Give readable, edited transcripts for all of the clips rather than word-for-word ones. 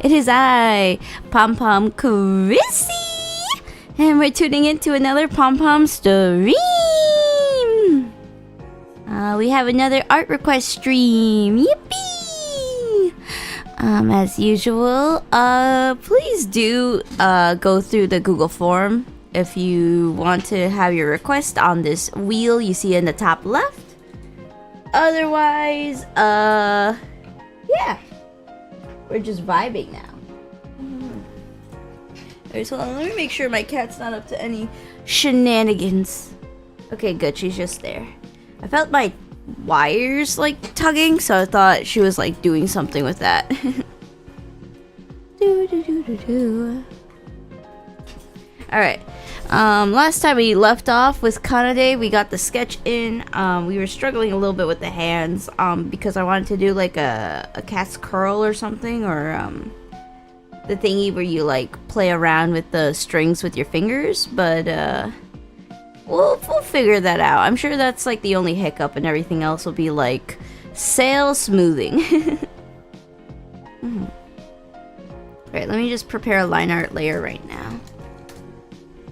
It is I, Pom Pom Chrisy, and we're tuning into another Pom Pom stream. We have another art request stream. Yippee! As usual, please do go through the Google form if you want to have your request on this wheel you see in the top left. Otherwise, yeah, we're just vibing now. Alright, so let me make sure my cat's not up to any shenanigans. Okay, good, she's just there. I felt my wires like tugging, so I thought she was like doing something with that. Alright, last time we left off with Kanade, we got the sketch in. We were struggling a little bit with the hands because I wanted to do like a cat's curl or something, or the thingy where you like play around with the strings with your fingers, but we'll figure that out. I'm sure that's like the only hiccup, and everything else will be like sail smoothing. Alright, let me just prepare a line art layer right now.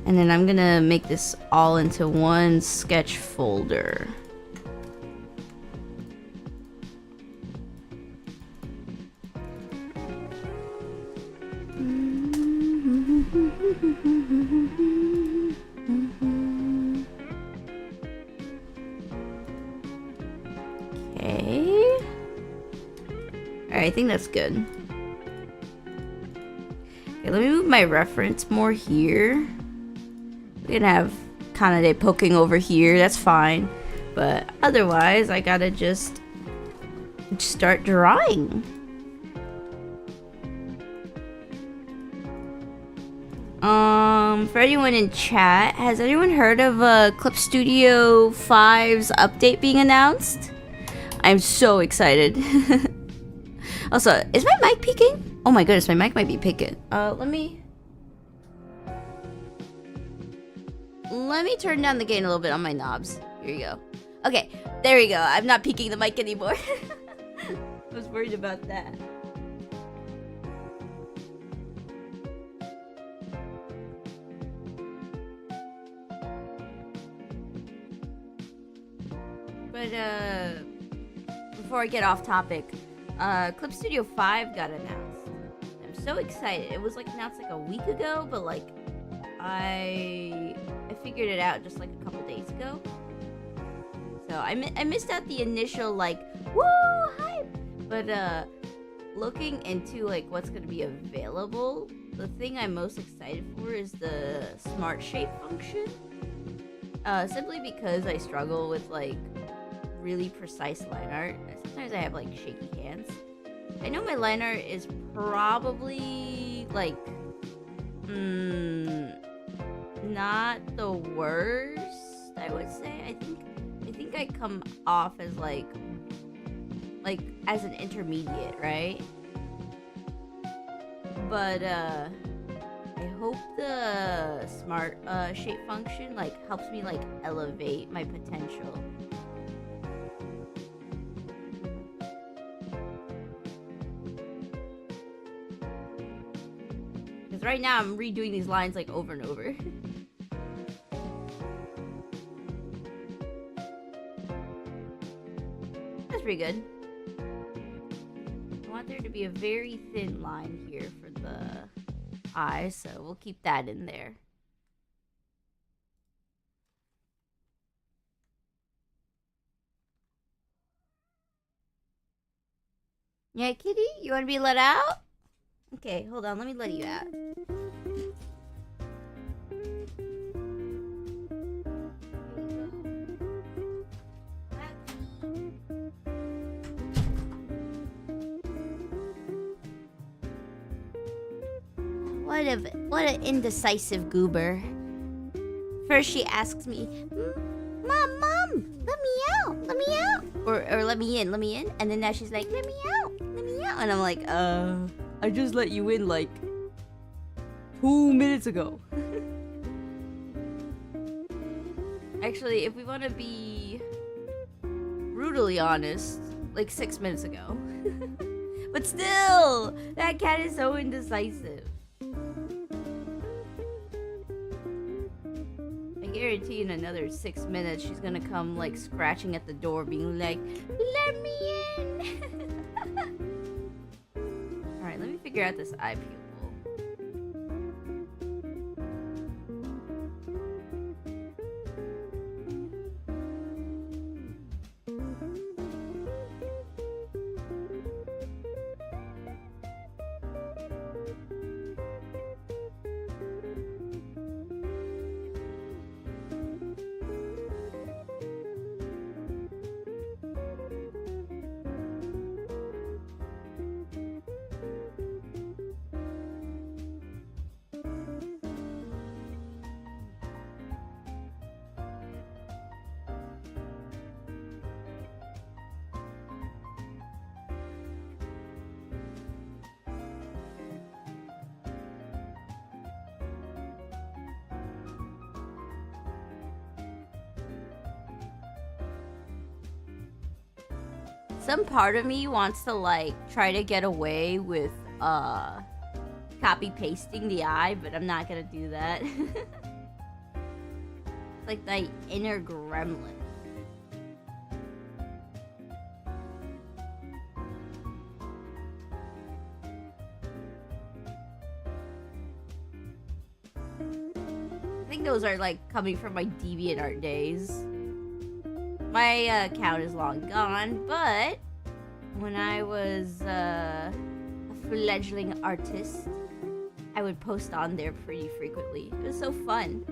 And then I'm gonna make this all into one sketch folder. Okay. Alright, I think that's good. Okay, let me move my reference more here. We're gonna have Kanade poking over here, that's fine. But otherwise, I gotta just start drawing. For anyone in chat, has anyone heard of Clip Studio 5's update being announced? I'm so excited. Also, is my mic peaking? Oh my goodness, my mic might be peaking. Let me turn down the gain a little bit on my knobs. Here you go. Okay, there we go. I'm not peaking the mic anymore. I was worried about that. But before I get off topic, Clip Studio 5 got announced. I'm so excited. It was like announced like a week ago, but like I figured it out just like a couple days ago. So I missed out the initial like woo hype. But looking into like what's gonna be available, the thing I'm most excited for is the smart shape function. Simply because I struggle with like really precise line art. Sometimes I have like shaky hands. I know my line art is probably like not the worst, I would say. I think I come off as like as an intermediate, right? But I hope the smart shape function like helps me like elevate my potential. Because right now I'm redoing these lines like over and over. That's pretty good. I want there to be a very thin line here for the eye, so we'll keep that in there. Yeah, kitty? You want to be let out? Okay, hold on. Let me let you out. What an indecisive goober. First she asks me, Mom, let me out. Or let me in. And then now she's like, let me out. And I'm like, I just let you in like 2 minutes ago. Actually, if we want to be brutally honest, like 6 minutes ago. But still, that cat is so indecisive. I guarantee in another 6 minutes she's gonna come like scratching at the door being like, let me in. Alright, let me figure out this eye pupil. Some part of me wants to like try to get away with copy pasting the eye, but I'm not gonna do that. Like the inner gremlin. I think those are like coming from my DeviantArt days. My account is long gone, but when I was a fledgling artist, I would post on there pretty frequently. It was so fun.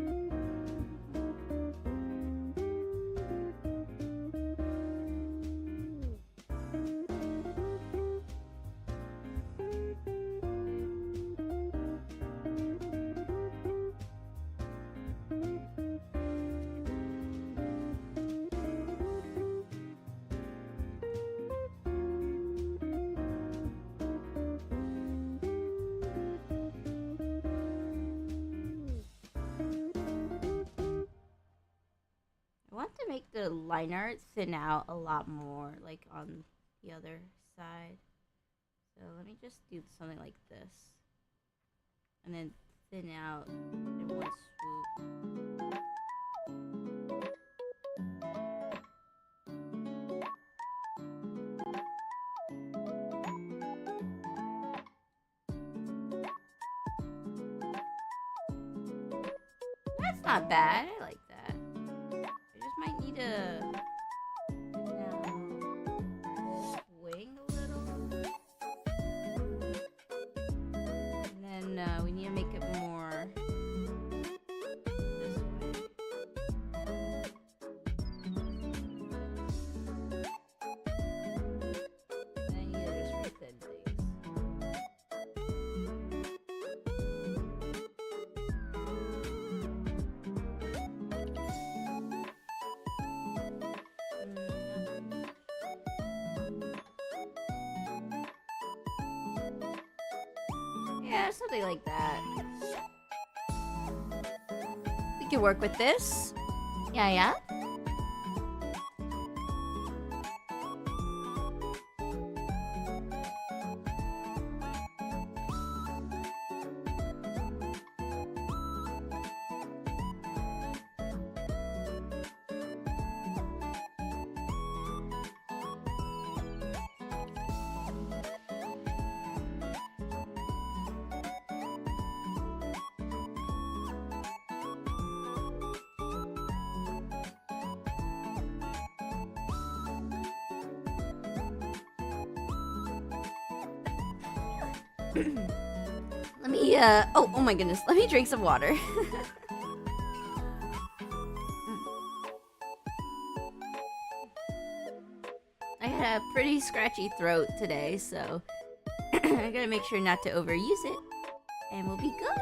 The line art thin out a lot more, like on the other side. So let me just do something like this, and then thin out in one swoop. That's not bad. I like that. Might need to swing a little, and then we need to make it more this way. And I need to just rethin things. Yeah, something like that. We can work with this. Yeah. Let me, oh my goodness. Let me drink some water. I had a pretty scratchy throat today, so I gotta make sure not to overuse it, and we'll be good.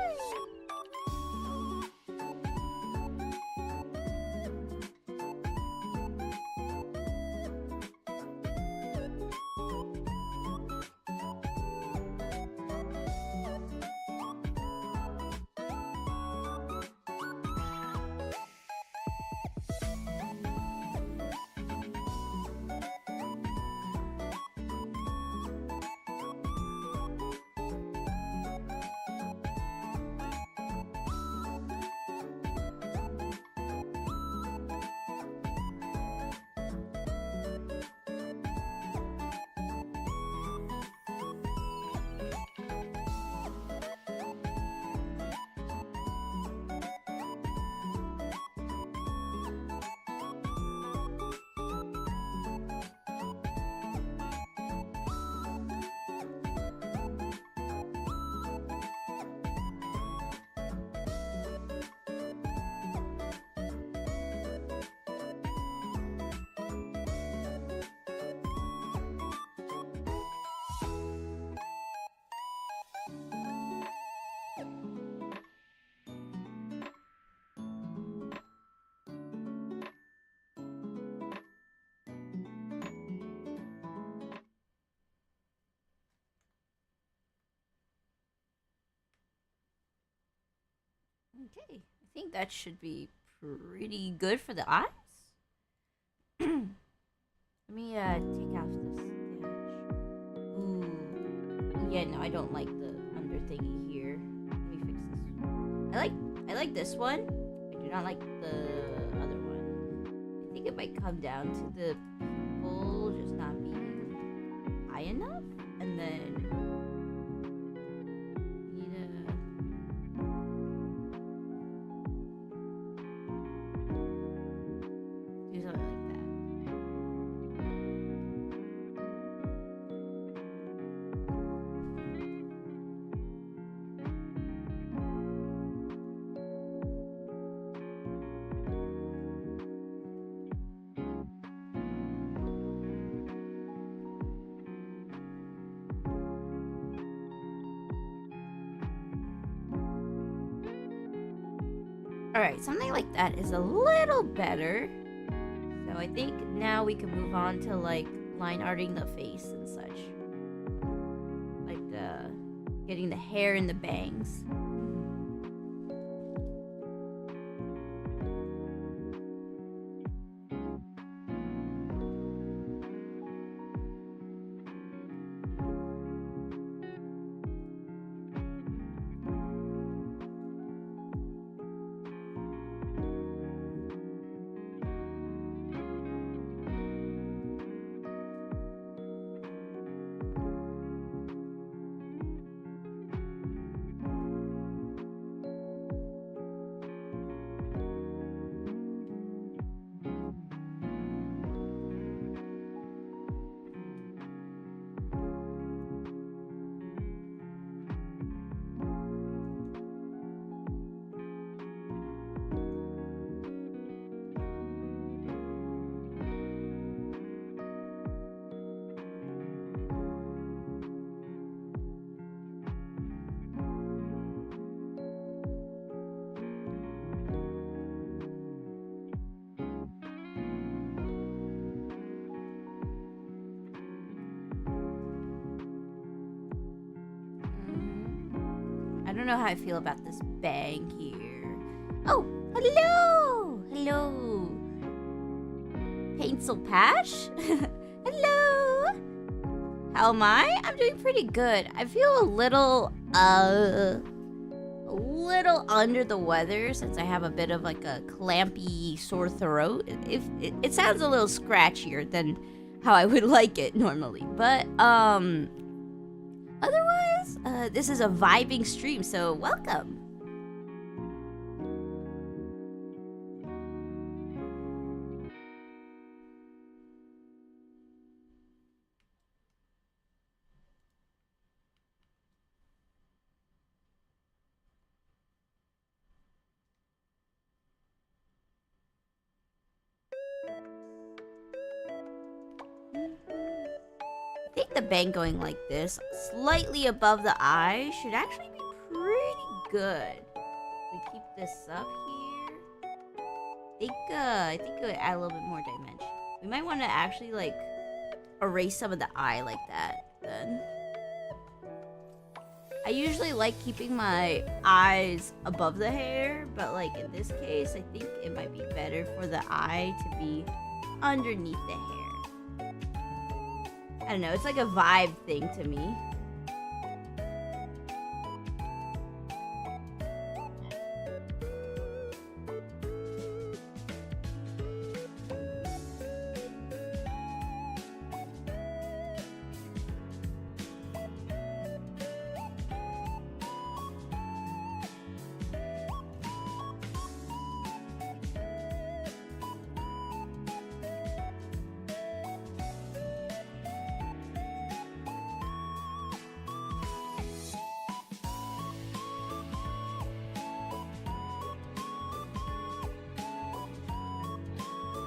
Okay, I think that should be pretty good for the eyes. Let me take off this dash. Ooh, yeah, no, I don't like the under thingy here. Let me fix this. I like this one. I do not like the other one. I think it might come down to the people just not being high enough, and then need to do something like that. Alright, something like that is a little better. So I think now we can move on to like line arting the face and such. Like getting the hair and the bangs. I don't know how I feel about this bang here. Oh, hello! Hello! Pencil Pash? Hello! How am I? I'm doing pretty good. I feel a little under the weather since I have a bit of like a clampy sore throat. It sounds a little scratchier than how I would like it normally. But, otherwise, this is a vibing stream, so welcome. I think the bang going like this, slightly above the eye, should actually be pretty good. We keep this up here. I think it would add a little bit more dimension. We might want to actually like erase some of the eye like that then. I usually like keeping my eyes above the hair, but like in this case, I think it might be better for the eye to be underneath the hair. I don't know, it's like a vibe thing to me.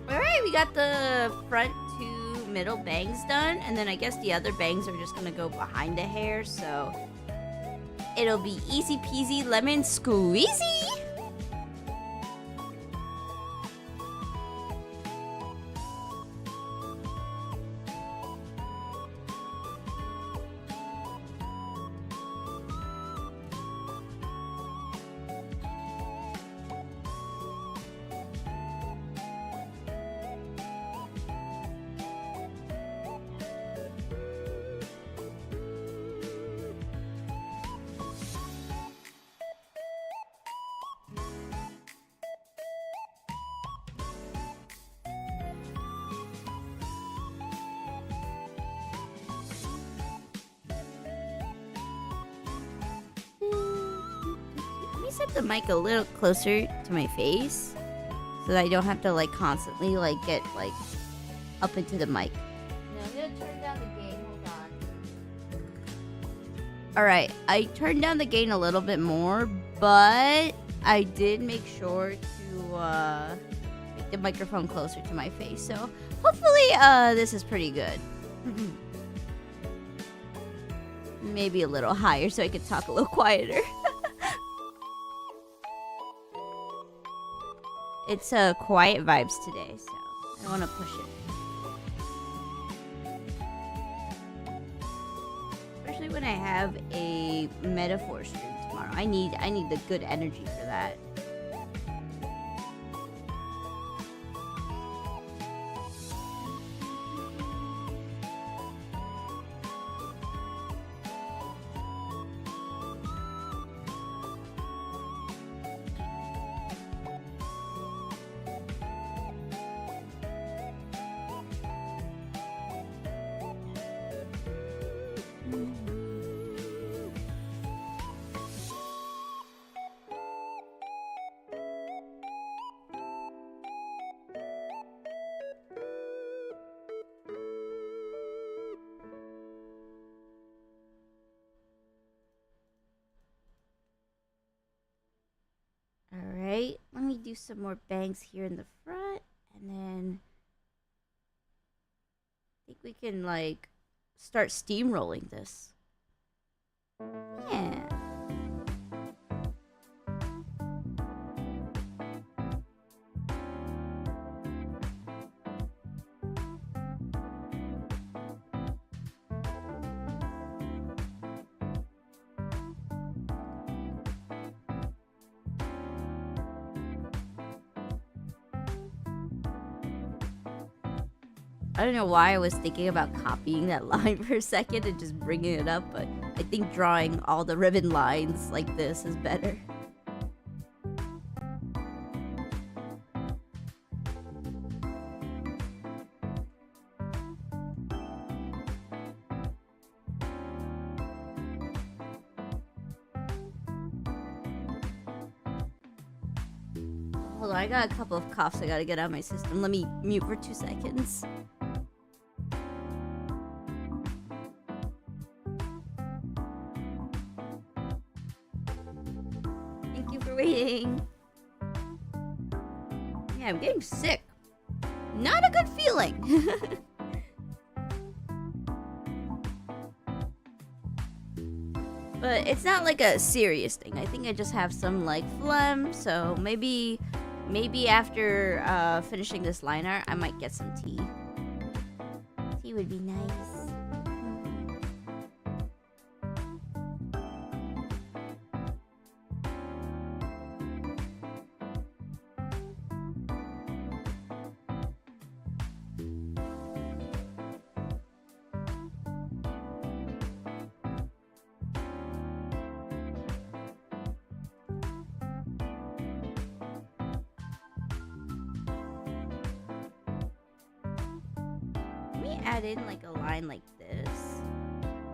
Alright, we got the front two middle bangs done, and then I guess the other bangs are just gonna go behind the hair, so it'll be easy peasy lemon squeezy. set the mic a little closer to my face so that I don't have to like constantly like get like up into the mic. Now I'm gonna turn down the gain. Hold on. Alright, I turned down the gain a little bit more, but I did make sure to make the microphone closer to my face. So hopefully this is pretty good. Maybe a little higher so I could talk a little quieter. It's quiet vibes today, so I don't want to push it. Especially when I have a metaphor stream tomorrow. I need the good energy for that. Alright, let me do some more bangs here in the front, and then I think we can like start steamrolling this. Yeah. I don't know why I was thinking about copying that line for a second and just bringing it up, but I think drawing all the ribbon lines like this is better. Hold on, I got a couple of coughs I gotta get out of my system. Let me mute for 2 seconds. Waiting. Yeah, I'm getting sick. Not a good feeling. But it's not like a serious thing. I think I just have some like phlegm, so maybe after finishing this line art, I might get some tea. Tea would be nice. Add in like a line like this,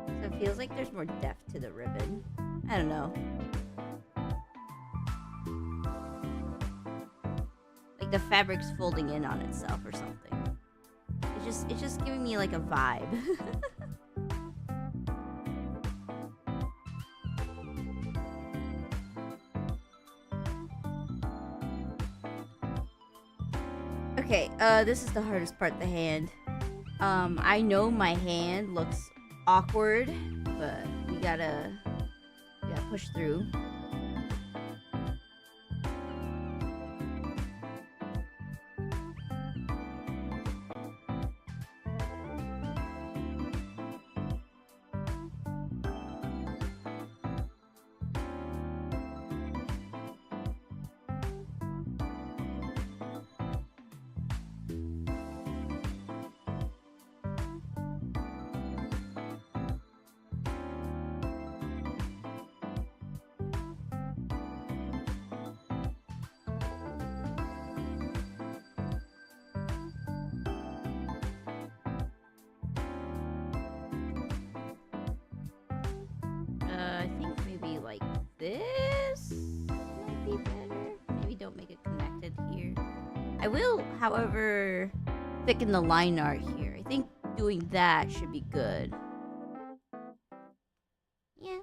so it feels like there's more depth to the ribbon. I don't know, like the fabric's folding in on itself or something. It's just giving me like a vibe. Okay, this is the hardest part, the hand. I know my hand looks awkward, but we gotta push through. I think maybe like this. will, however, thicken the line art here. I think doing that should be good. Yeah.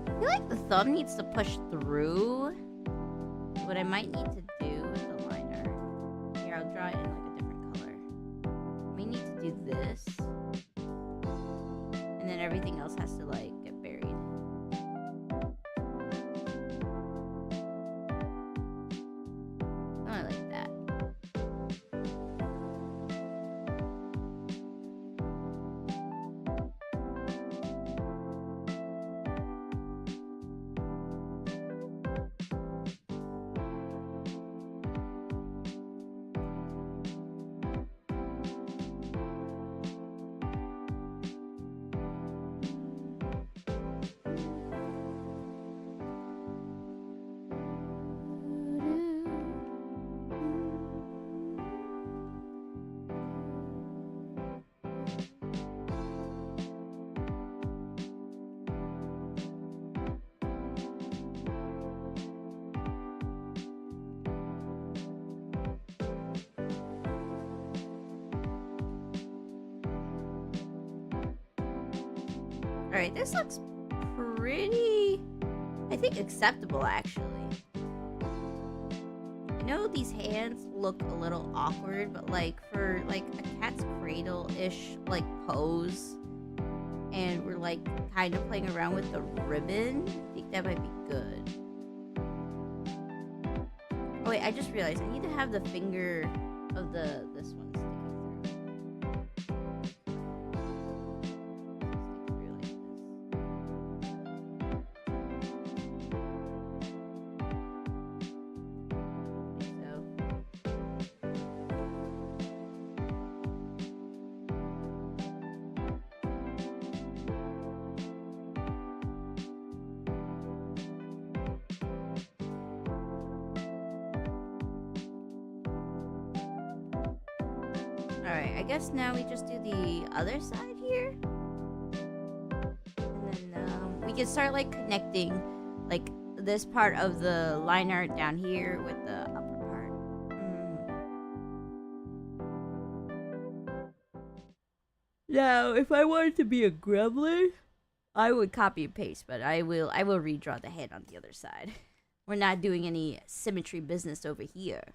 I feel like the thumb needs to push through. What I might need to do with the line art. Here, I'll draw it in like a different color. We need to do this. And then everything else has to like get buried. I like that. Alright, this looks pretty, I think, acceptable, actually. I know these hands look a little awkward, but, like, for, like, a cat's cradle-ish, like, pose, and we're, like, kind of playing around with the ribbon, I think that might be good. Oh, wait, I just realized I need to have the finger of this one sticking through. Alright, I guess now we just do the other side here. And then we can start like connecting like this part of the line art down here with the upper part. Now, if I wanted to be a gremlin, I would copy and paste, but I will redraw the head on the other side. We're not doing any symmetry business over here.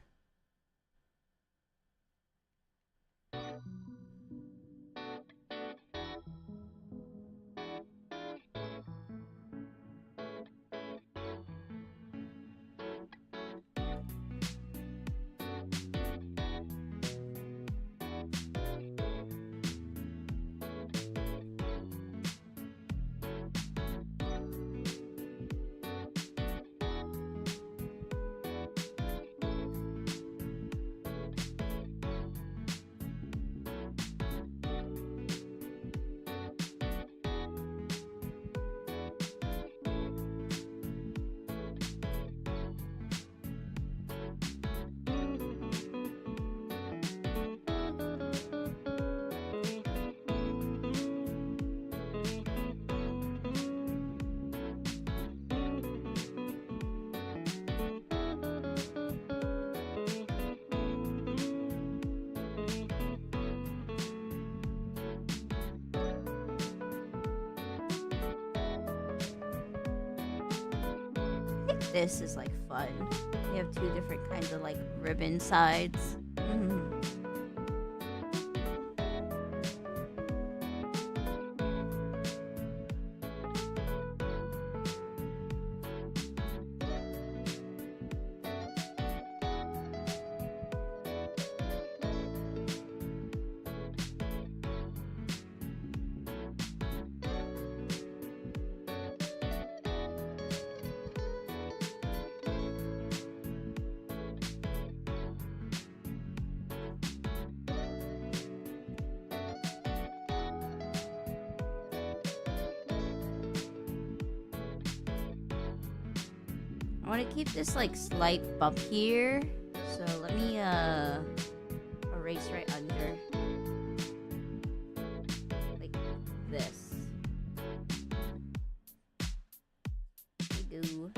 This is like fun. We have two different kinds of like ribbon sides. I want to keep this like slight bump here. So let me erase right under. Like this. There we go.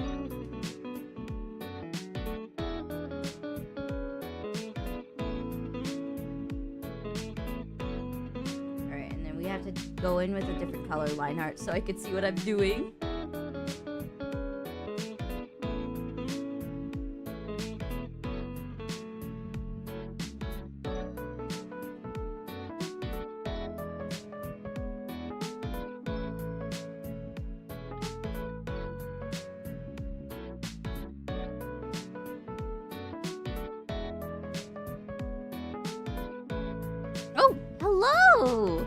Alright, and then we have to go in with a different color line art so I can see what I'm doing. Oh, hello!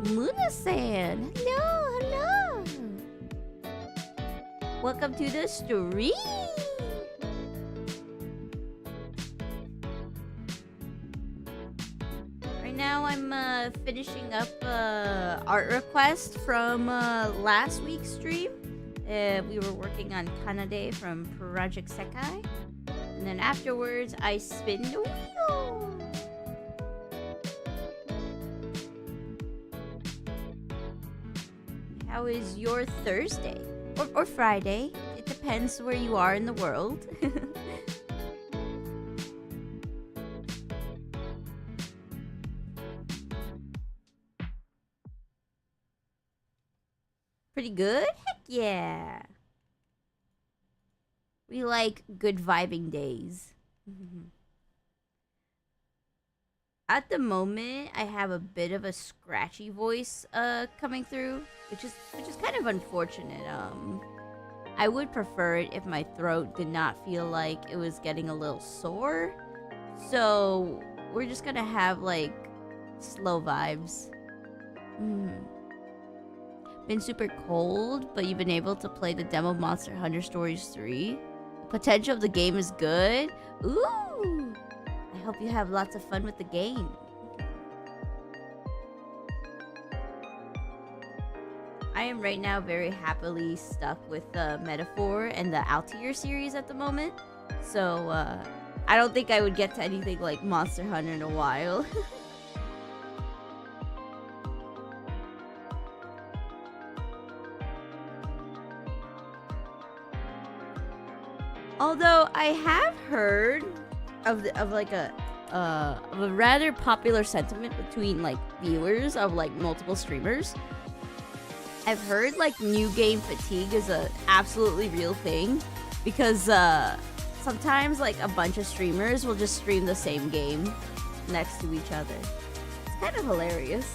Luna-san! Hello, hello! Welcome to the stream! Right now I'm finishing up art request from last week's stream. We were working on Kanade from Project Sekai. And then afterwards, I spin the wheel! How is your Thursday? Or Friday? It depends where you are in the world. Pretty good? Heck yeah! We like good vibing days. At the moment, I have a bit of a scratchy voice coming through, which is kind of unfortunate. I would prefer it if my throat did not feel like it was getting a little sore. So we're just gonna have like slow vibes. Been super cold, but you've been able to play the demo Monster Hunter Stories 3. The potential of the game is good. Ooh! I hope you have lots of fun with the game. I am right now very happily stuck with Metaphor and the Altair series at the moment. So, I don't think I would get to anything like Monster Hunter in a while. Although I have heard of a rather popular sentiment between like viewers of like multiple streamers. I've heard like new game fatigue is a absolutely real thing because sometimes like a bunch of streamers will just stream the same game next to each other. It's kind of hilarious.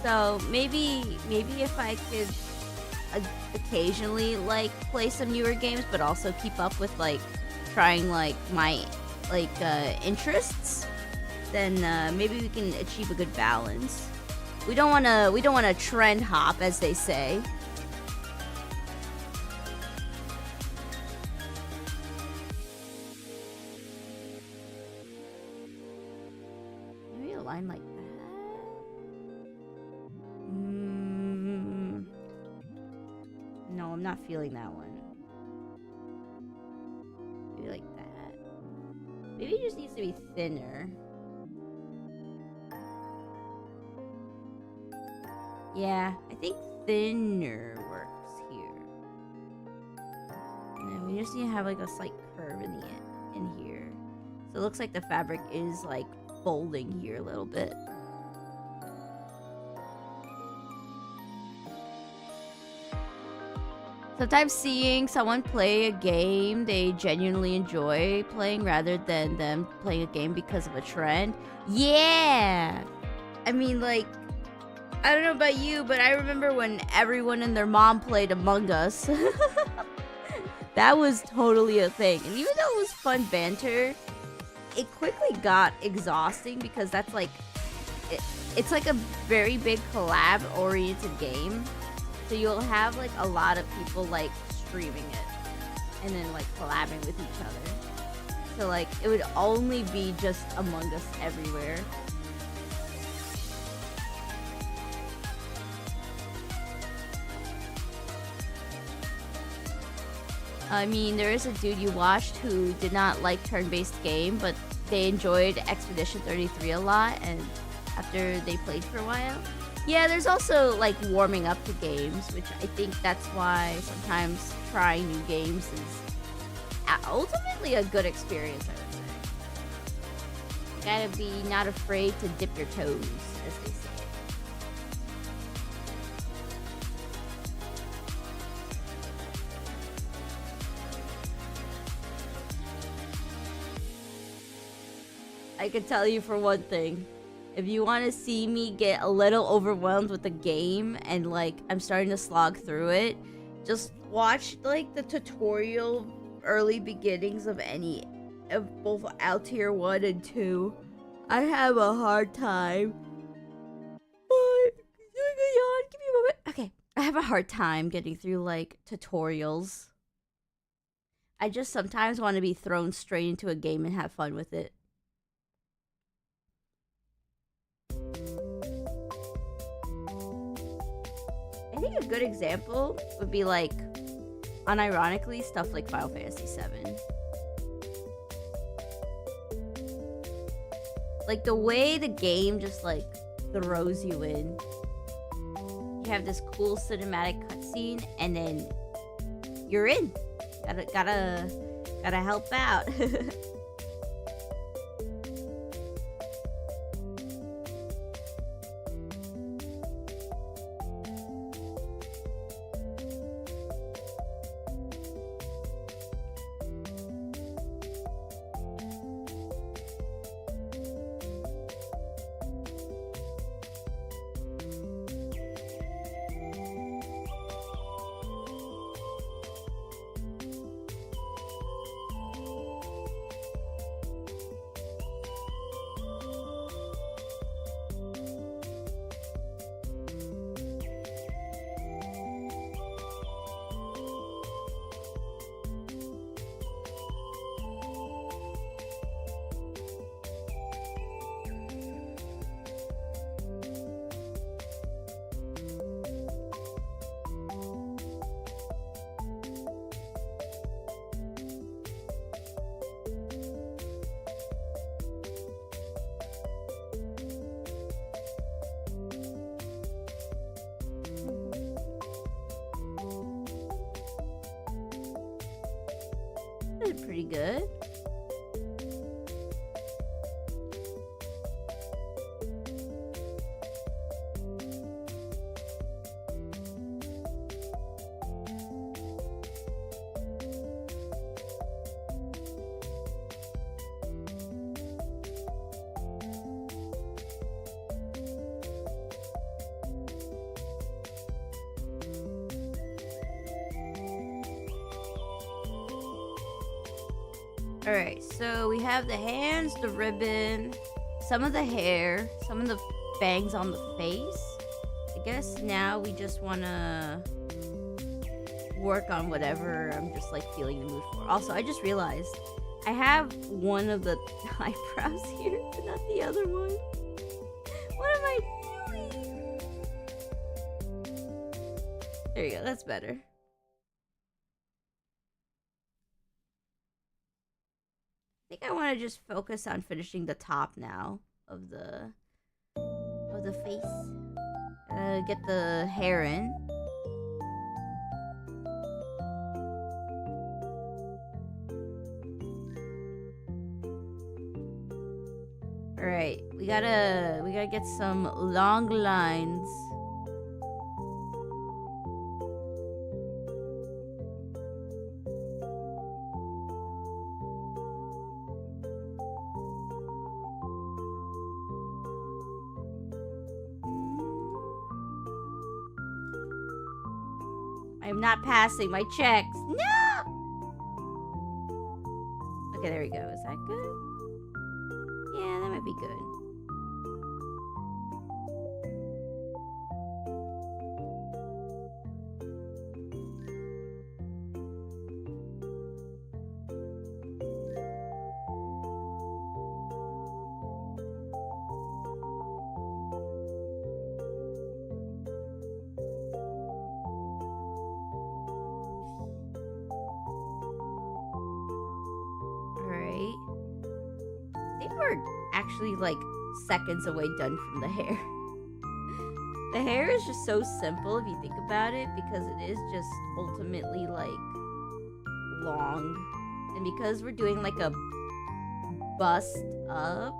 So maybe if I could occasionally like play some newer games, but also keep up with like trying like my interests, then maybe we can achieve a good balance. We don't wanna trend hop, as they say. Maybe a line like that. No, I'm not feeling that one. Maybe like that. Maybe it just needs to be thinner. Yeah, I think thinner works here. And then we just need to have like a slight curve in the end, in here. So it looks like the fabric is like folding here a little bit. Sometimes seeing someone play a game they genuinely enjoy playing rather than them playing a game because of a trend. Yeah! I mean, like, I don't know about you, but I remember when everyone and their mom played Among Us. That was totally a thing. And even though it was fun banter, it quickly got exhausting because that's like, it's like a very big collab-oriented game. So you'll have like a lot of people like streaming it and then like collabing with each other. So like it would only be just Among Us everywhere. I mean, there is a dude you watched who did not like turn-based game, but they enjoyed Expedition 33 a lot, and after they played for a while. Yeah, there's also, like, warming up to games, which I think that's why sometimes trying new games is ultimately a good experience, I would say. You gotta be not afraid to dip your toes, as they say. I can tell you for one thing. If you want to see me get a little overwhelmed with the game and like I'm starting to slog through it, just watch like the tutorial early beginnings of both Altier 1 and 2. I have a hard time. Give me a moment. Okay. I have a hard time getting through like tutorials. I just sometimes want to be thrown straight into a game and have fun with it. I think a good example would be like, unironically, stuff like Final Fantasy VII. Like the way the game just like throws you in. You have this cool cinematic cutscene, and then you're in. Gotta help out. That's pretty good. Alright, so we have the hands, the ribbon, some of the hair, some of the bangs on the face. I guess now we just want to work on whatever I'm just like feeling the mood for. Also, I just realized I have one of the eyebrows here, but not the other one. What am I doing? There you go, that's better. I think I want to just focus on finishing the top now of the face. Get the hair in. All right, we gotta get some long lines. I'm not passing my checks. No! Okay, there we go. Is that good? Yeah, that might be good. we're actually like seconds away done from the hair. The hair is just so simple if you think about it, because it is just ultimately like long, and because we're doing like a bust up,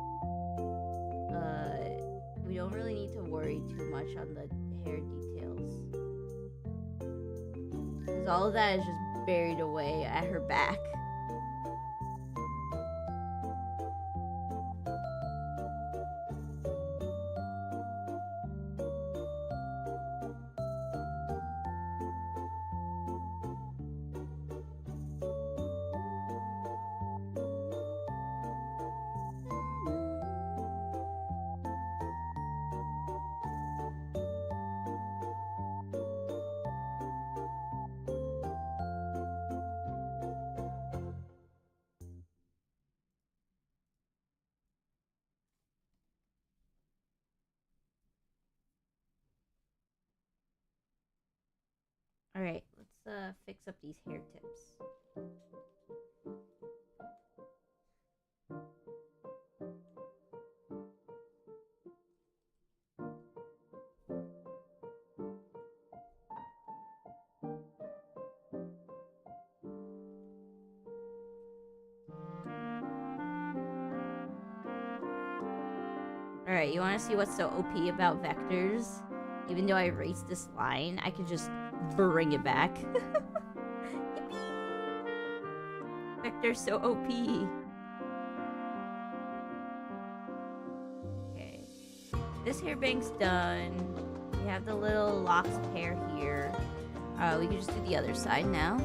we don't really need to worry too much on the hair details, because all of that is just buried away at her back. Alright, let's fix up these hair tips. Alright, you wanna see what's so OP about vectors? Even though I erased this line, I can just bring it back. Vector's so OP. Okay. This hairbank's done. We have the little locks of hair here. We can just do the other side now.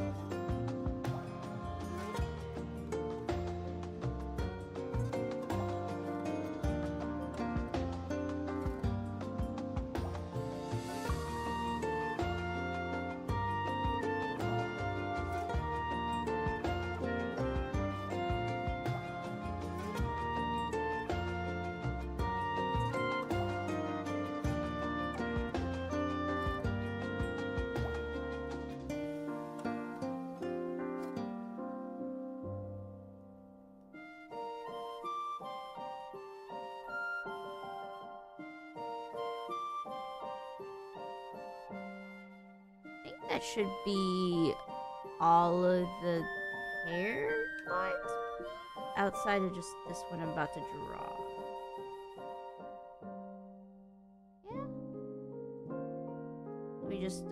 That should be all of the hair lines outside of just this one I'm about to draw. Yeah. Let me just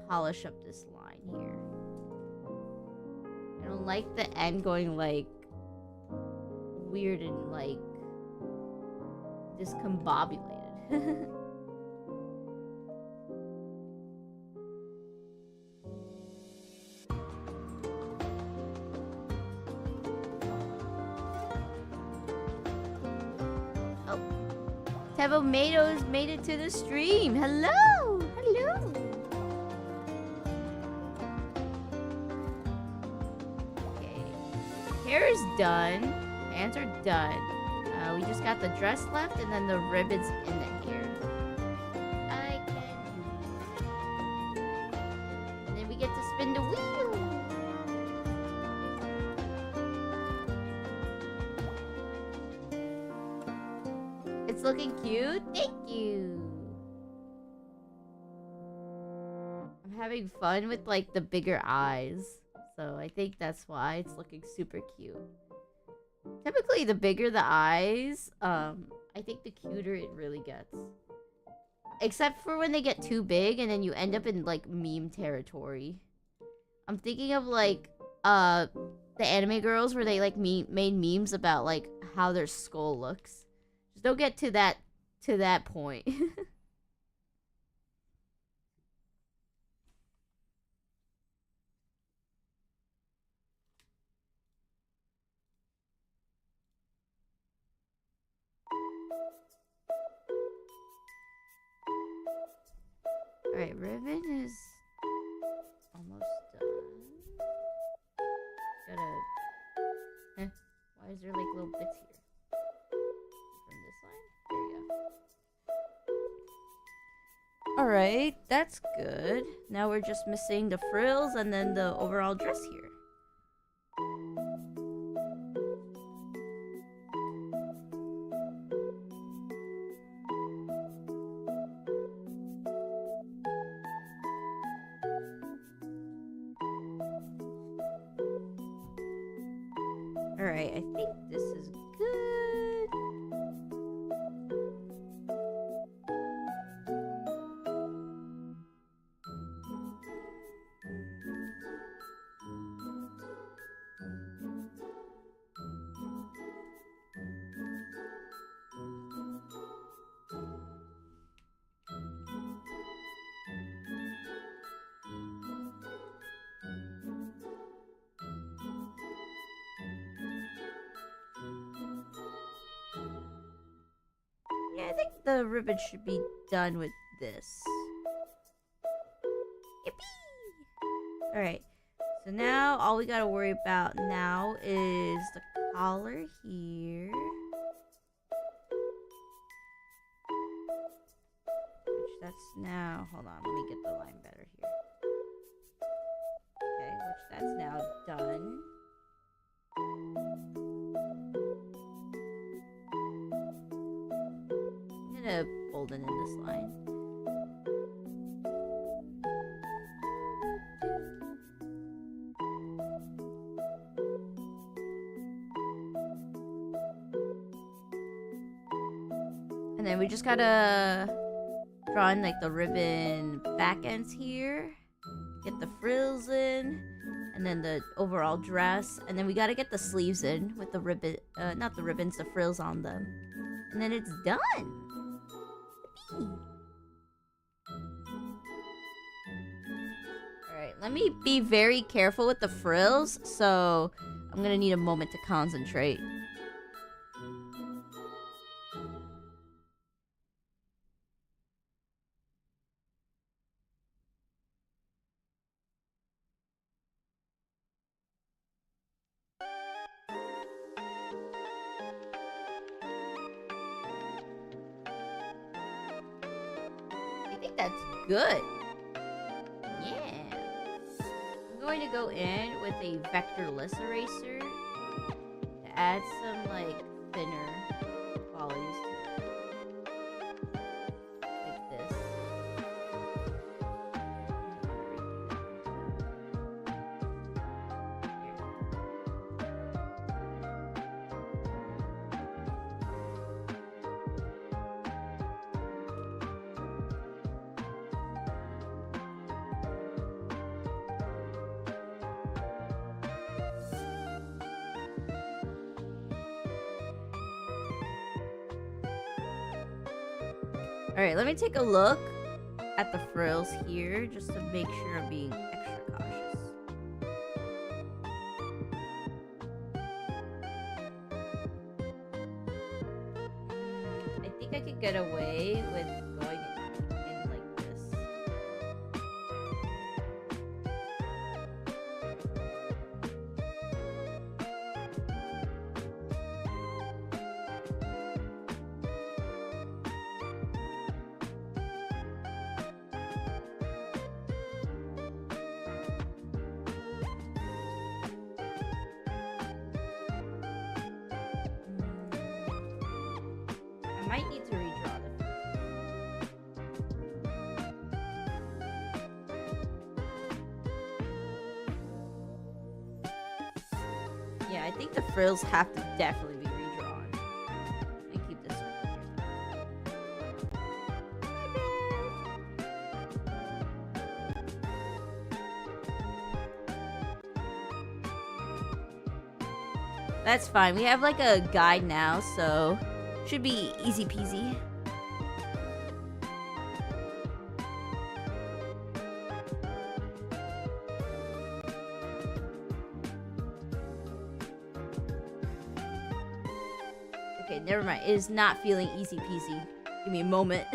polish up this line here. I don't like the end going like weird and like discombobulated. Tomatoes made it to the stream. Hello! Hello! Okay. Hair is done. Hands are done. We just got the dress left and then the ribbons in the hair. I can... And then we get to spin the wheel. It's looking cute. Thank you. I'm having fun with like the bigger eyes, so I think that's why it's looking super cute. Typically, the bigger the eyes, I think the cuter it really gets. Except for when they get too big and then you end up in like meme territory. I'm thinking of like the anime girls where they like made memes about like how their skull looks. Just don't get to that point. Alright, ribbon is almost done. Gotta... why is there like little bits here? From this line? There we go. Alright, that's good. Now we're just missing the frills and then the overall dress here. Alright, I think this is good. Yeah, I think the ribbon should be done with this. Yippee! Alright, so now all we gotta worry about now is the collar here. Which that's now, hold on, let me get the line better here. Okay, which that's now done. I'm gonna fold it in this line. And then we just gotta draw in like the ribbon back ends here, get the frills in, and then the overall dress, and then we gotta get the sleeves in with the ribbon, not the ribbons, the frills on them, and then it's done. Alright, let me be very careful with the frills, so I'm gonna need a moment to concentrate. I think that's good. Yeah. I'm going to go in with a vectorless eraser to add some like thinner qualities to it. Like this. Alright, let me take a look at the frills here just to make sure I'm being extra cautious. I think I could get away with going in like this. I might need to redraw the Yeah, I think the frills have to definitely be redrawn. Let me keep this one here. That's fine. We have like a guide now, so should be easy peasy. Okay, never mind. It is not feeling easy peasy. Give me a moment.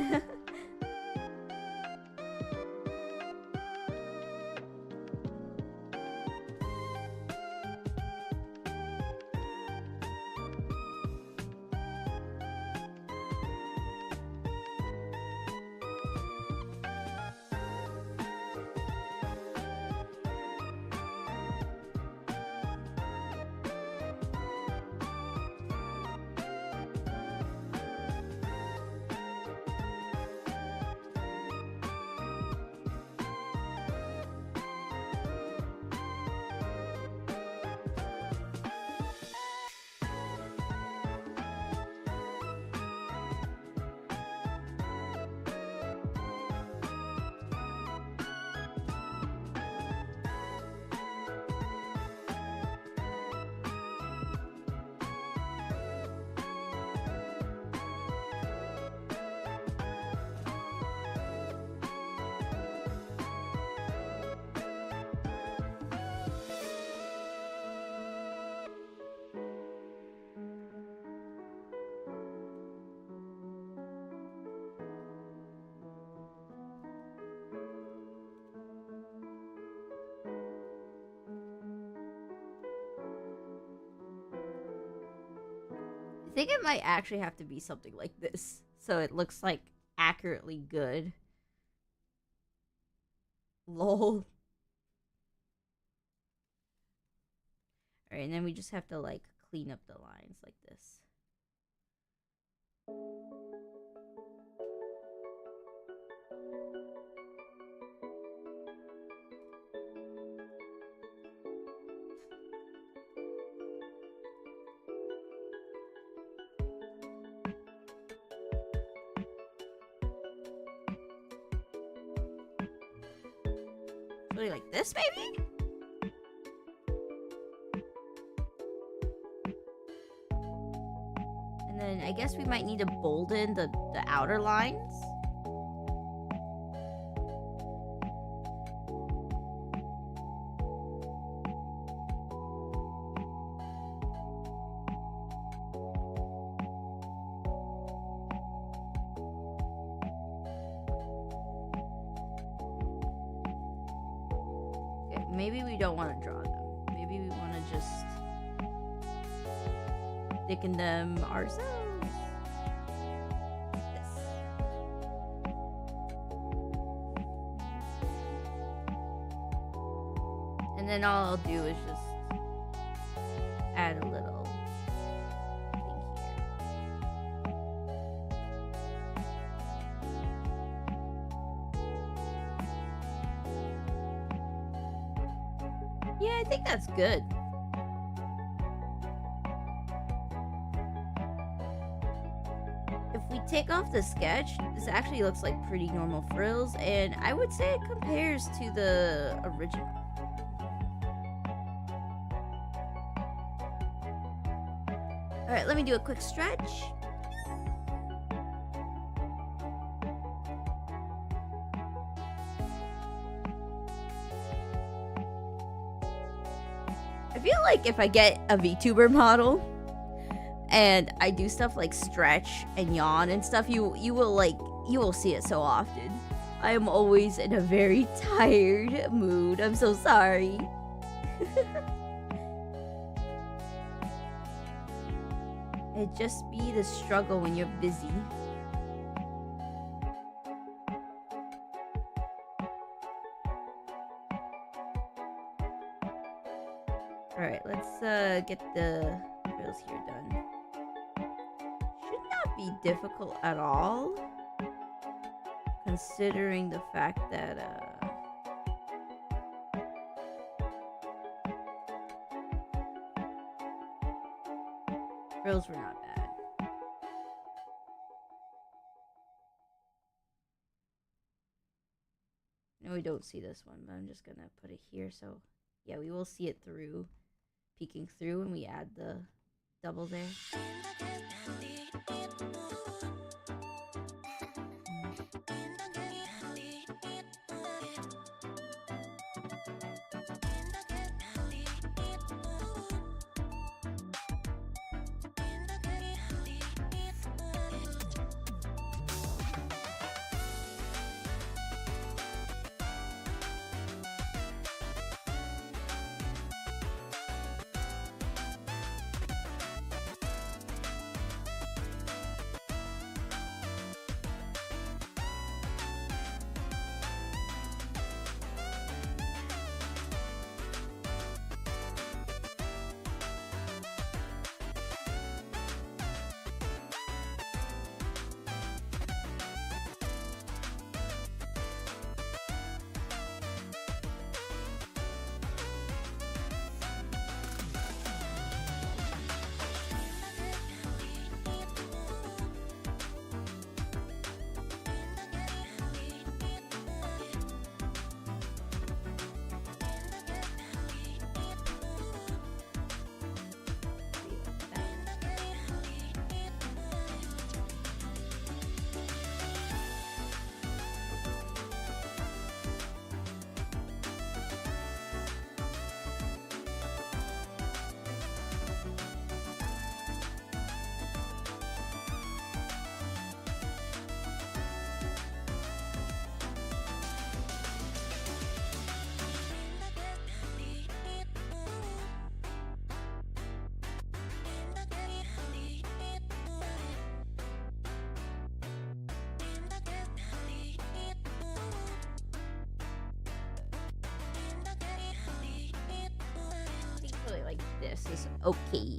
I think it might actually have to be something like this, so it looks like accurately good. Lol. Alright, and then we just have to like clean up the lines like this. Really like this, maybe? And then I guess we might need to bolden the outer lines. Maybe we don't want to draw them. Maybe we want to just thicken them ourselves. This. And then all I'll do is just add a little thing here. Yeah, I think that's good. If we take off the sketch, this actually looks like pretty normal frills, and I would say it compares to the original. Alright, let me do a quick stretch. I feel like if I get a VTuber model and I do stuff like stretch and yawn and stuff, you will see it so often. I am always in a very tired mood. I'm so sorry. It just be the struggle when you're busy. Alright, let's get the frills here done. Should not be difficult at all, considering the fact that frills were not bad. No, we don't see this one, but I'm just gonna put it here, so yeah, we will see it through, peeking through when we add the double there. is okay.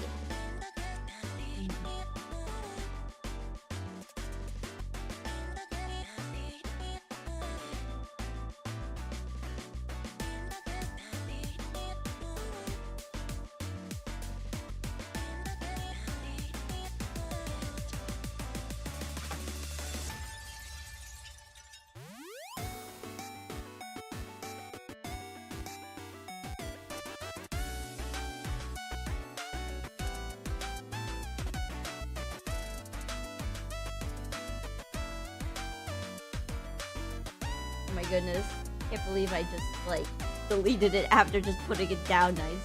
Oh my goodness. Can't believe I just, like, deleted it after just putting it down nicely.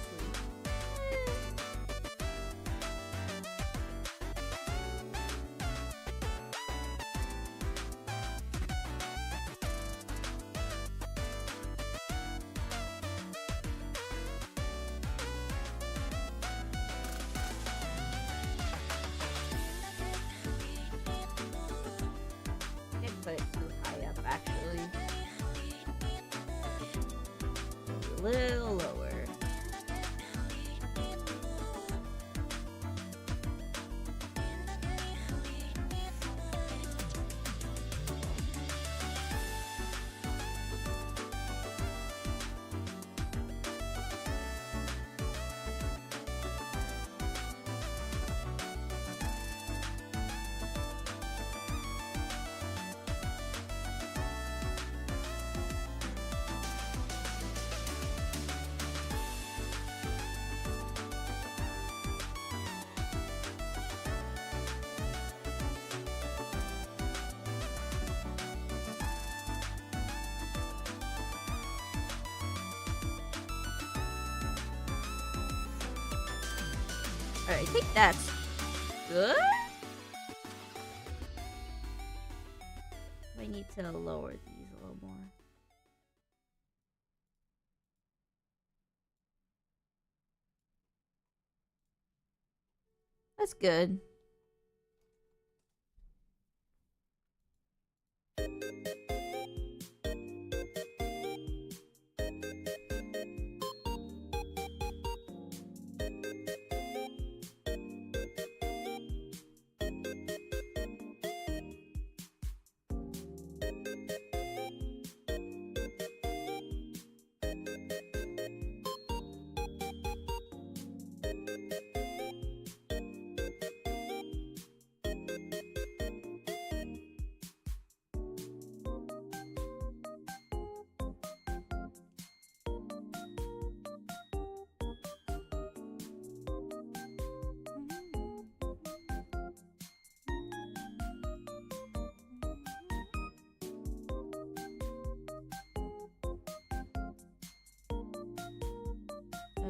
Didn't put it too high up, actually. A little lower. Alright, I think that's good. I need to lower these a little more. That's good.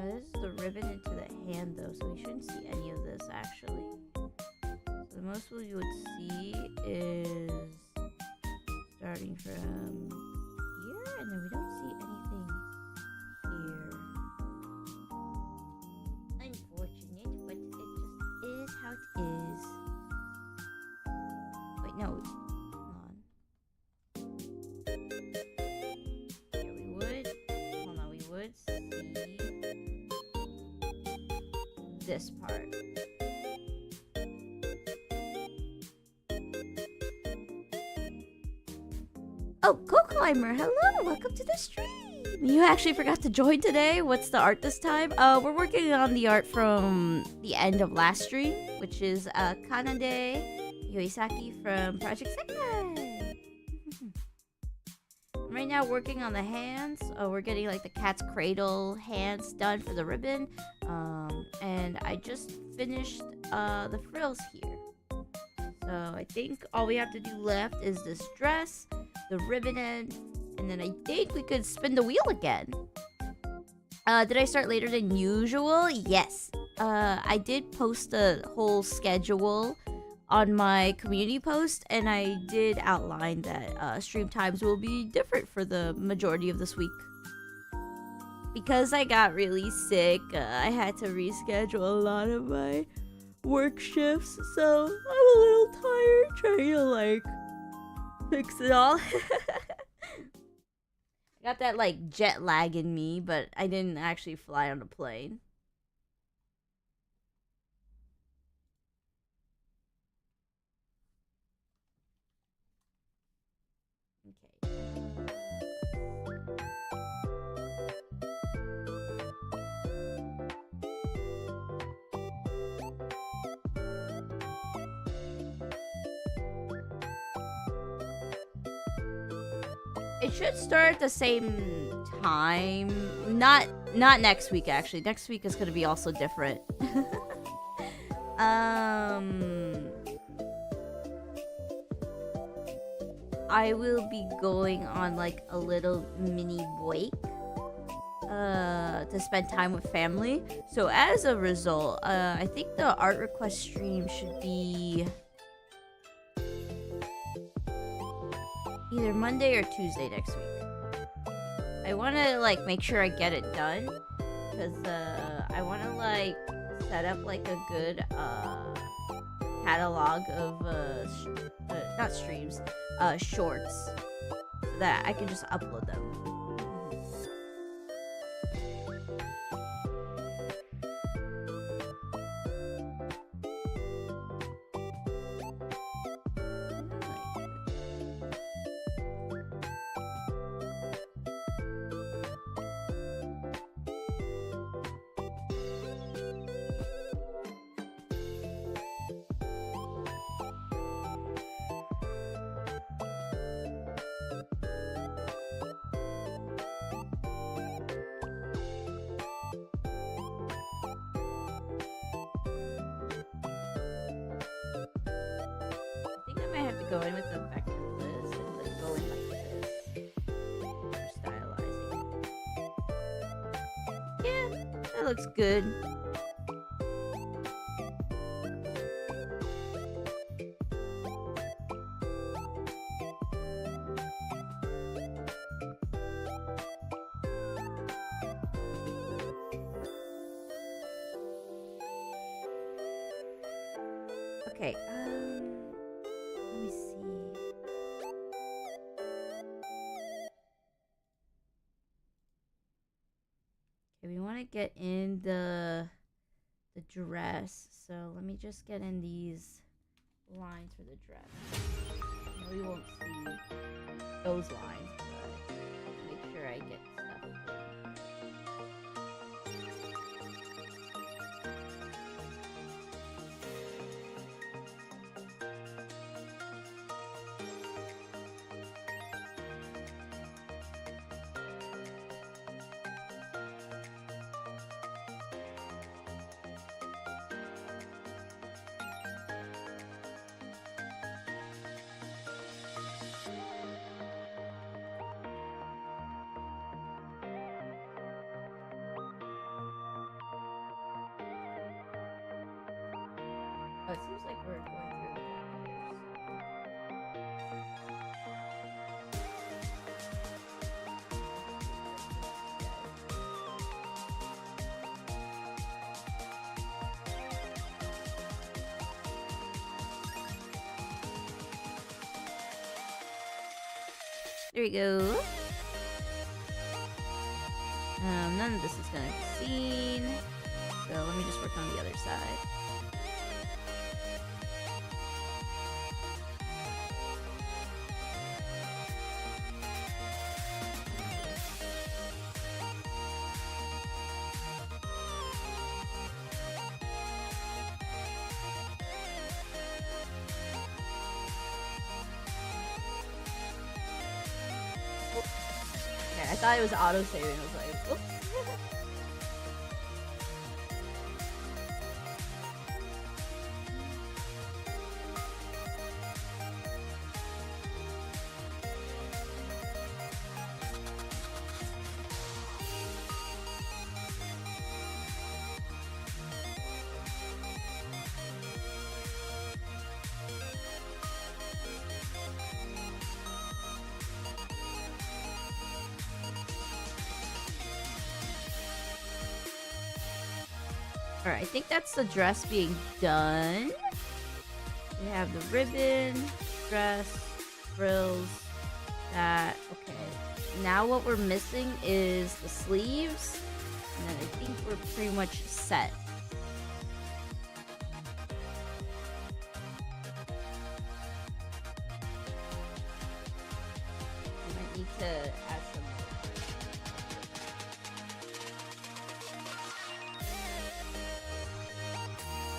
This is the ribbon into the hand though, so we shouldn't see any of this actually. So the most we would see is starting from here, and then we don't see anything here. Unfortunate, but it just is how it is. Wait, no. This part. Oh, Co-Climber, hello! Welcome to the stream! You actually forgot to join today? What's the art this time? We're working on the art from the end of last stream, which is Kanade Yoisaki from Project Senkai. Right now working on the hands. We're getting like the cat's cradle hands done for the ribbon. And I just finished the frills here. So I think all we have to do left is this dress, the ribbon end, and then I think we could spin the wheel again. Did I start later than usual? Yes. I did post a whole schedule on my community post, and I did outline that stream times will be different for the majority of this week. Because I got really sick, I had to reschedule a lot of my work shifts, so I'm a little tired trying to like fix it all. Got that like jet lag in me, but I didn't actually fly on a plane. Okay. It should start at the same time. Not next week, actually. Next week is gonna be also different. I will be going on like a little mini break to spend time with family. So as a result, I think the art request stream should be either Monday or Tuesday next week. I want to like make sure I get it done because I want to like set up like a good catalog of not streams, shorts, so that I can just upload them. Go in with the vector list and like go in like this for stylizing. Yeah, that looks good. Okay, let me see. Okay, we want to get in the dress, so let me just get in these lines for the dress. I know we won't see those lines, but make sure I get stuff in. Oh, it seems like we're going through the There we go. None of this is gonna be seen. So let me just work on the other side. I thought it was auto-saving. I was like, oops. Alright, I think that's the dress being done. We have the ribbon, dress, frills, that. Okay. Now what we're missing is the sleeves. And then I think we're pretty much set. to add some more.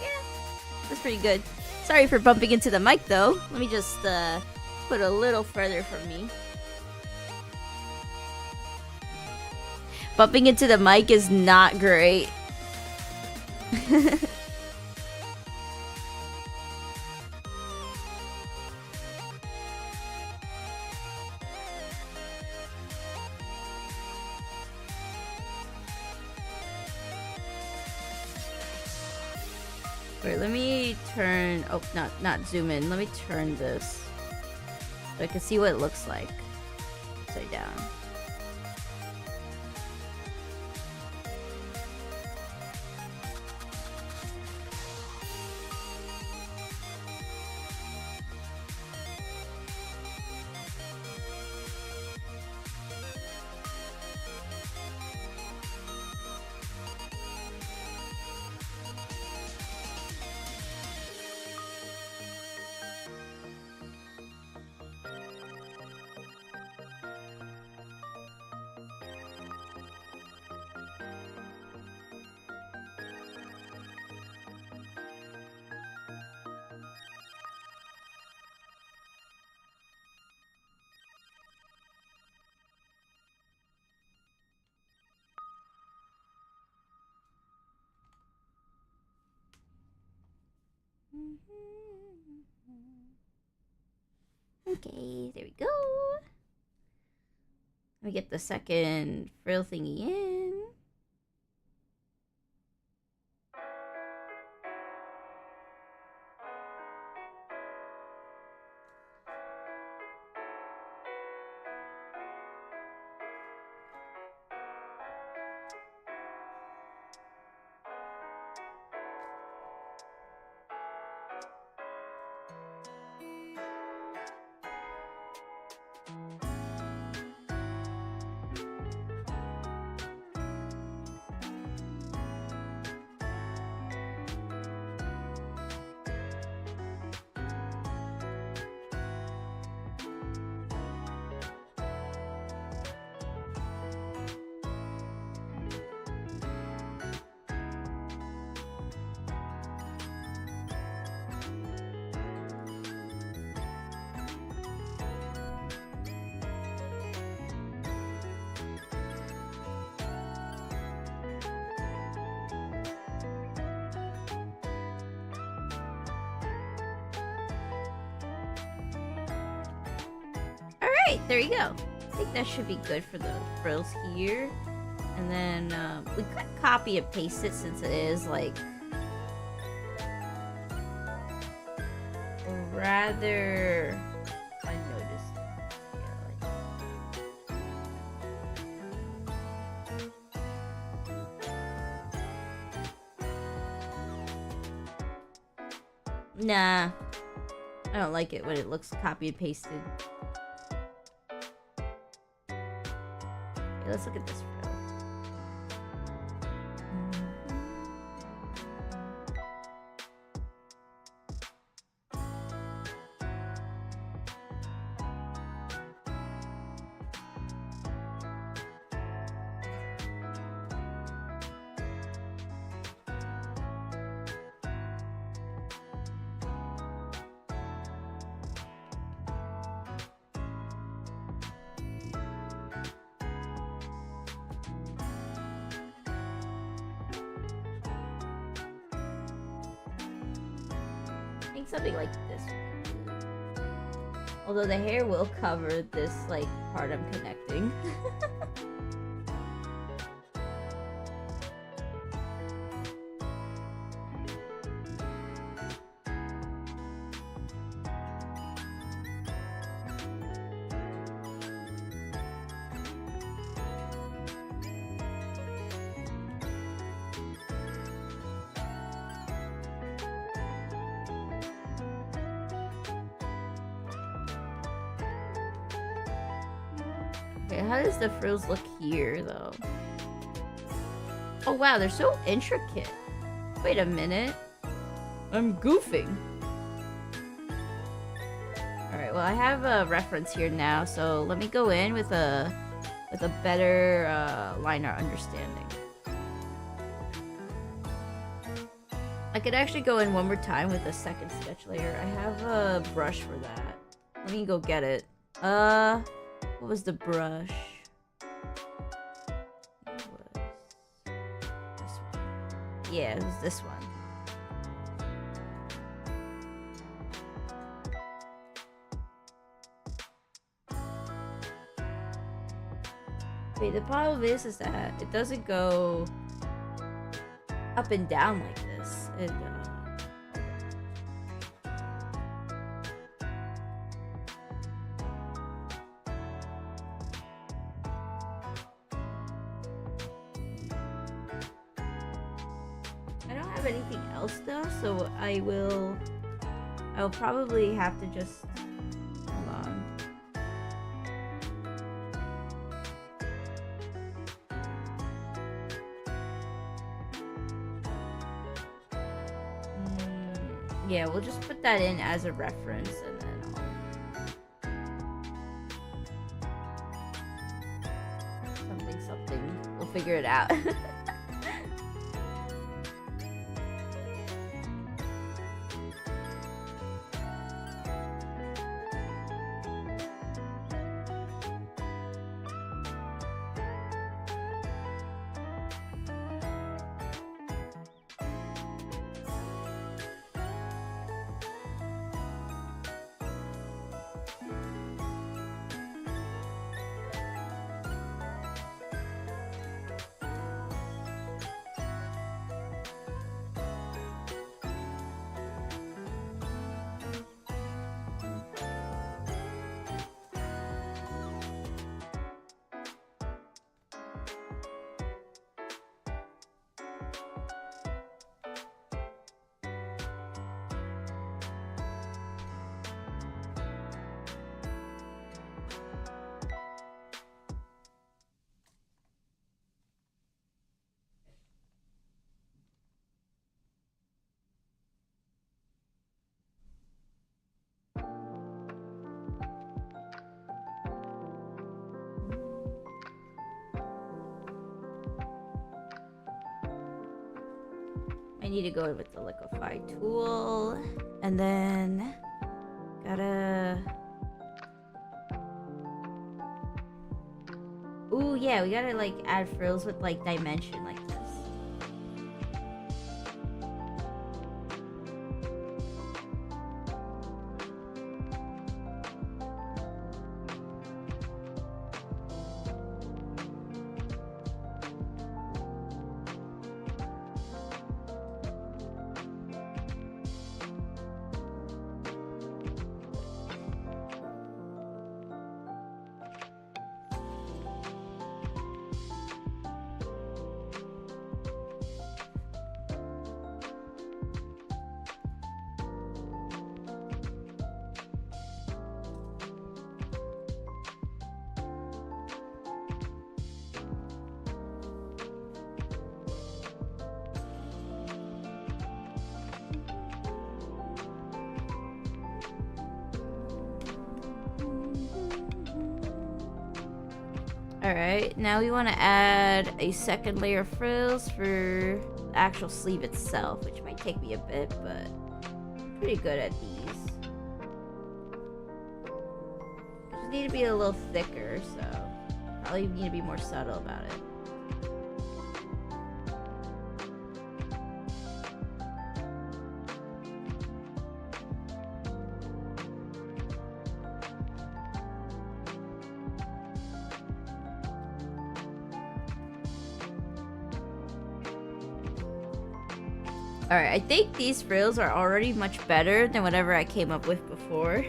Yeah, that's pretty good. Sorry for bumping into the mic though. Let me just put a little further from me. Bumping into the mic is not great. Wait, let me turn... Oh, not zoom in. Let me turn this so I can see what it looks like upside down. Okay, there we go. Let me get the second frill thingy in. Alright, there you go. I think that should be good for the frills here. And then we could copy and paste it since it is like rather unnoticed. Nah, I don't like it when it looks copy and pasted. Okay, let's look at this frill. I think something like this. Although the hair will cover this like part I'm connecting. Okay, how does the frills look here, though? Oh, wow, they're so intricate. Wait a minute. I'm goofing. Alright, well I have a reference here now, so let me go in with a better line art understanding. I could actually go in one more time with a second sketch layer. I have a brush for that. Let me go get it. What was the brush? It was this one. Yeah, it was this one. Wait, the problem is that it doesn't go up and down like this. I don't have anything else though, so I will probably have to just hold on. Yeah, we'll just put that in as a reference and then something. We'll figure it out. I need to go in with the liquefy tool, and then ooh, yeah, we gotta like add frills with like dimension like this. Alright, now we want to add a second layer of frills for the actual sleeve itself, which might take me a bit, but I'm pretty good at these. Just need to be a little thicker, so probably need to be more subtle about it. Alright, I think these frills are already much better than whatever I came up with before.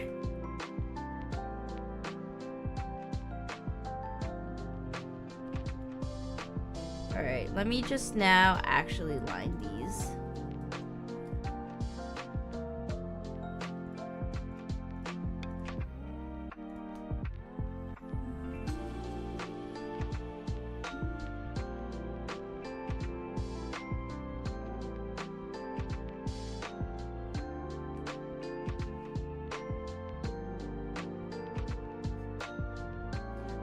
Alright, let me just now actually line these.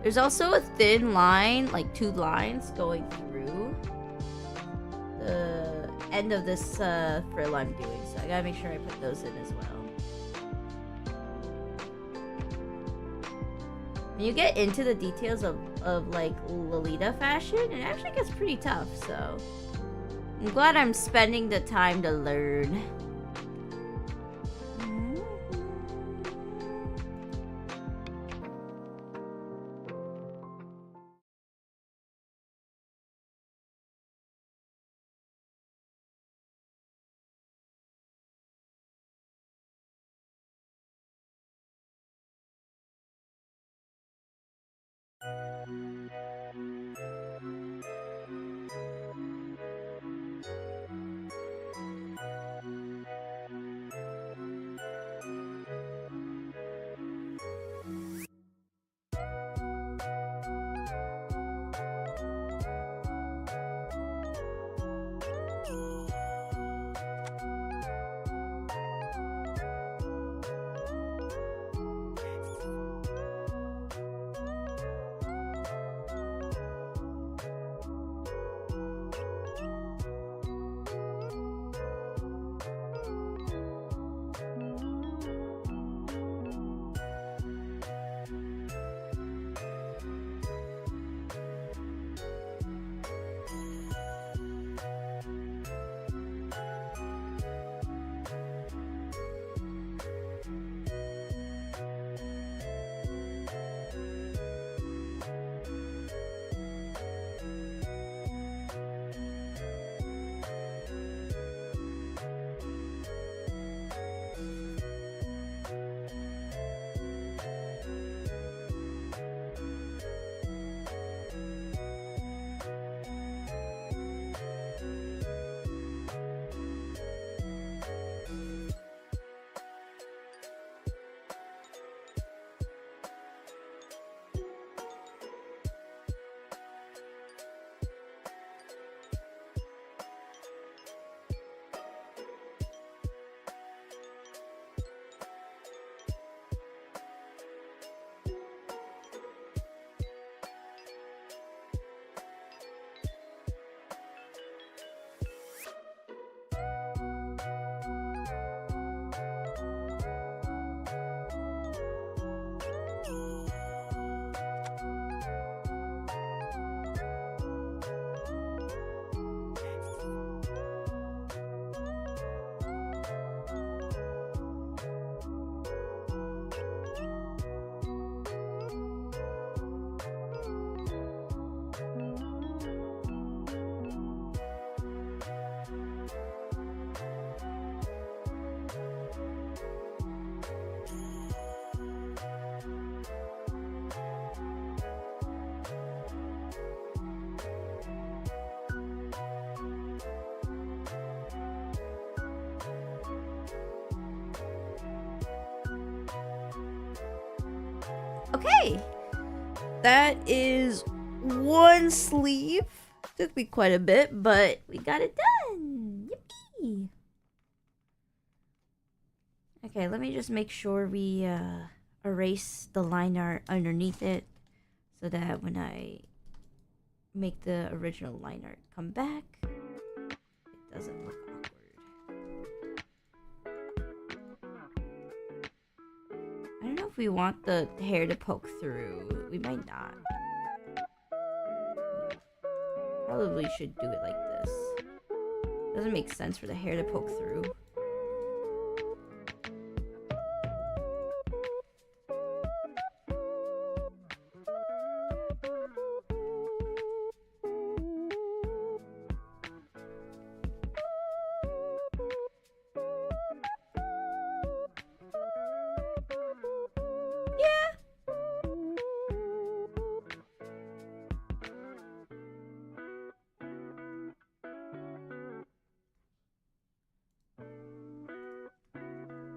There's also a thin line, like 2 lines going through the end of this frill I'm doing, so I gotta make sure I put those in as well. When you get into the details of like Lolita fashion, it actually gets pretty tough, so I'm glad I'm spending the time to learn. Okay, that is one sleeve. Took me quite a bit, but we got it done. Yippee! Okay, let me just make sure we erase the line art underneath it so that when I make the original line art come back, it doesn't look awkward. I don't know if we want the hair to poke through. We might not. Probably should do it like this. Doesn't make sense for the hair to poke through.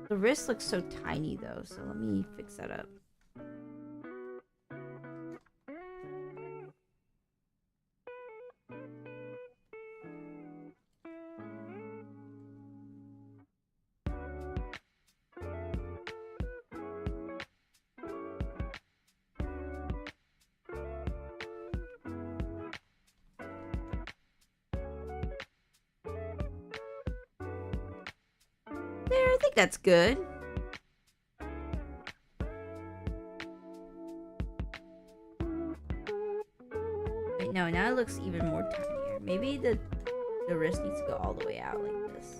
The wrist looks so tiny though, so let me fix that up. think that's good. Wait, no, now it looks even more tinier. Maybe the wrist needs to go all the way out like this.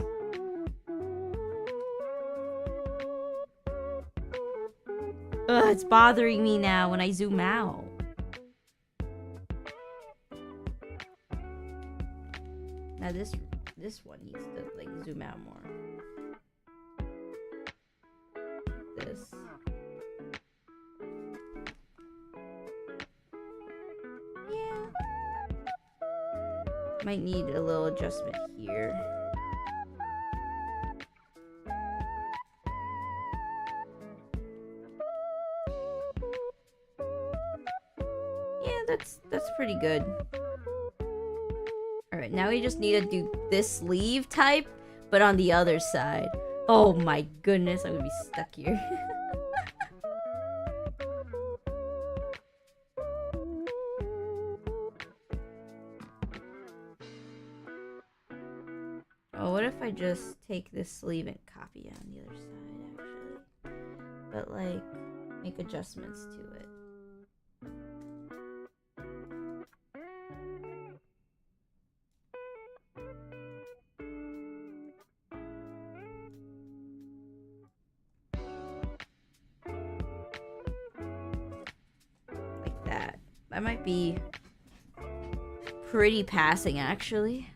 Ugh, it's bothering me now when I zoom out. Now this one needs to like zoom out more. This. Yeah. Might need a little adjustment here. Yeah, that's pretty good. Alright, now we just need to do this sleeve type, but on the other side. Oh my goodness, I'm gonna be stuck here. Oh, what if I just take this sleeve and copy it on the other side, actually? But, like, make adjustments to it. Like that. That might be pretty passing, actually.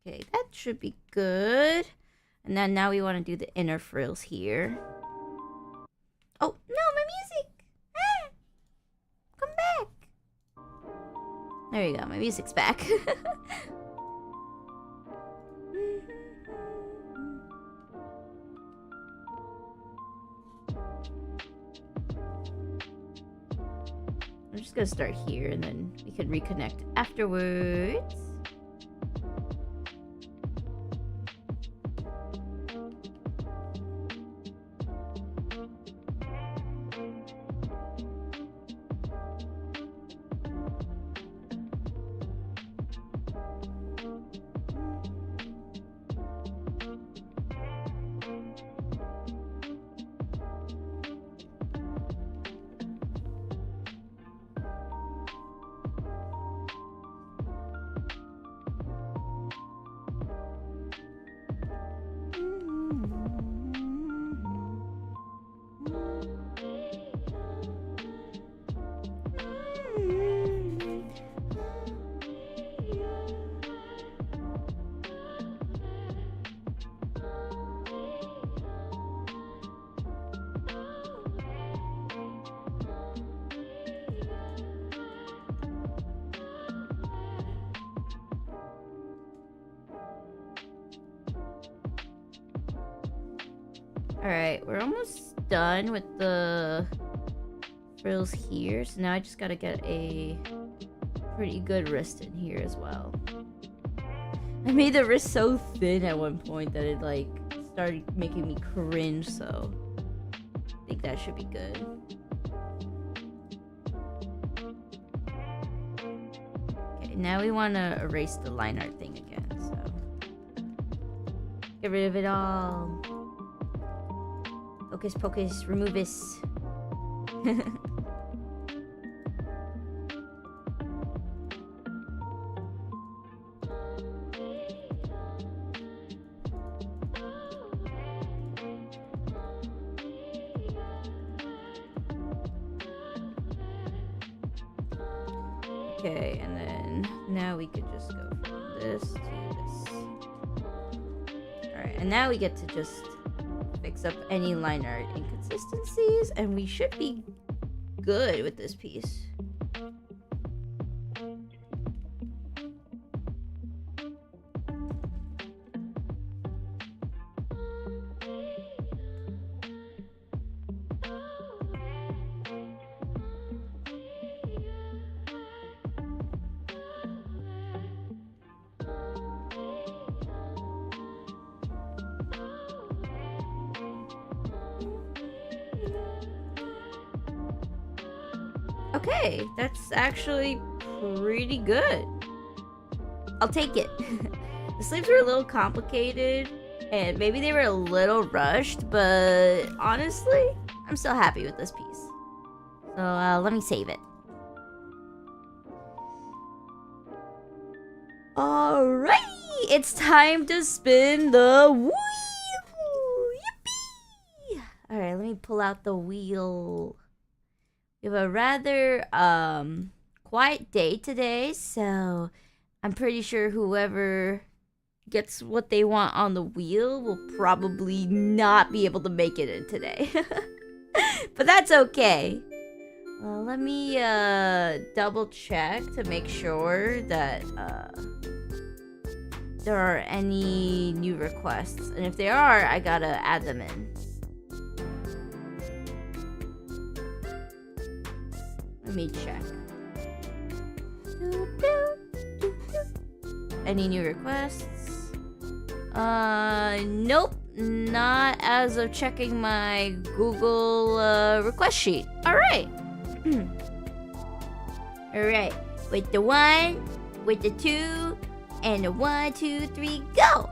Okay, that should be good. And then now we want to do the inner frills here. Oh, no, my music! Ah! Come back! There you go, my music's back. I'm just gonna start here and then we can reconnect afterwards. Alright, we're almost done with the frills here. So now I just gotta get a pretty good wrist in here as well. I made the wrist so thin at one point that it like started making me cringe, so I think that should be good. Okay, now we want to erase the line art thing again, so get rid of it all. Hocus pocus, remove this. Okay, and then now we could just go from this to this. Alright, and now we get to just fix up any line art inconsistencies, and we should be good with this piece. Okay, that's actually pretty good. I'll take it. The sleeves were a little complicated, and maybe they were a little rushed, but honestly, I'm still happy with this piece. So let me save it. Alright, it's time to spin the wheel. Yippee! Alright, let me pull out the wheel. We have a rather quiet day today, so I'm pretty sure whoever gets what they want on the wheel will probably not be able to make it in today. But that's okay. Let me double check to make sure that there are any new requests, and if there are, I gotta add them in. Let me check. Any new requests? Nope. Not as of checking my Google request sheet. Alright. Alright. With the 1, with the 2, and the 1, 2, 3, go!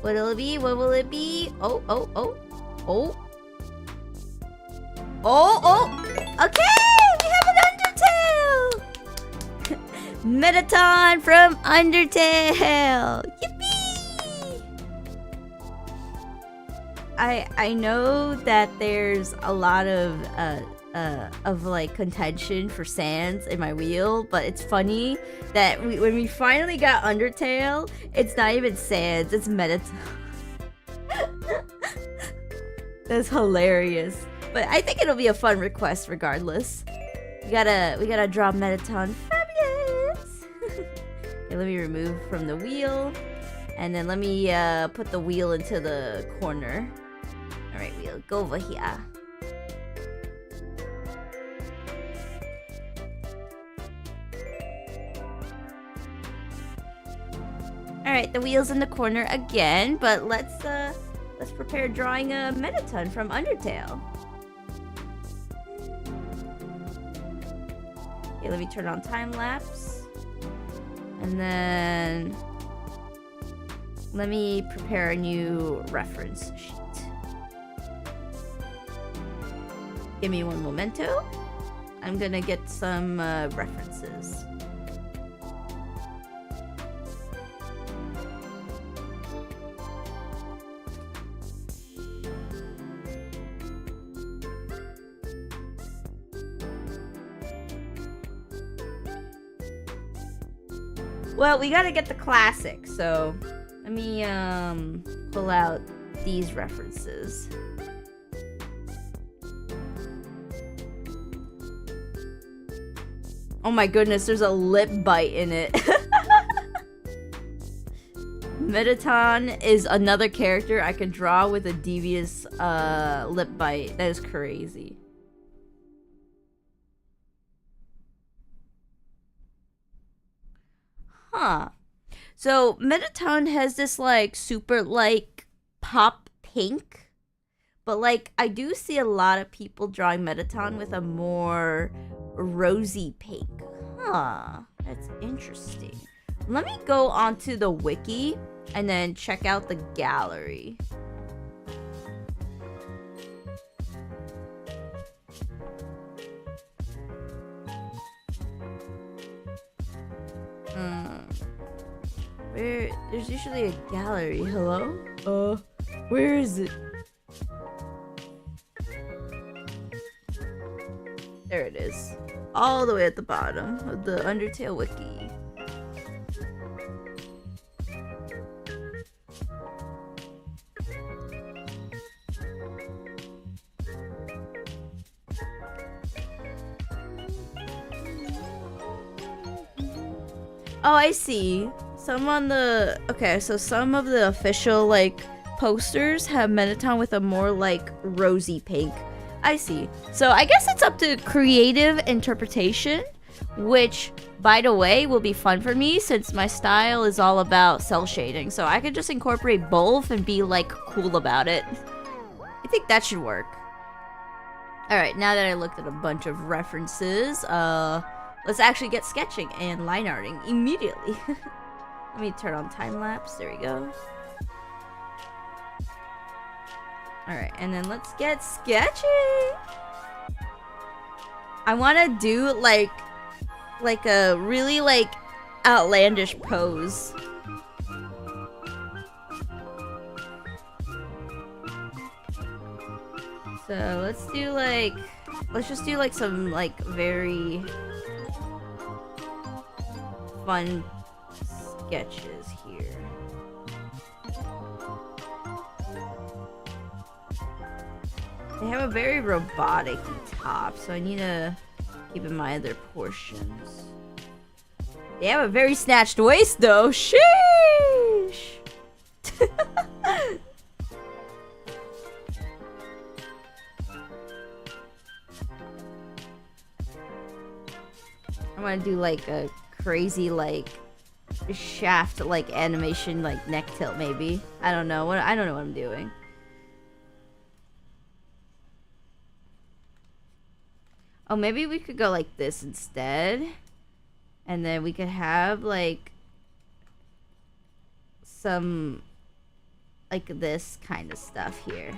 What'll it be? What will it be? Oh, oh, oh. Oh. Oh, okay, we have an Undertale! Metaton from Undertale! Yippee! I know that there's a lot of like contention for Sans in my wheel, but it's funny that when we finally got Undertale, it's not even Sans, it's Metaton. That's hilarious. But I think it'll be a fun request regardless. We gotta draw Metaton. Fabulous! Okay, let me remove from the wheel. And then let me put the wheel into the corner. Alright, wheel, go over here. Alright, the wheel's in the corner again, but let's prepare drawing a Metaton from Undertale. Okay, let me turn on time lapse. And then let me prepare a new reference sheet. Give me one momento. I'm gonna get some references. Well, we gotta get the classic, so let me pull out these references. Oh my goodness, there's a lip bite in it. Metaton is another character I could draw with a devious lip bite. That is crazy. Huh. So Metaton has this like super like pop pink, but like I do see a lot of people drawing Metaton with a more rosy pink. Huh. That's interesting. Let me go onto the wiki and then check out the gallery. There's usually a gallery. Hello? Where is it? There it is. All the way at the bottom of the Undertale wiki. Oh, I see. Some on the... Okay, so some of the official, like, posters have Mettaton with a more, like, rosy pink. I see. So I guess it's up to creative interpretation, which, by the way, will be fun for me since my style is all about cell shading. So I could just incorporate both and be, like, cool about it. I think that should work. Alright, now that I looked at a bunch of references, let's actually get sketching and line arting immediately. Let me turn on time lapse. There we go. Alright, and then let's get sketching. I want to do like a really like outlandish pose. So let's just do like some like very fun sketches here. They have a very robotic top, so I need to keep in mind their portions. They have a very snatched waist though. Sheesh! I want to do like a crazy like shaft like animation like neck tilt maybe. I don't know what I'm doing. Oh, maybe we could go like this instead. And then we could have like some like this kind of stuff here.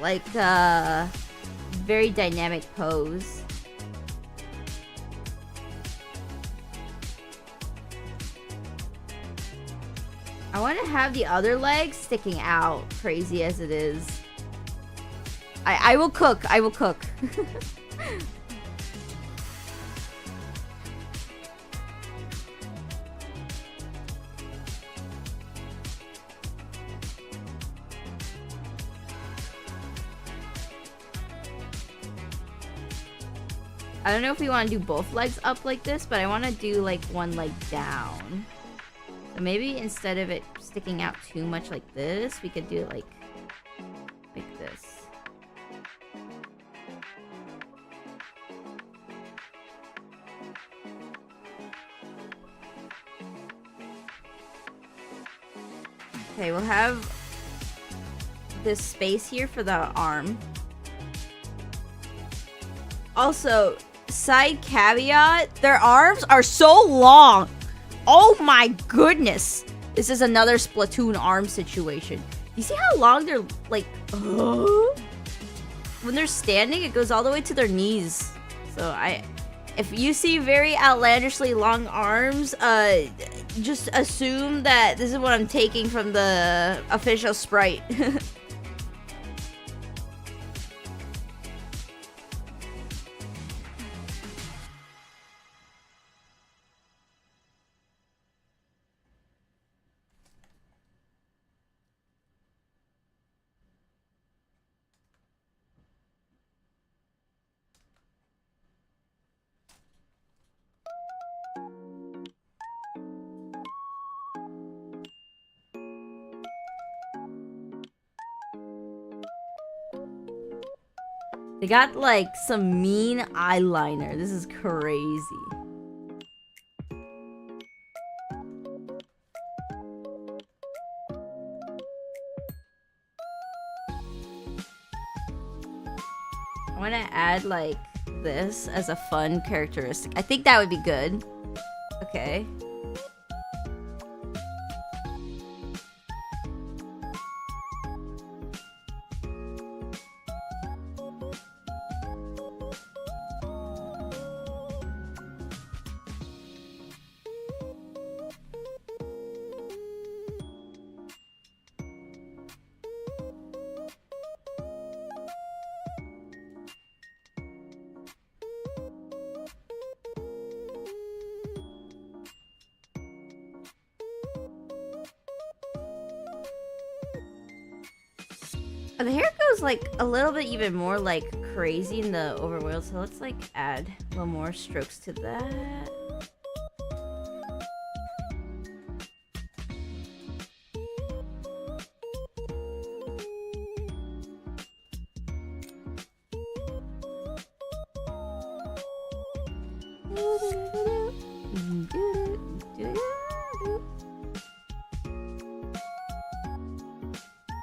Like very dynamic pose. I want to have the other leg sticking out, crazy as it is. I will cook. I will cook. I don't know if we want to do both legs up like this, but I want to do like one leg down. So maybe instead of it sticking out too much like this, we could do it like this. Okay, we'll have this space here for the arm. Also, side caveat, their arms are so long. Oh my goodness. This is another Splatoon arm situation. You see how long they're like, when they're standing, it goes all the way to their knees. So if you see very outlandishly long arms, just assume that this is what I'm taking from the official sprite. They got like some mean eyeliner. This is crazy. I want to add like this as a fun characteristic. I think that would be good. Okay. The hair goes like a little bit even more like crazy in the overworld, so let's like add a little more strokes to that.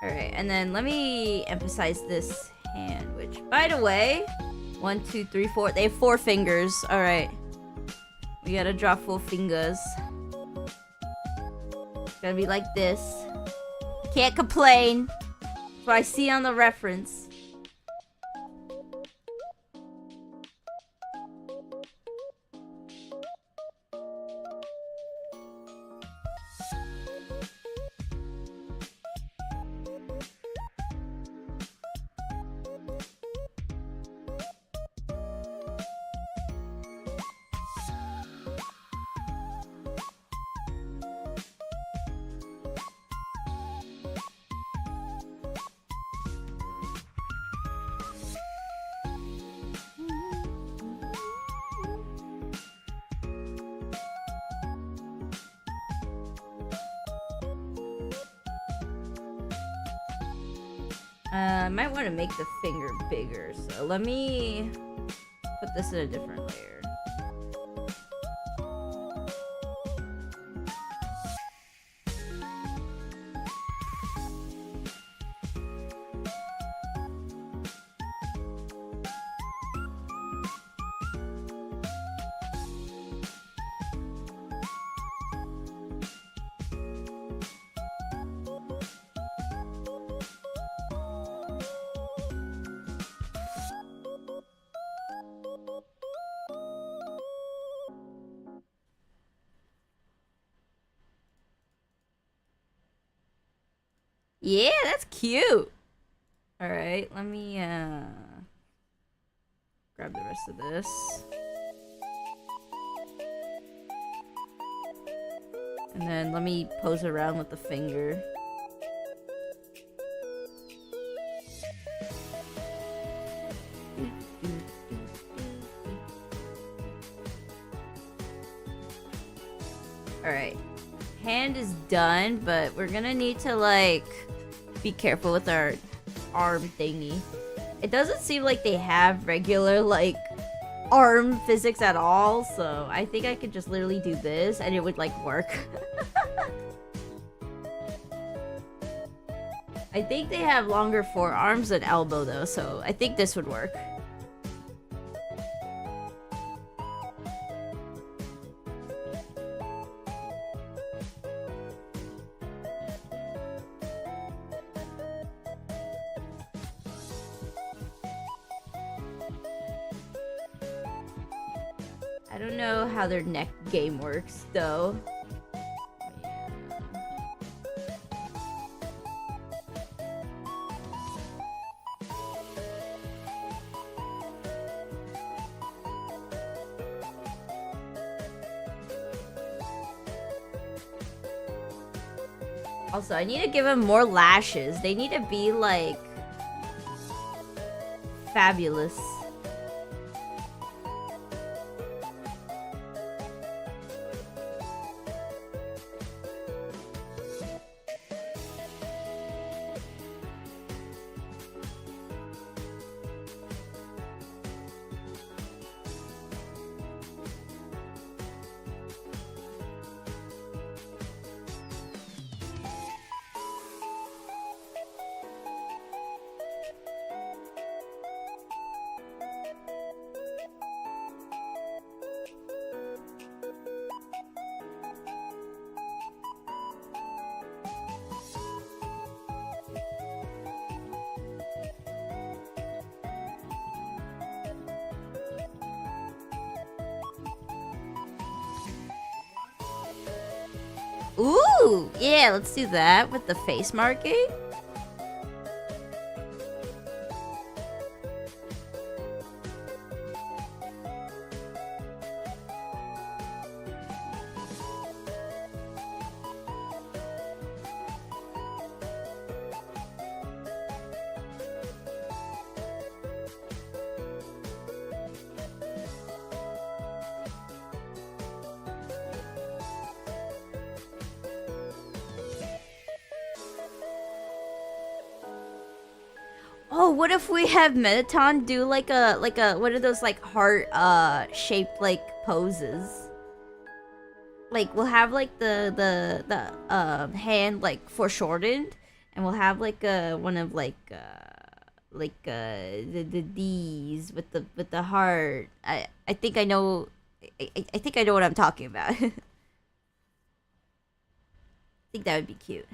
Alright, and then let me emphasize this hand, which, by the way, 1, 2, 3, 4, they have 4 fingers. Alright. We gotta draw 4 fingers. It's gonna be like this. Can't complain. That's what I see on the reference. I might want to make the finger bigger, so let me put this in a different layer. Yeah, that's cute. Alright, let me grab the rest of this. And then let me pose around with the finger. Alright. Hand is done, but we're gonna need to, like, be careful with our arm thingy. It doesn't seem like they have regular, like, arm physics at all, so I think I could just literally do this and it would, like, work. I think they have longer forearms than elbow, though, so I think this would work. I don't know how their neck game works, though. Also, I need to give them more lashes. They need to be, like, fabulous. Ooh, yeah, let's do that with the face marking. Oh, what if we have Metaton do like a what are those like heart shaped like poses? Like we'll have like the hand like foreshortened, and we'll have like one of the D's with the heart. I think I know. I think I know what I'm talking about. I think that would be cute.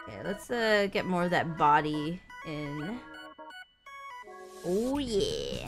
Okay, let's get more of that body in. Oh yeah.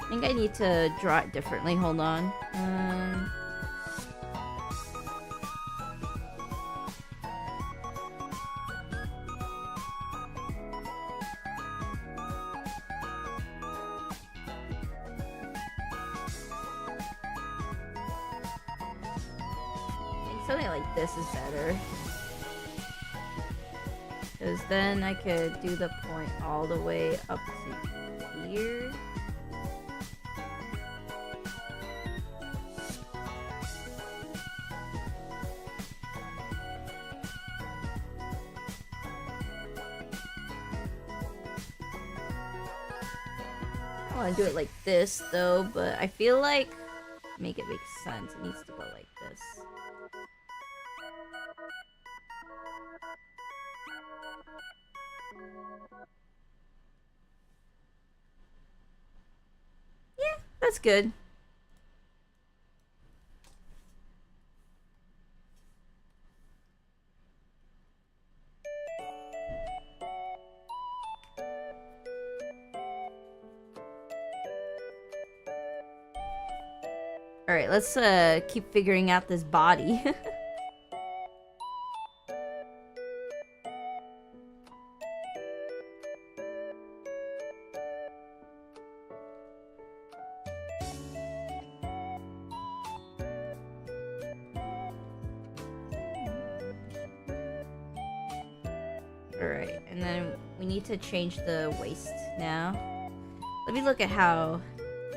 I think I need to draw it differently. Hold on. I think something like this is better. Because then I could do the point all the way up to here. I want to do it like this though, but I feel like to make it make sense, it needs to go like this. Yeah, that's good. Alright, let's keep figuring out this body. Alright, and then we need to change the waist now. Let me look at how...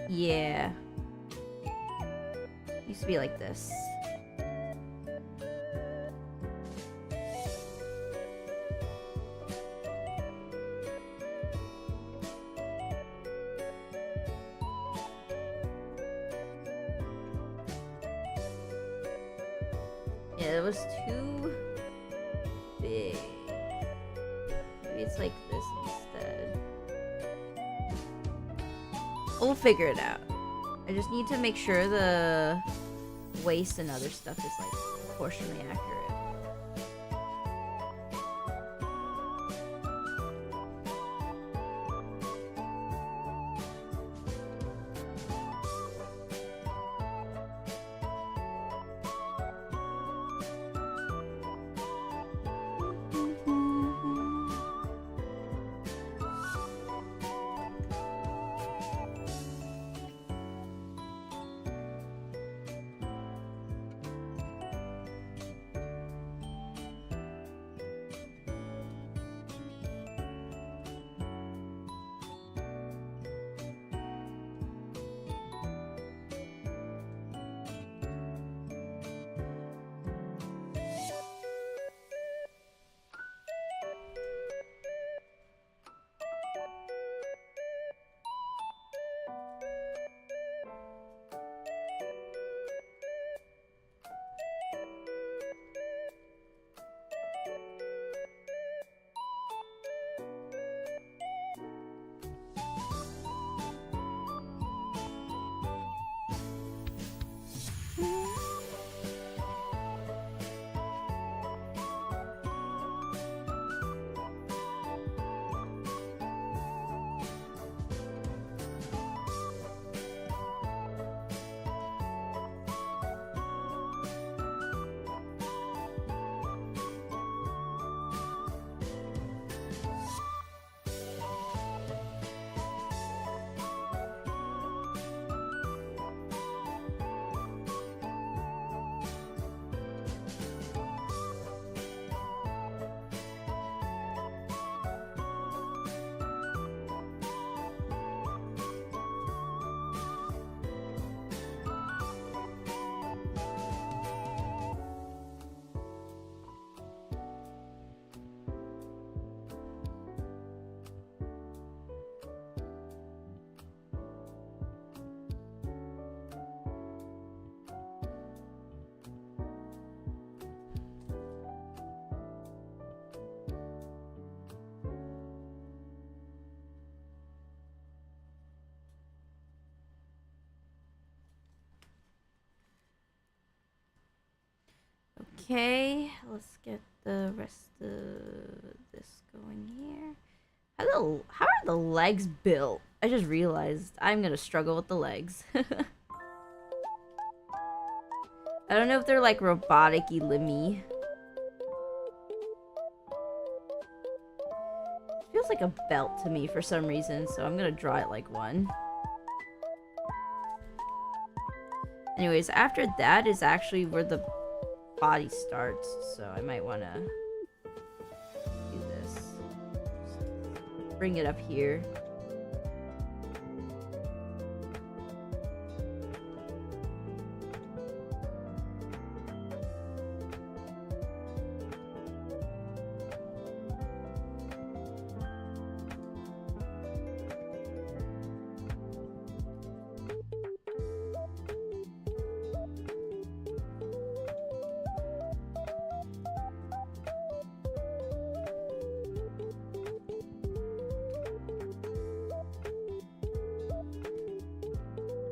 Yeah. Used to be like this. Yeah, it was too big. Maybe it's like this instead. We'll figure it out. I just need to make sure the waist and other stuff is like proportionally accurate. Okay, let's get the rest of this going here. How are the legs built? I just realized I'm gonna struggle with the legs. I don't know if they're like robotic-y limby. Feels like a belt to me for some reason, so I'm gonna draw it like one. Anyways, after that is actually where the body starts, so I might want to do this. Just bring it up here.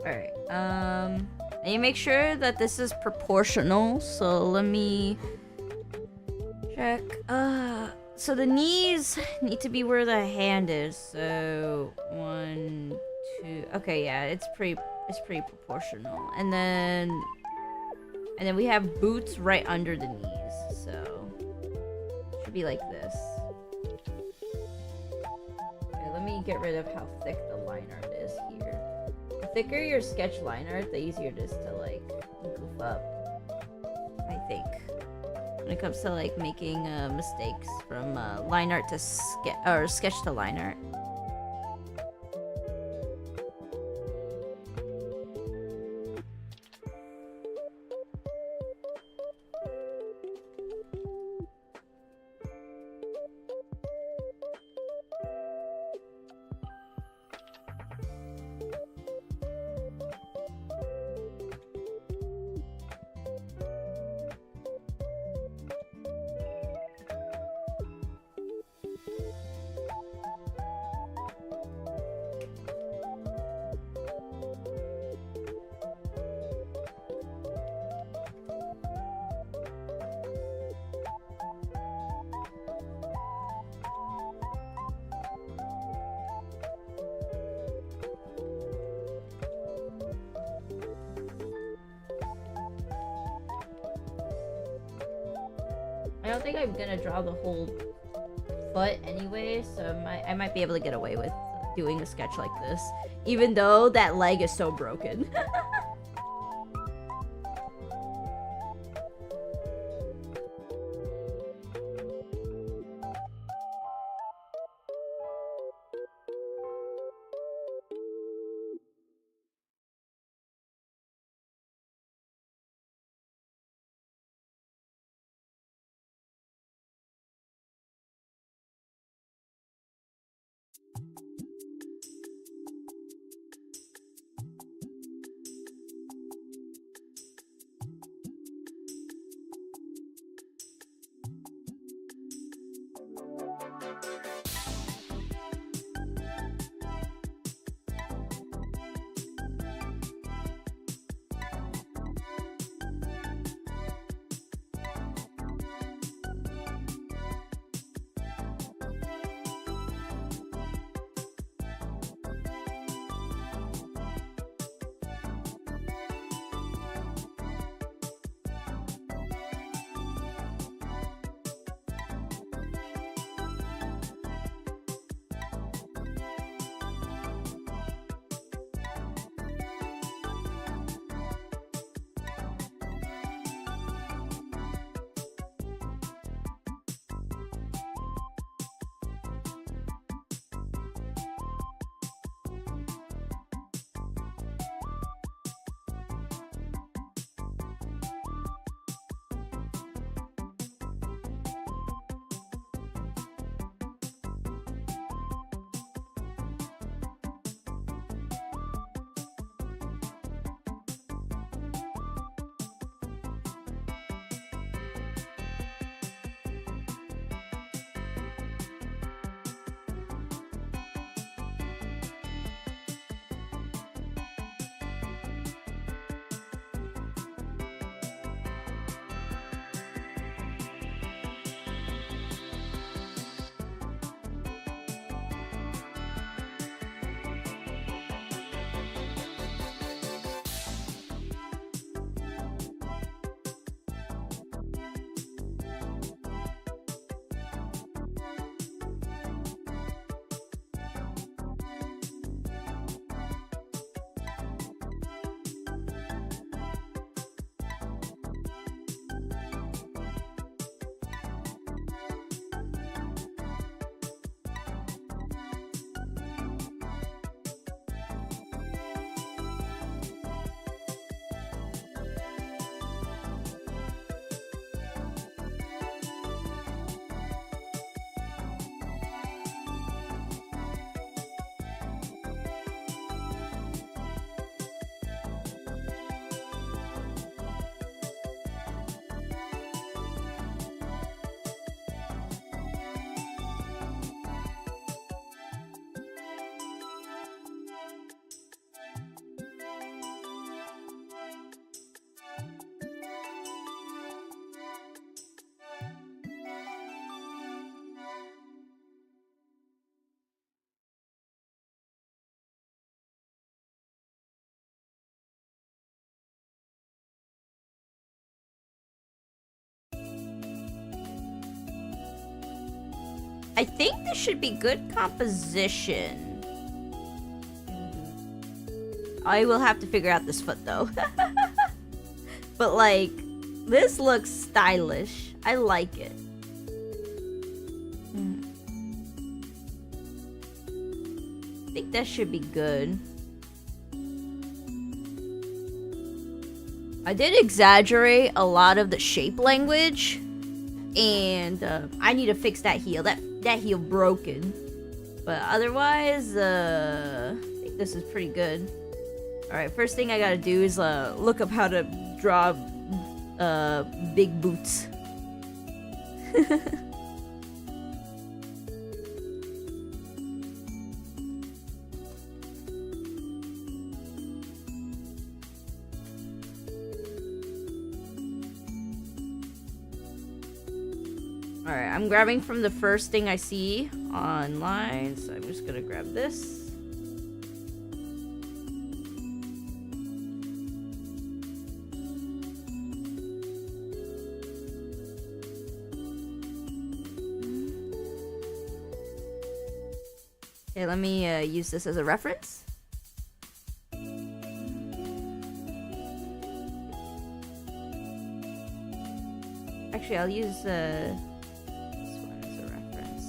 Alright, and you make sure that this is proportional, so let me check. So the knees need to be where the hand is, so 1, 2, okay, yeah, it's pretty proportional. And then we have boots right under the knees, so it should be like this. Okay, let me get rid of how thick the line art is here. The thicker your sketch line art, the easier it is to like goof up, I think, when it comes to like making mistakes from line art to sketch to line art. I don't think I'm gonna draw the whole foot anyway, so I might be able to get away with doing a sketch like this, even though that leg is so broken. I think this should be good composition. I will have to figure out this foot though. But like, this looks stylish. I like it. I think that should be good. I did exaggerate a lot of the shape language, and I need to fix that heel. That heel broken. But otherwise, I think this is pretty good. Alright, first thing I gotta do is look up how to draw big boots. Alright, I'm grabbing from the first thing I see online, so I'm just gonna grab this. Okay, let me use this as a reference. Actually, I'll use this one as a reference.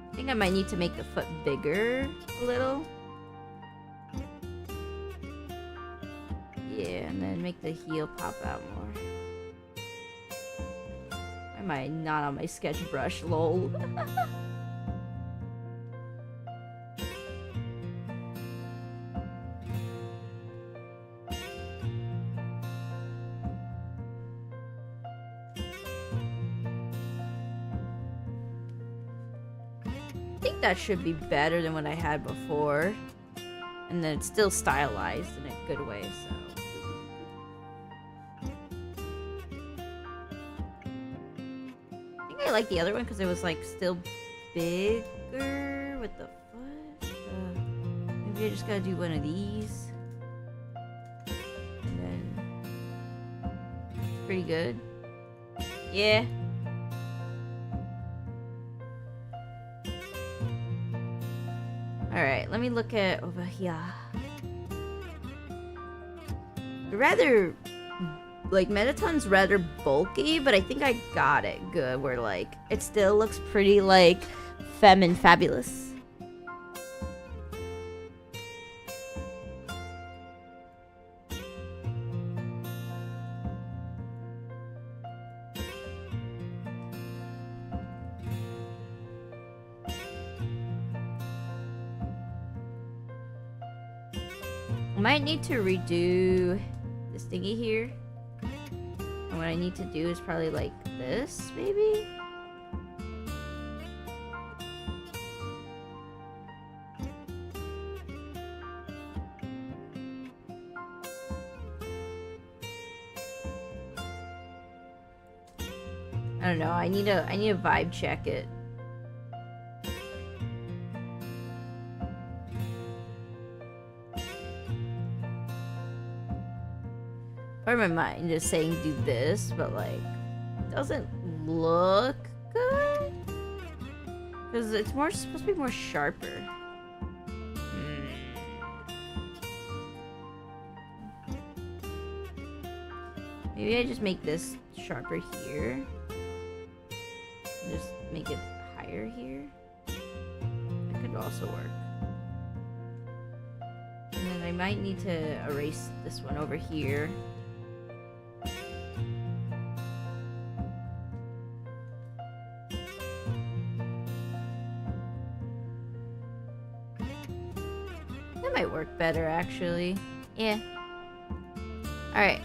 I think I might need to make the foot bigger a little. Yeah, and then make the heel pop out more. Why am I not on my sketch brush? Lol. I think that should be better than what I had before, and then it's still stylized in a good way, so I think I like the other one because it was like still bigger with the foot. Maybe I just gotta do one of these, and then it's pretty good. Yeah. Alright, let me look at over here. Rather, like, Metaton's rather bulky, but I think I got it good, where, like, it still looks pretty, like, femme and fabulous. Might need to redo this thingy here. And what I need to do is probably like this, maybe? I don't know. I need to vibe check it. Or my mind is saying do this, but like, it doesn't look good. Because it's more supposed to be more sharper. Maybe I just make this sharper here. And just make it higher here. That could also work. And then I might need to erase this one over here. That might work better, actually. Yeah. Alright.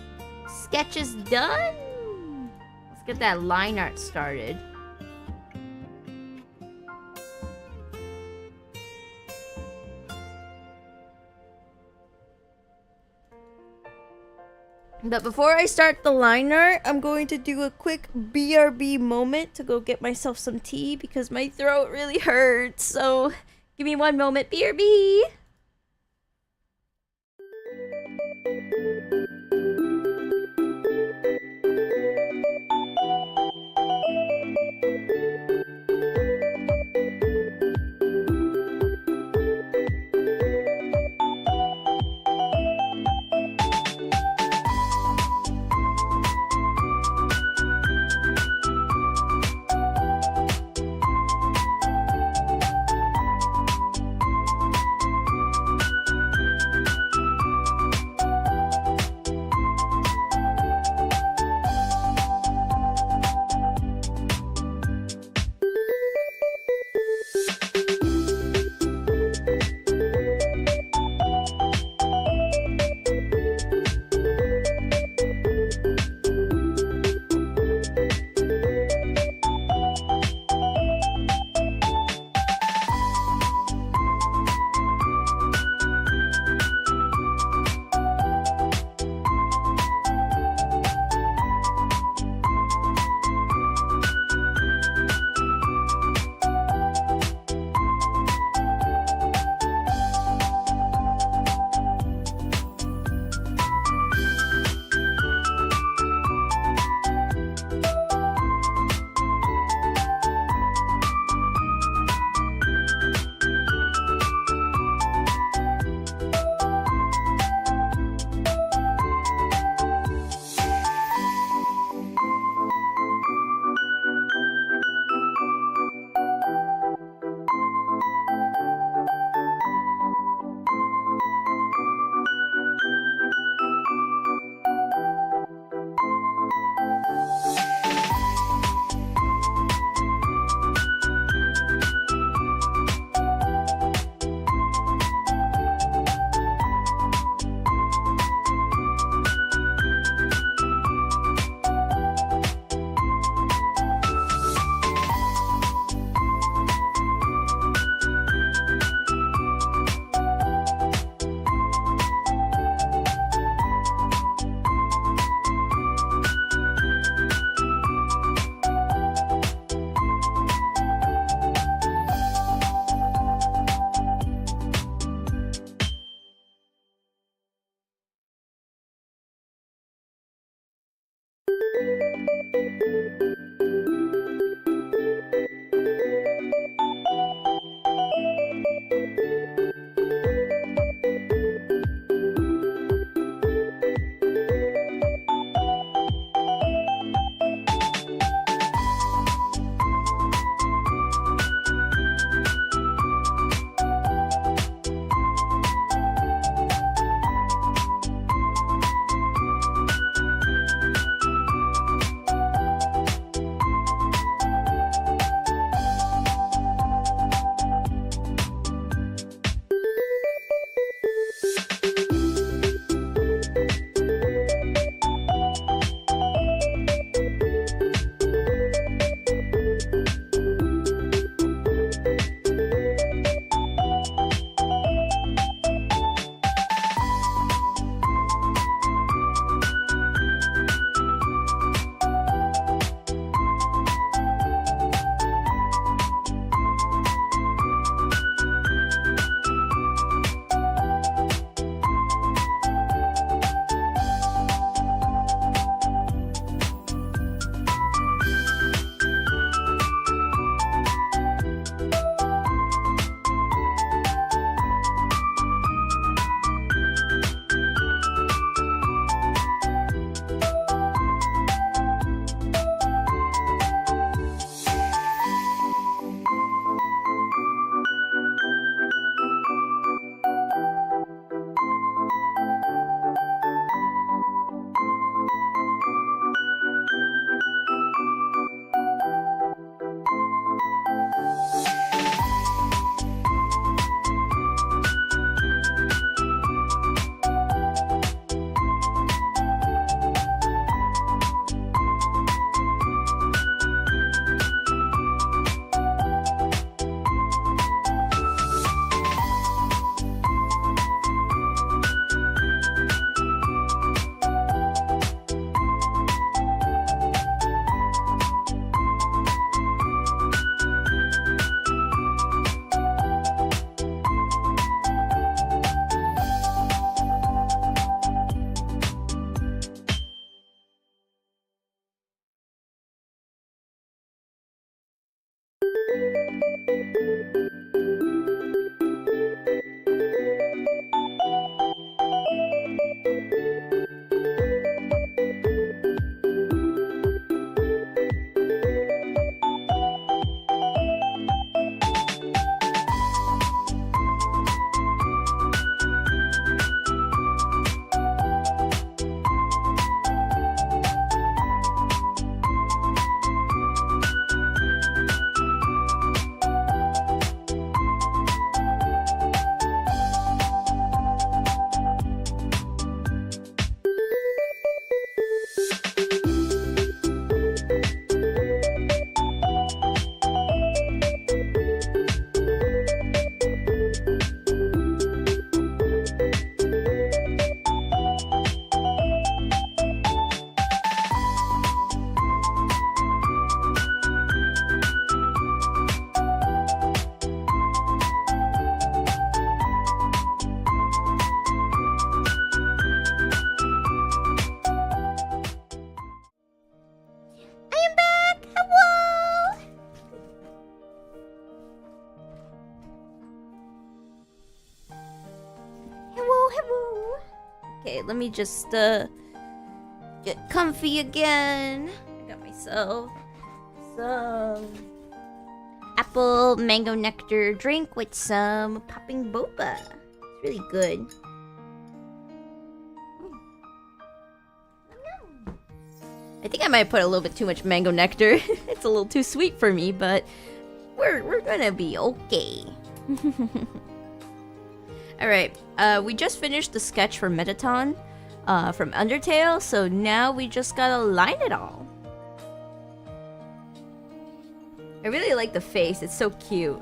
sketch is done. Let's get that line art started. But before I start the line art, I'm going to do a quick BRB moment to go get myself some tea because my throat really hurts. So give me one moment, BRB. Okay, let me just get comfy again. I got myself some apple mango nectar drink with some popping boba. It's really good. I think I might put a little bit too much mango nectar. It's a little too sweet for me, but we're gonna be okay. Alright, we just finished the sketch for Metaton from Undertale, so now we just gotta line it all. I really like the face, it's so cute.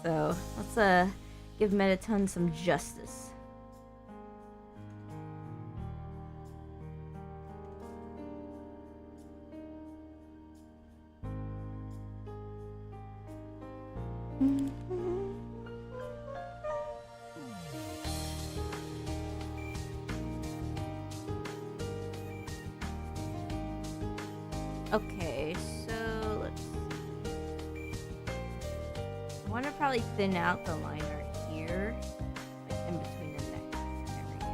So, let's give Metaton some justice. Okay, so let's see. I want to probably thin out the line right here, like in between the neck. There we go.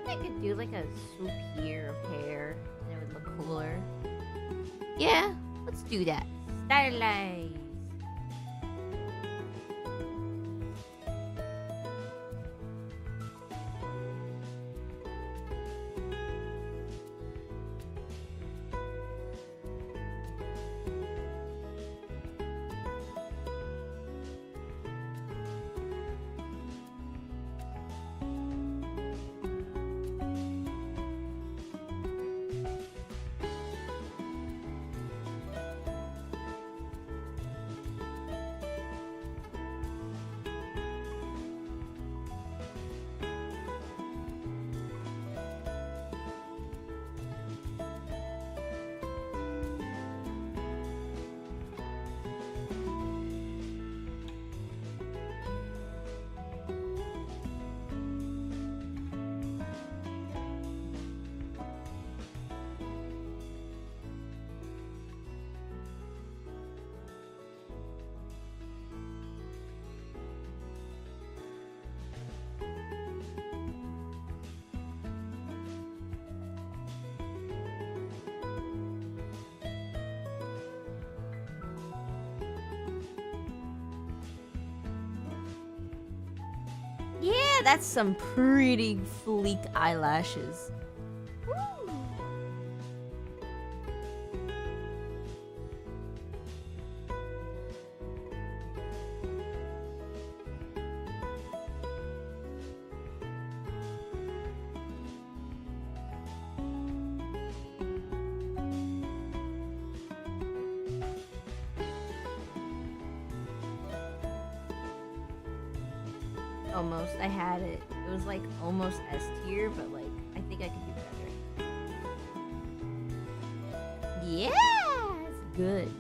I could do like a swoop here of hair, and it would look cooler. Yeah, let's do that. Stylize. That's some pretty fleek eyelashes. Woo. Almost. I had it. It was like almost S tier, but like I think I could do better. Yeah, it's good.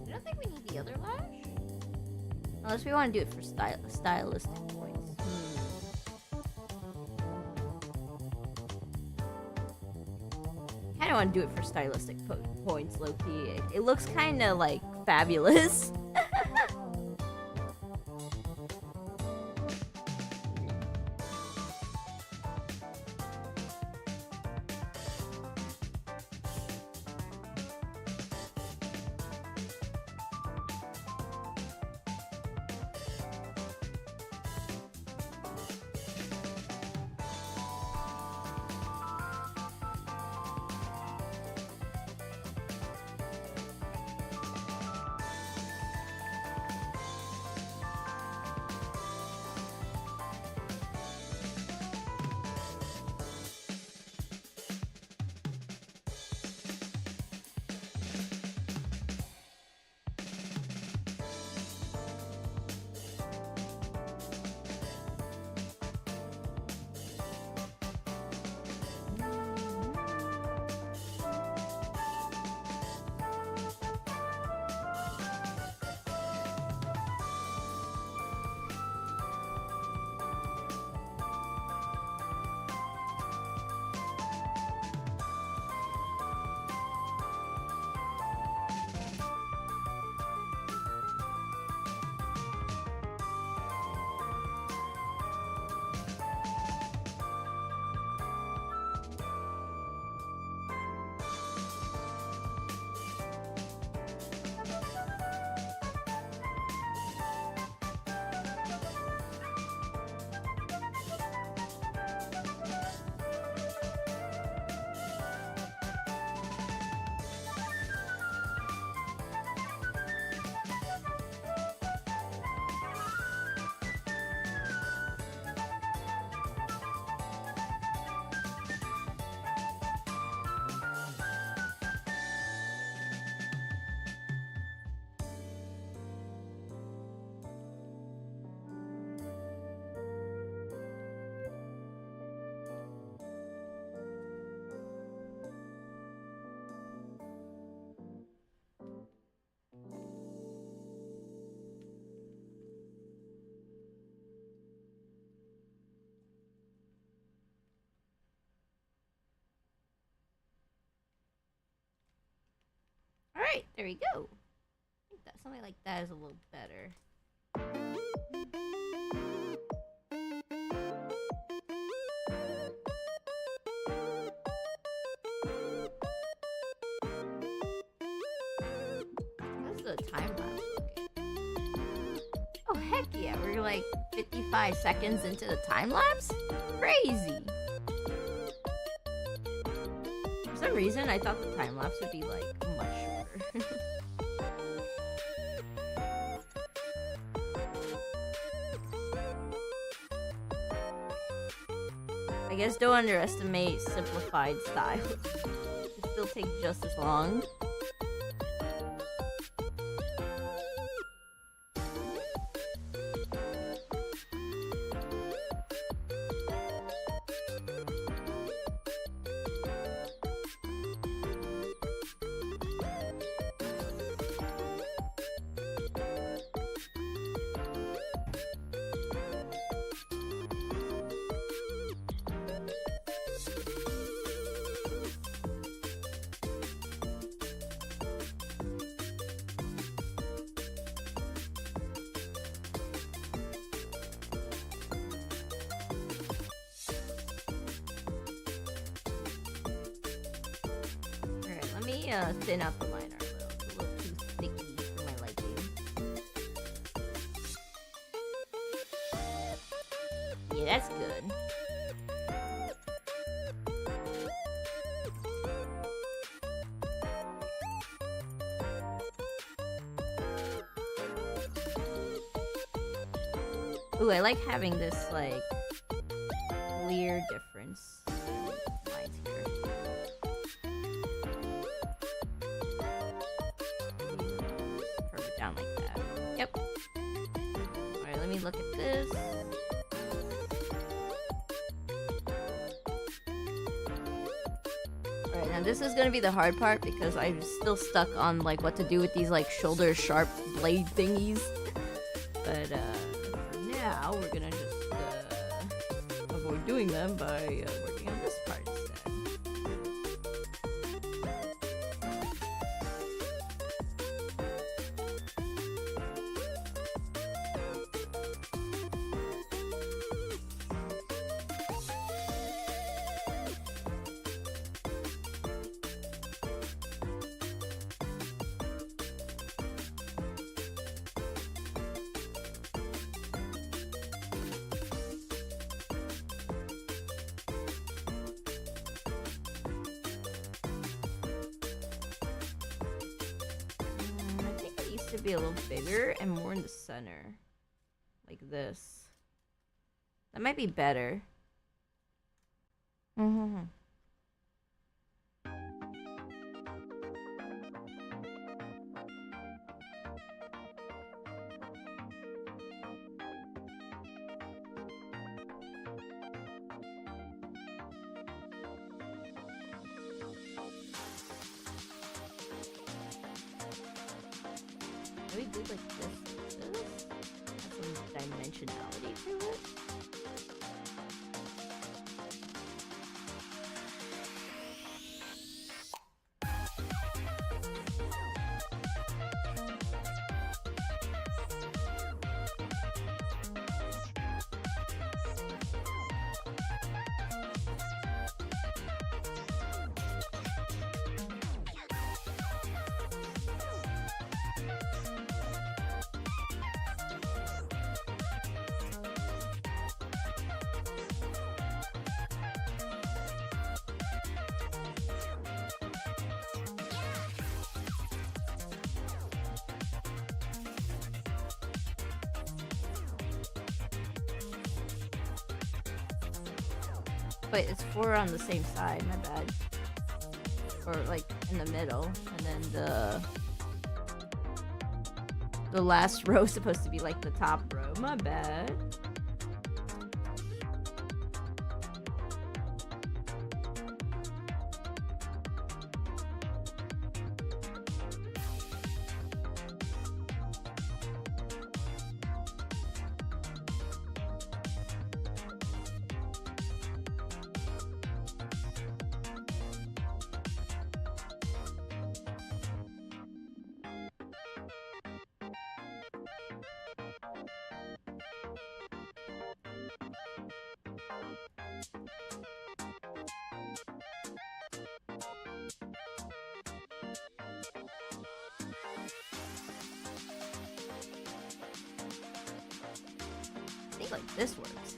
I don't think we need the other lash. Unless we want to do it for stylistic points. Kind of want to do it for stylistic points, low-key. It looks kind of, like, fabulous. There we go. I think that something like that is a little better. How's the time lapse looking? Oh heck yeah, we're like 55 seconds into the time lapse? Crazy. For some reason I thought the time lapse would be like much shorter. I guess don't underestimate simplified styles. It still takes just as long. Thin out the liner a little. It's a little too sticky for my liking. Yeah, that's good. Ooh, I like having this, like, clear difference. Lines here. Curve it down like that. Yep. Alright, let me look at this. Alright, now this is gonna be the hard part because I'm still stuck on, like, what to do with these, like, shoulder sharp blade thingies. But, for now, we're gonna just, avoid doing them by, working on this part instead. I think it needs to be a little bigger and more in the center. Like this. That might be better. Mm-hmm. Maybe do like this. Have some dimensionality to it. Wait, it's 4 on the same side, my bad. Or like in the middle, and then the last row is supposed to be like the top row, my bad. Seems like this works.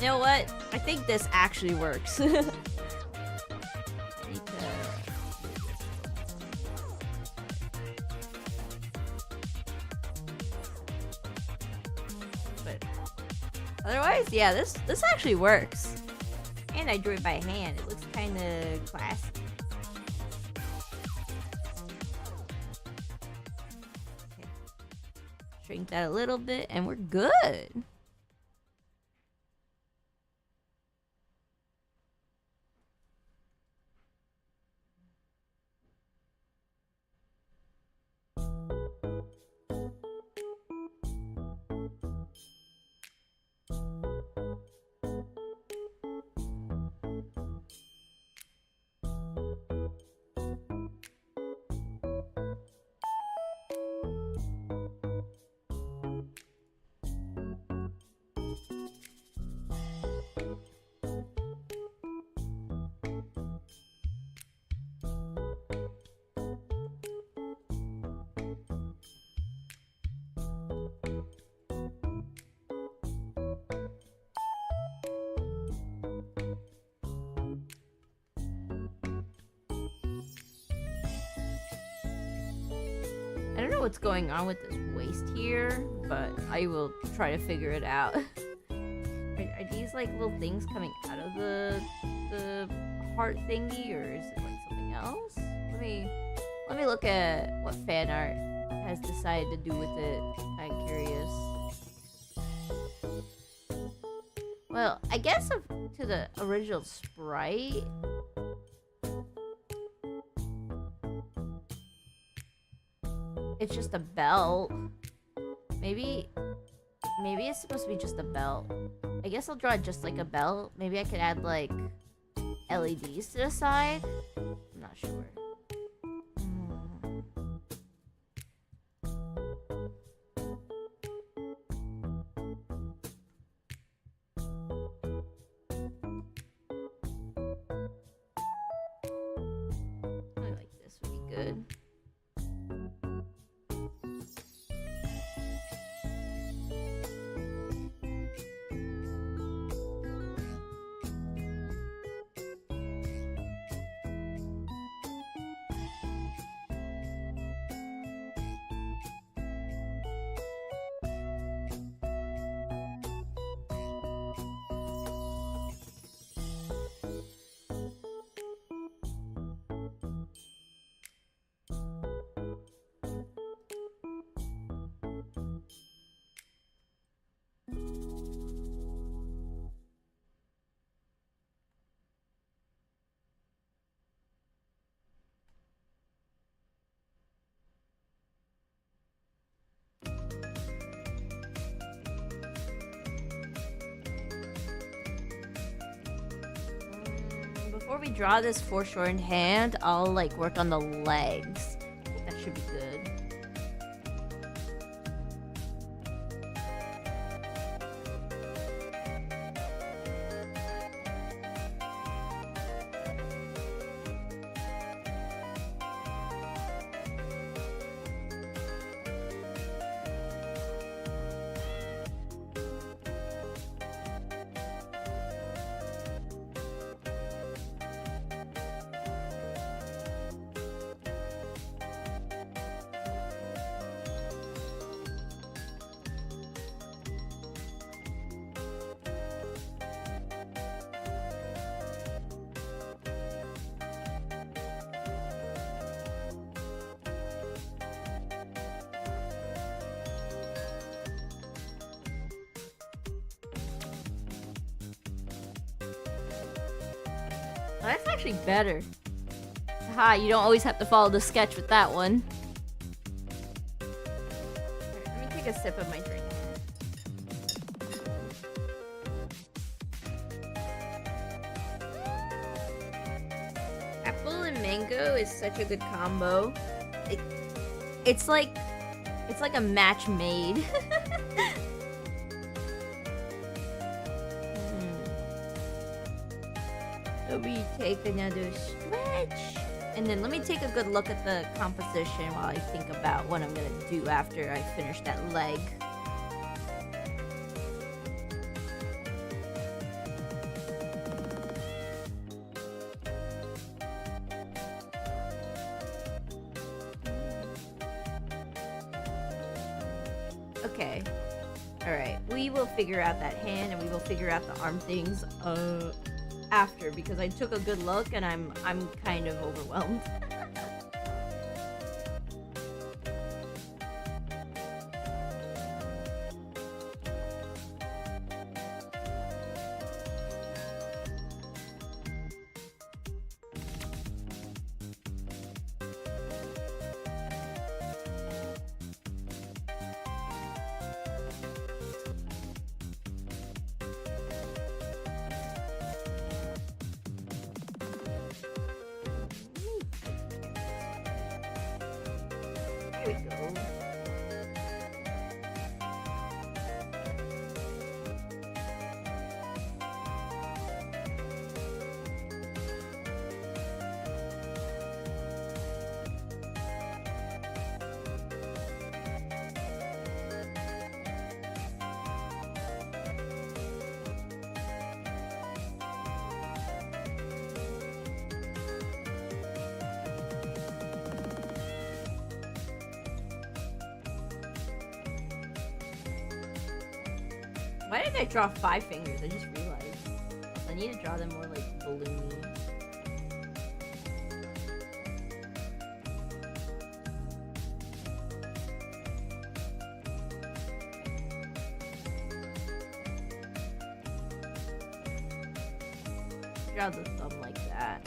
You know what? I think this actually works. I need to... But otherwise, yeah, this actually works. And I drew it by hand. It looks kind of classy. Okay. Shrink that a little bit, and we're good. I don't know what's going on with this waist here, but I will try to figure it out. Are these like little things coming out of the heart thingy, or is it like something else? Let me look at what fan art has decided to do with it. I'm kind of curious. Well, I guess up to the original sprite. It's just a belt. Maybe it's supposed to be just a belt. I guess I'll draw it just like a belt. Maybe I could add like LEDs to the side. I'm not sure. I like this would be good. Before we draw this foreshortened hand, I'll like work on the legs. I think that should be good. Oh, that's actually better. Haha, you don't always have to follow the sketch with that one. a sip of my drink. Apple and mango is such a good combo. It's like a match made. Let me take another stretch. And then let me take a good look at the composition while I think about what I'm gonna do after I finish that leg. Okay. Alright. We will figure out that hand and we will figure out the arm things after, because I took a good look and I'm kind of overwhelmed. There we go. Why did I draw 5 fingers? I just realized. I need to draw them more like balloony. Draw the thumb like that.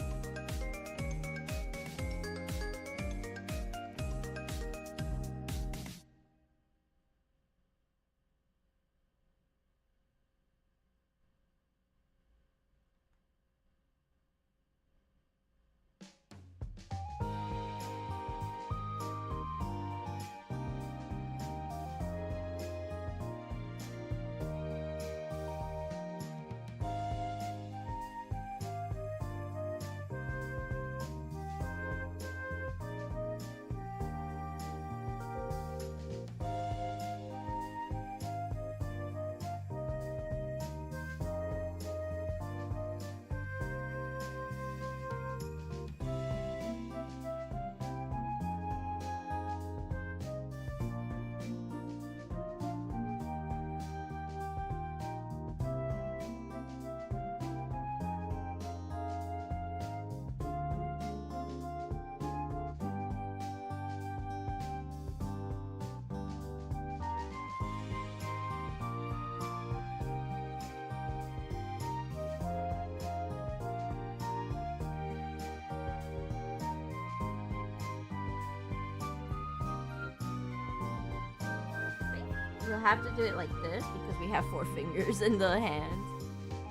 You'll have to do it like this because we have 4 fingers in the hand.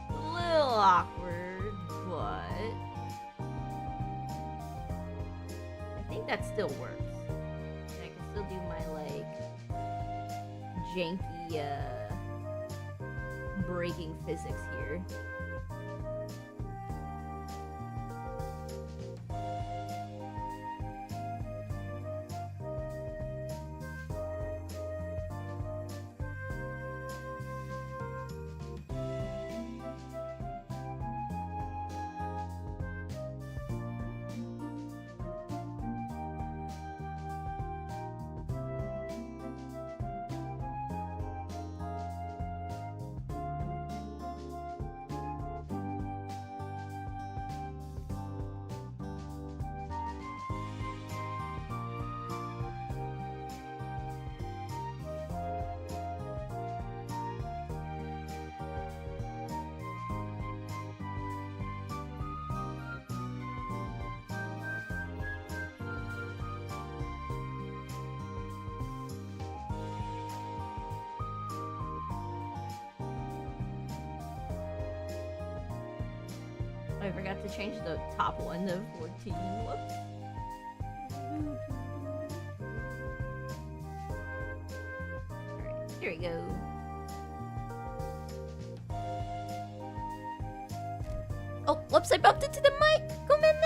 A little awkward, but I think that still works. I can still do my like janky breaking physics here. I forgot to change the top one to 14. Whoops. Alright, here we go. Oh, whoops, I bumped into the mic! Gomenne!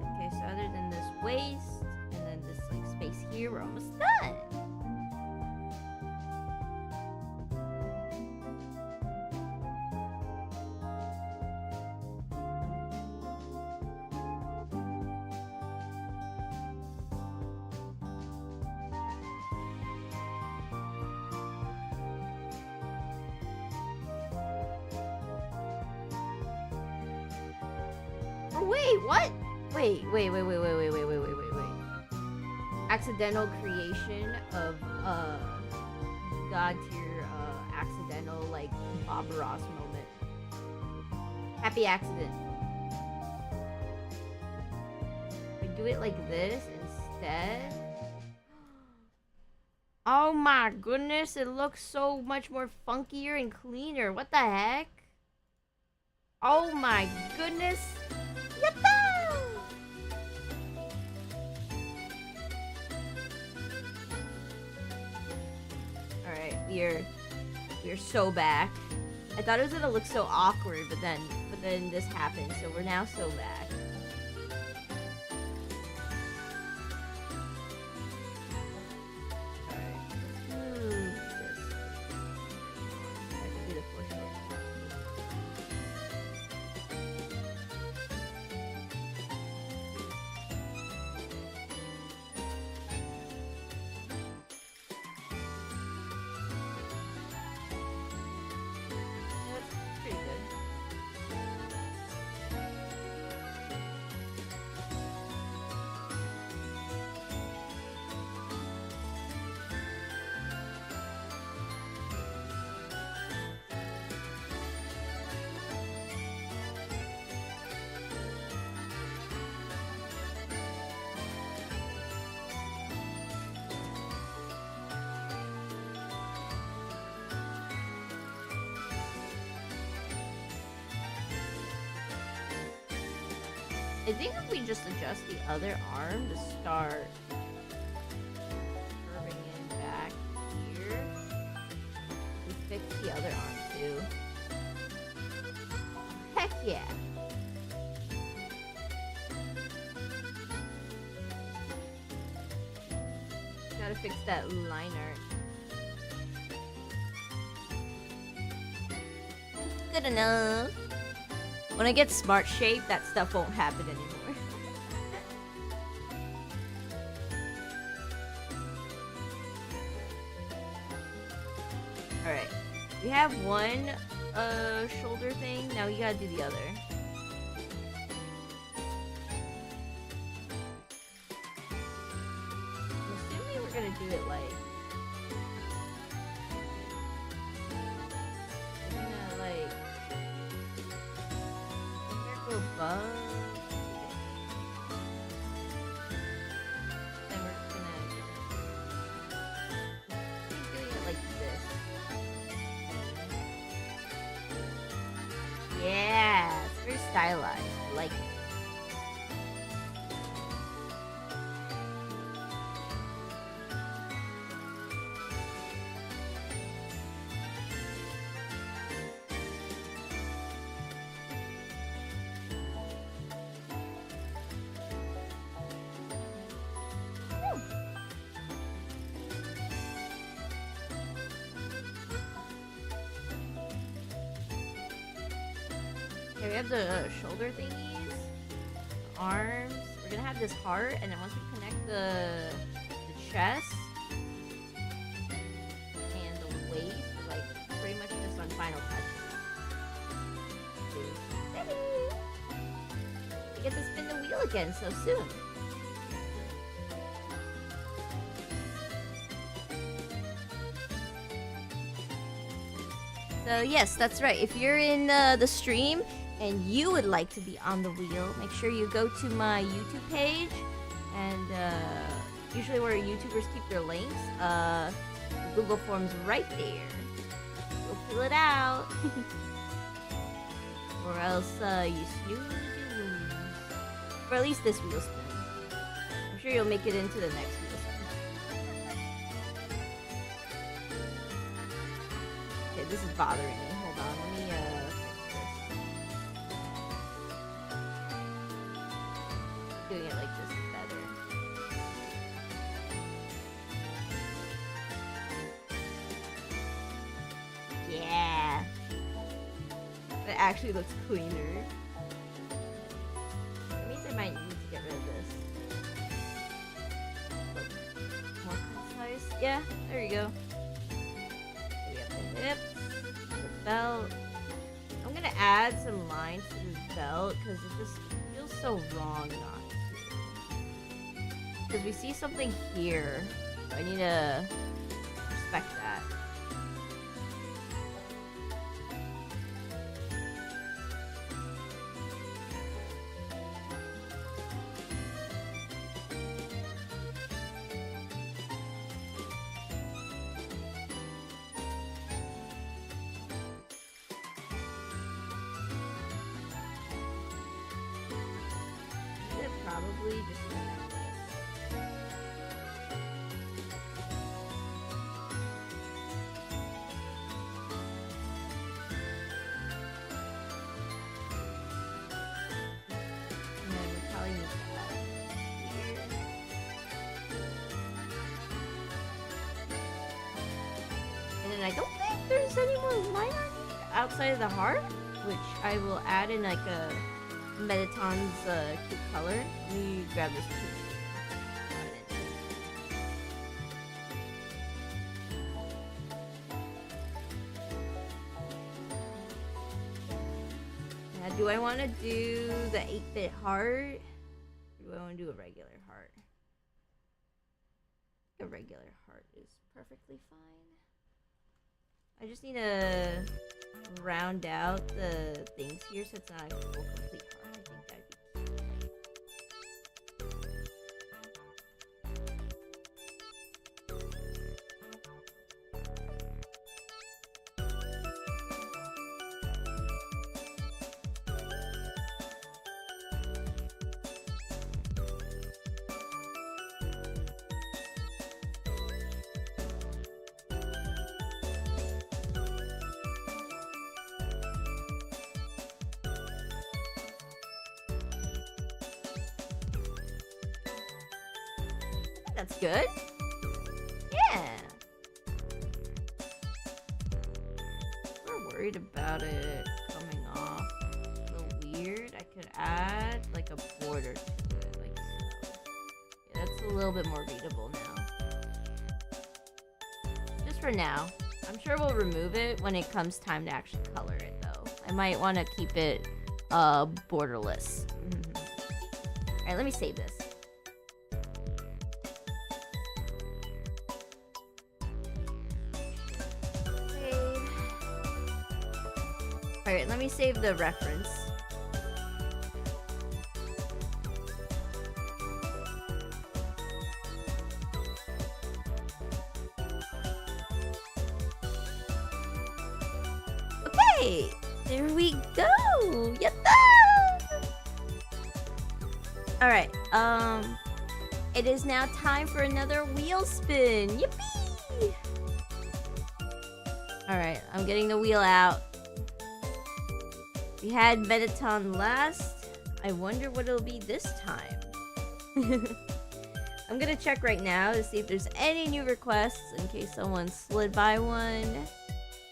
Okay, so other than this waist, and then this like space here, we're almost done! Wait, what? Wait. Accidental creation of god tier accidental like Bob Ross moment. Happy accident. We do it like this instead. Oh my goodness, it looks so much more funkier and cleaner. What the heck? Oh my goodness. Yatta! Alright, we're so back. I thought it was gonna look so awkward, but then this happened, so we're now so back. I think if we just adjust the other arm to start curving in back here, we fix the other arm too. Heck yeah! Gotta fix that line art. Good enough. When I get smart shape, that stuff won't happen anymore. Alright. We have one shoulder thing. Now we gotta do the other. I'm assuming we're gonna do it like... above. Then we're gonna keep doing it like this. Yeah, it's very stylized. I like it. Okay, we have the shoulder thingies, arms. We're gonna have this heart, and then once we connect the chest and the waist, we're like pretty much just on final touches. We get to spin the wheel again so soon. So yes, that's right. If you're in the stream and you would like to be on the wheel, make sure you go to my YouTube page, and usually where YouTubers keep their links, Google Forms right there. Go fill it out. Or else you snooze, you lose. For at least this wheel spin. I'm sure you'll make it into the next wheel spin. Okay, this is bothering me. Hold on, let me fix this. Doing it like this is better. Yeah. It actually looks cleaner. That means I might need to get rid of this. More concise. Yeah, there you go. We have the hip, the belt. I'm gonna add some lines to this belt because it just feels so wrong not to. Because we see something here, so I need to respect that. Probably just like this. And then we probably need to add here. And then I don't think there's any more line art outside of the heart, which I will add in like a Metaton's cute color. Let me grab this picture. Now, do I want to do the 8-bit heart? Or do I want to do a regular heart? A regular heart is perfectly fine. I just need to round out the things here so it's not a full complete heart. I think that'd be That's good. Yeah. We're worried about it coming off a little weird. I could add like a border to it, like so. Yeah, that's a little bit more readable now. Just for now. I'm sure we'll remove it when it comes time to actually color it, though. I might want to keep it borderless. Alright, let me save this. Alright, let me save the reference. Okay, there we go. Yatta! Alright, it is now time for another wheel spin. Yippee! Alright, I'm getting the wheel out. We had Metaton last. I wonder what it'll be this time. I'm gonna check right now to see if there's any new requests in case someone slid by one.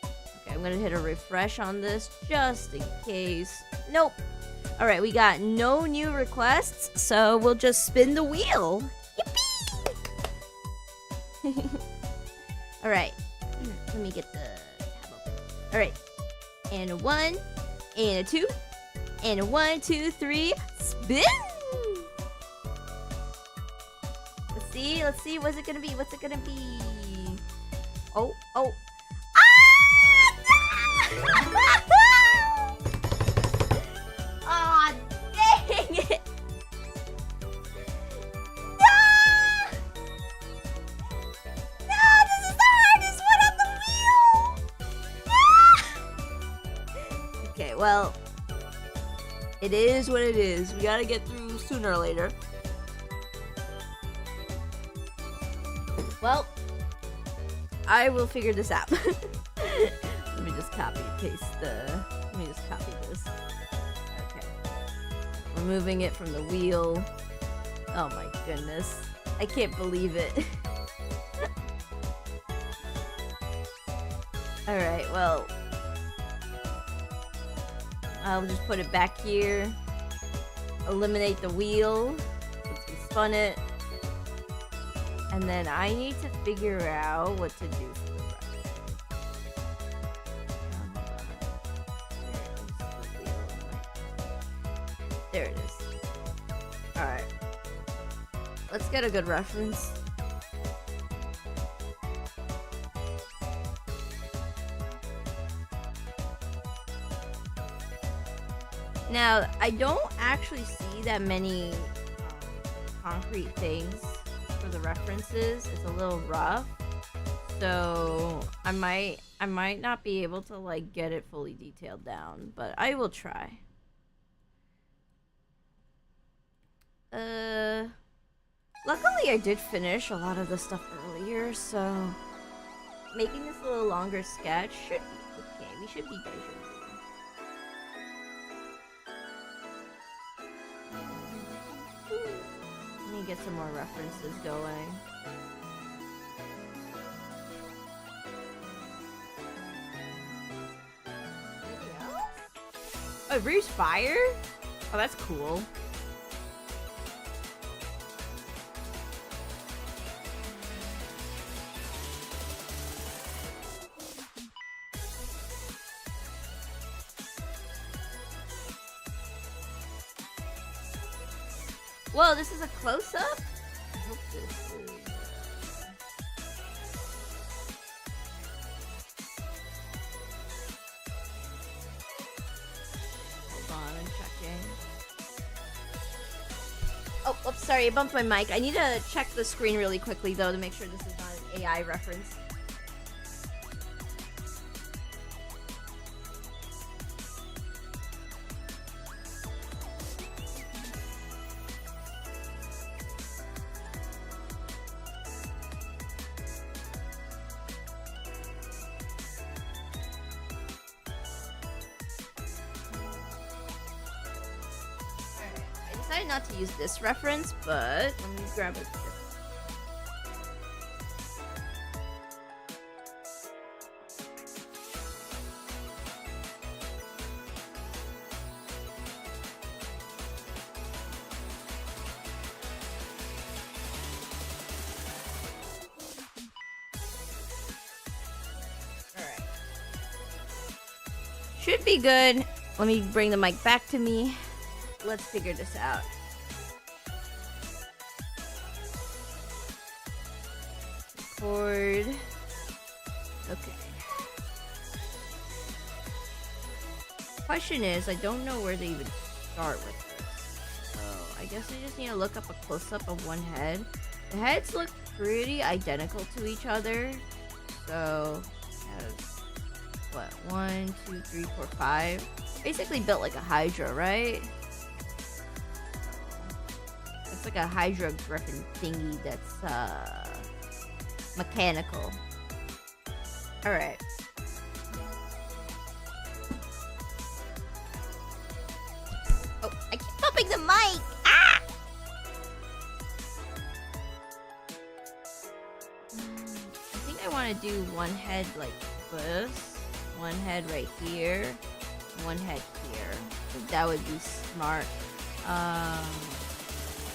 Okay, I'm gonna hit a refresh on this just in case. Nope. Alright, we got no new requests, so we'll just spin the wheel. Yippee! Alright, let me get the tab open. Alright, and a 1. And a 2, and a 1, 2, 3, spin! Let's see, what's it gonna be? Oh. Ah! Dang it! No, this is the hardest well, it is what it is. We gotta get through sooner or later. Well, I will figure this out. Let me just copy paste let me just copy this. Okay. Removing it from the wheel. Oh my goodness. I can't believe it. Alright, well, I'll just put it back here. Eliminate the wheel. Let's spun it. And then I need to figure out what to do for the rest. There it is. Alright. Let's get a good reference. Now, I don't actually see that many concrete things for the references. It's a little rough, so I might not be able to like get it fully detailed down, but I will try. Luckily I did finish a lot of the stuff earlier, so making this a little longer sketch should be okay. We should be good. Let me get some more references going. Anything else? Oh, it breathes fire? Oh, that's cool. Whoa, this is a close-up? I hope this is... Hold on, I'm checking. Oh, oops, sorry, I bumped my mic. I need to check the screen really quickly, though, to make sure this is not an AI reference. Not to use this reference, but let me grab it. Alright. Should be good. Let me bring the mic back to me. Let's figure this out. Record. Okay. Question is, I don't know where to even start with this. So I guess I just need to look up a close-up of one head. The heads look pretty identical to each other. So it has what? 1, 2, 3, 4, 5. Basically built like a Hydra, right? It's like a Hydra Griffin thingy that's mechanical. Alright. Oh, I keep bumping the mic! Ah! I think I want to do one head like this. One head right here. One head here. I think that would be smart.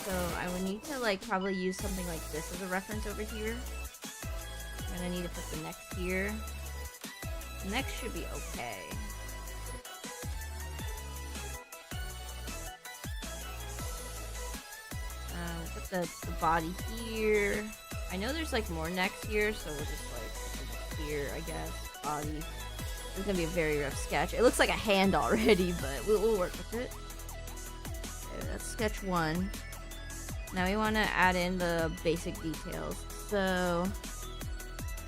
So I would need to like probably use something like this as a reference over here. And I need to put the neck here. The neck should be okay. Put the body here. I know there's like more necks here, so we'll just like here, I guess. Body. This is gonna be a very rough sketch. It looks like a hand already, but we'll work with it. Okay, that's sketch 1. Now we want to add in the basic details. So,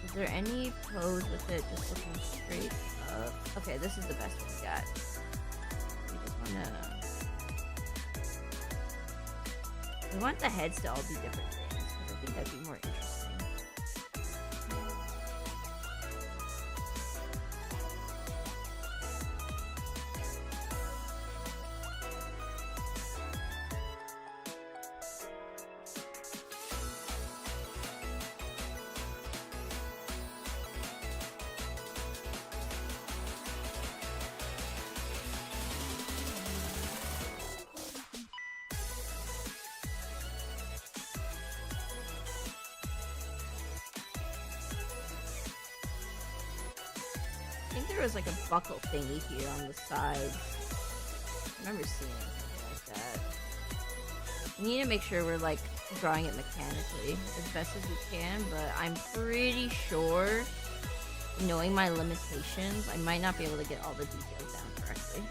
is there any pose with it just looking straight up? Okay, this is the best one we got. We want the heads to all be different things, because I think that'd be more interesting. I think there was like a buckle thingy here on the sides. I remember seeing something like that. We need to make sure we're like drawing it mechanically as best as we can, but I'm pretty sure, knowing my limitations, I might not be able to get all the details down correctly.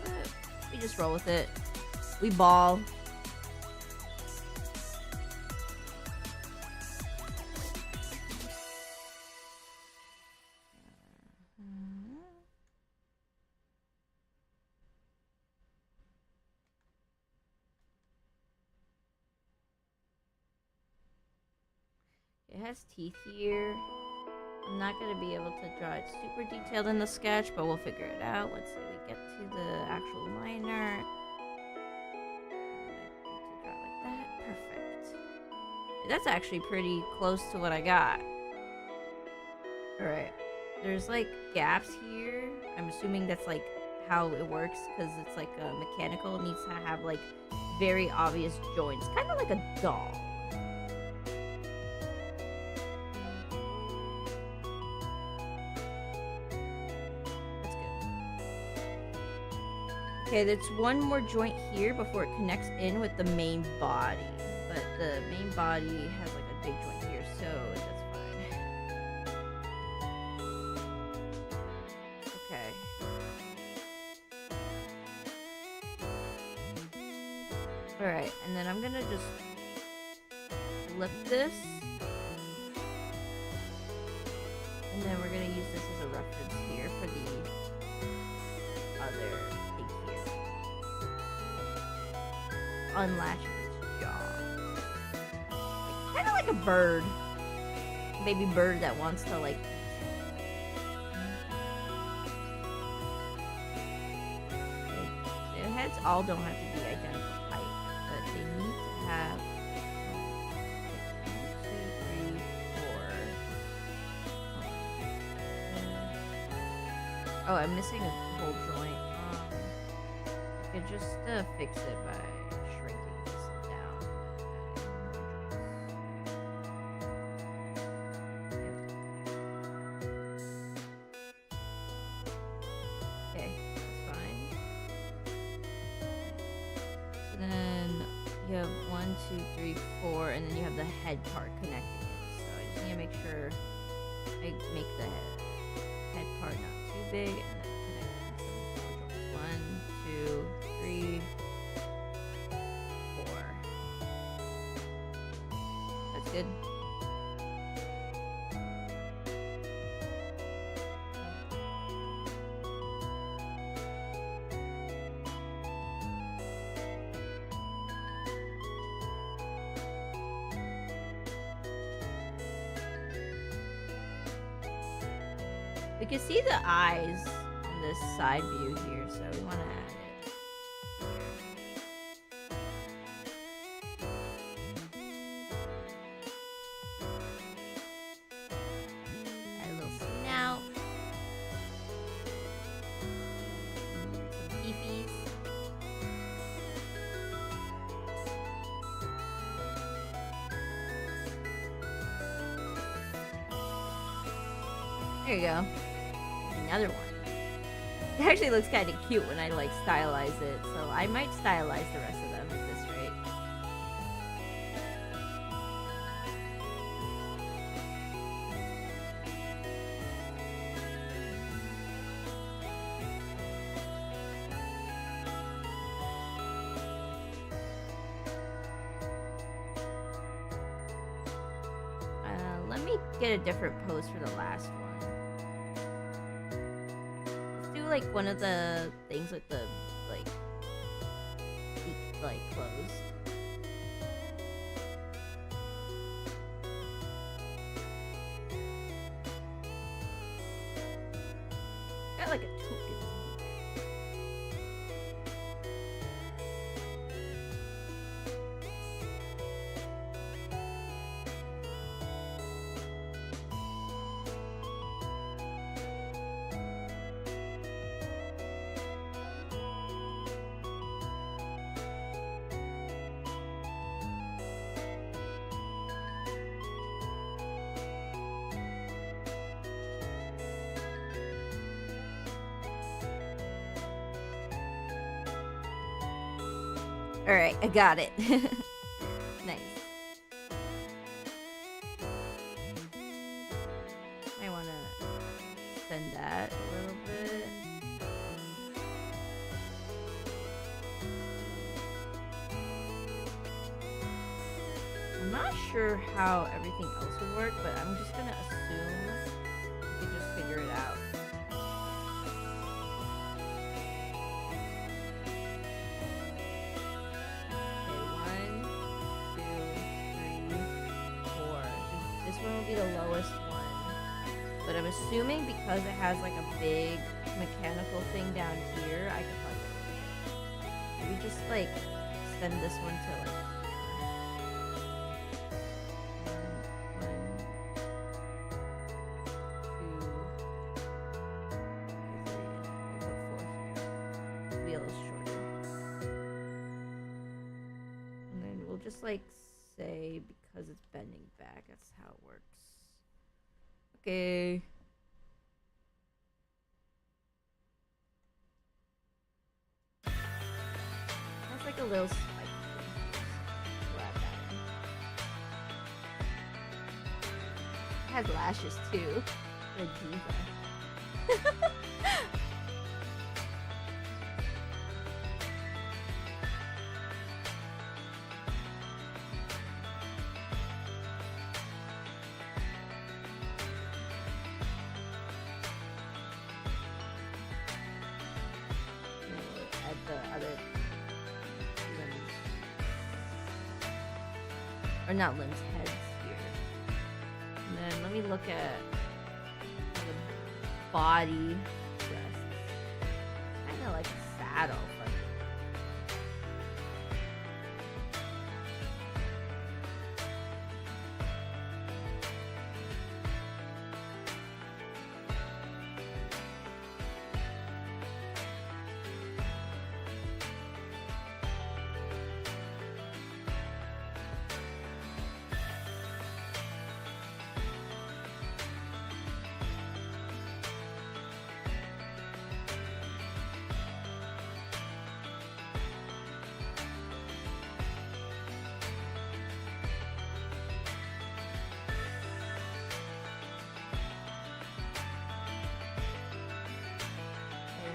But we just roll with it. We ball. It has teeth here. I'm not going to be able to draw it super detailed in the sketch, but we'll figure it out. Let's say we get to the actual liner. To draw like that. Perfect. That's actually pretty close to what I got. Alright. There's like gaps here. I'm assuming that's like how it works, because it's like mechanical. It needs to have like very obvious joints. Kind of like a doll. Okay, there's one more joint here before it connects in with the main body. But the main body has like a big joint here, so that's fine. Okay. Alright, and then I'm gonna just flip this. And then we're gonna use this as a reference here for the other thing here. Unlatch its jaw. Kind of like a bird. Baby bird that wants to like... Their heads all don't have to be identical height, but they need to have 1, 2, 3, 4. Oh, I'm missing a whole joint. I could just fix it by shrinking this down. Okay, that's fine. So then you have 1, 2, 3, 4, and then you have the head part connecting it. So I just need to make sure I make the head part not too big, and then connect 1, 2, 3, 4. That's good. We can see the eyes in this side view here, so we want to add it. Add a little snout. Some peepees. There you go. Another one. It actually looks kind of cute when I like stylize it, so I might stylize the rest of them at this rate. Let me get a different pose for the last one. Let's do like one of the things with the like closed. Got like a tool. Alright, I got it. Nice. I want to extend that a little bit. I'm not sure how everything else would work, but I'm just going to assume we can just figure it out. Be the lowest one, but I'm assuming because it has like a big mechanical thing down here, I can probably maybe just like extend this one to like and then we'll just like say because it's bending back, that's how it works. Okay. That's like a little spike thing. Grab that in. It has lashes too. A diva. Or not limbs, heads here. And then let me look at the body rests. Kinda like a saddle, but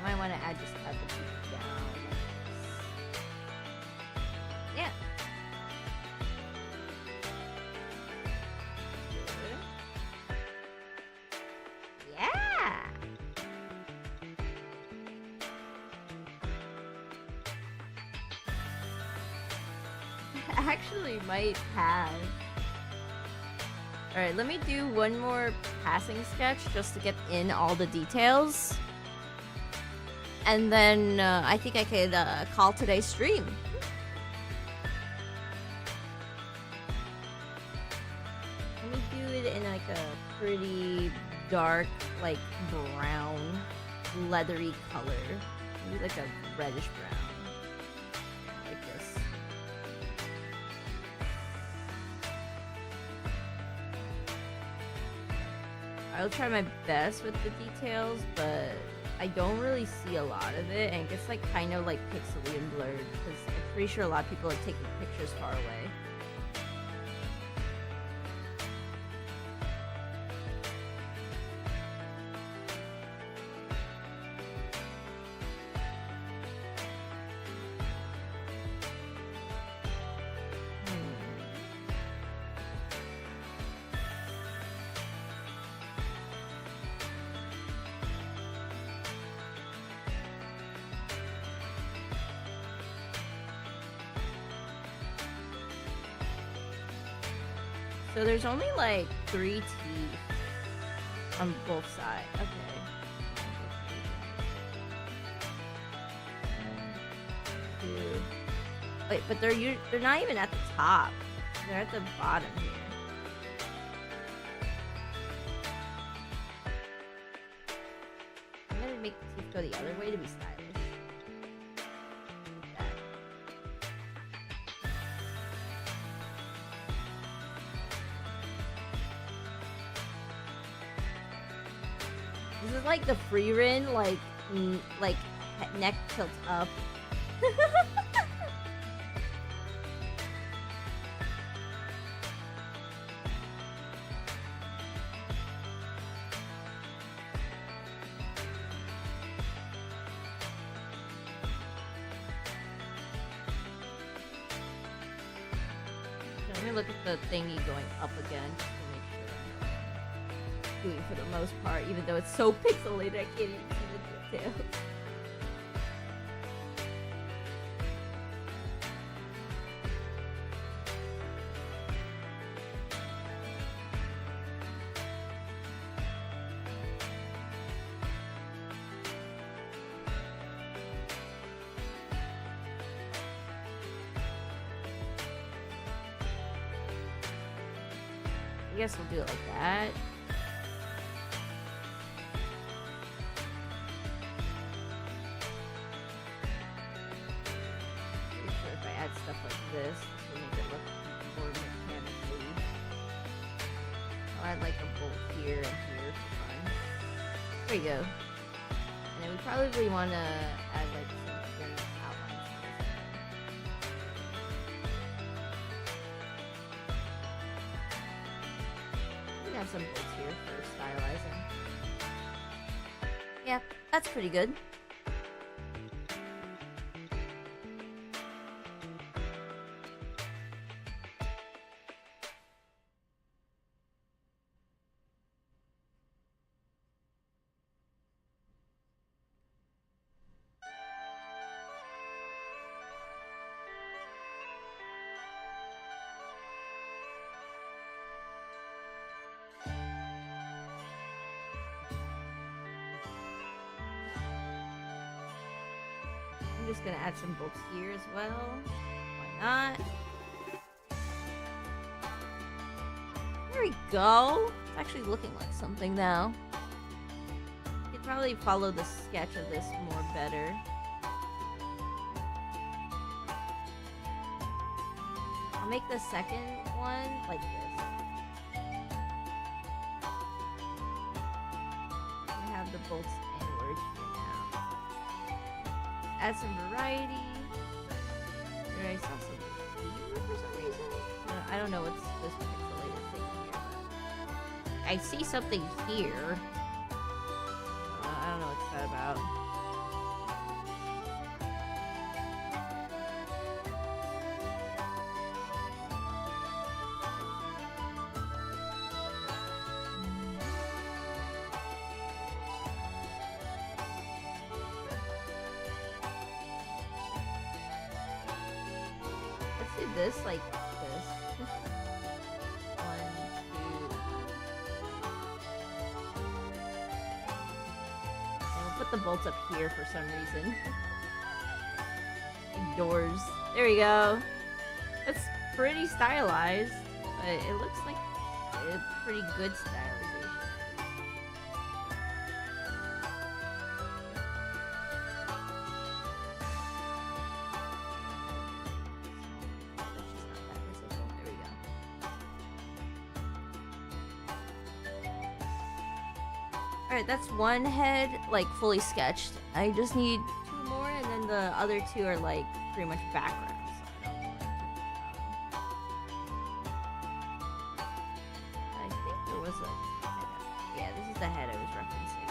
might want to add just add the feet down. Yeah. Yeah. Actually might have. Alright, let me do one more passing sketch just to get in all the details. And then I think I could call today's stream. Let me do it in like a pretty dark, like brown, leathery color. Maybe like a reddish brown. Like this. I'll try my best with the details, but I don't really see a lot of it, and it gets like kind of like pixely and blurred because I'm pretty sure a lot of people are taking pictures far away. So there's only like 3 teeth on both sides. Okay. 1, 2. Wait, but they're not even at the top. They're at the bottom here. I'm gonna make the teeth go the other way to be stylish. Like that. This is like the free rin, like neck tilt up. Let me look at the thingy going up again just to make sure I'm doing for the most part, even though it's so pixelated I can't even see the details. I guess we'll do it like that. Pretty sure if I add stuff like this will make it look more mechanically. I'll add like a bolt here and here for fun. There you go. And then we probably want to add like some thin outlines. Add some bolts here for stylizing. Yeah, that's pretty good. I'm just gonna add some bolts here as well. Why not? There we go. It's actually looking like something now. You could probably follow the sketch of this more better. I'll make the second one like this. We have the bolts inward here now. Add some variety. There I saw some here for some reason. I don't know what's this pixelated thing here, but I see something here. I don't know what's that about. This like this. 1, 2. And we'll put the bolts up here for some reason. Like doors. There we go. That's pretty stylized, but it looks like a pretty good stylization. Alright, that's one head, like, fully sketched. I just need 2 more, and then the other 2 are, like, pretty much backgrounds. So I don't know I think there was a head. Yeah, this is the head I was referencing.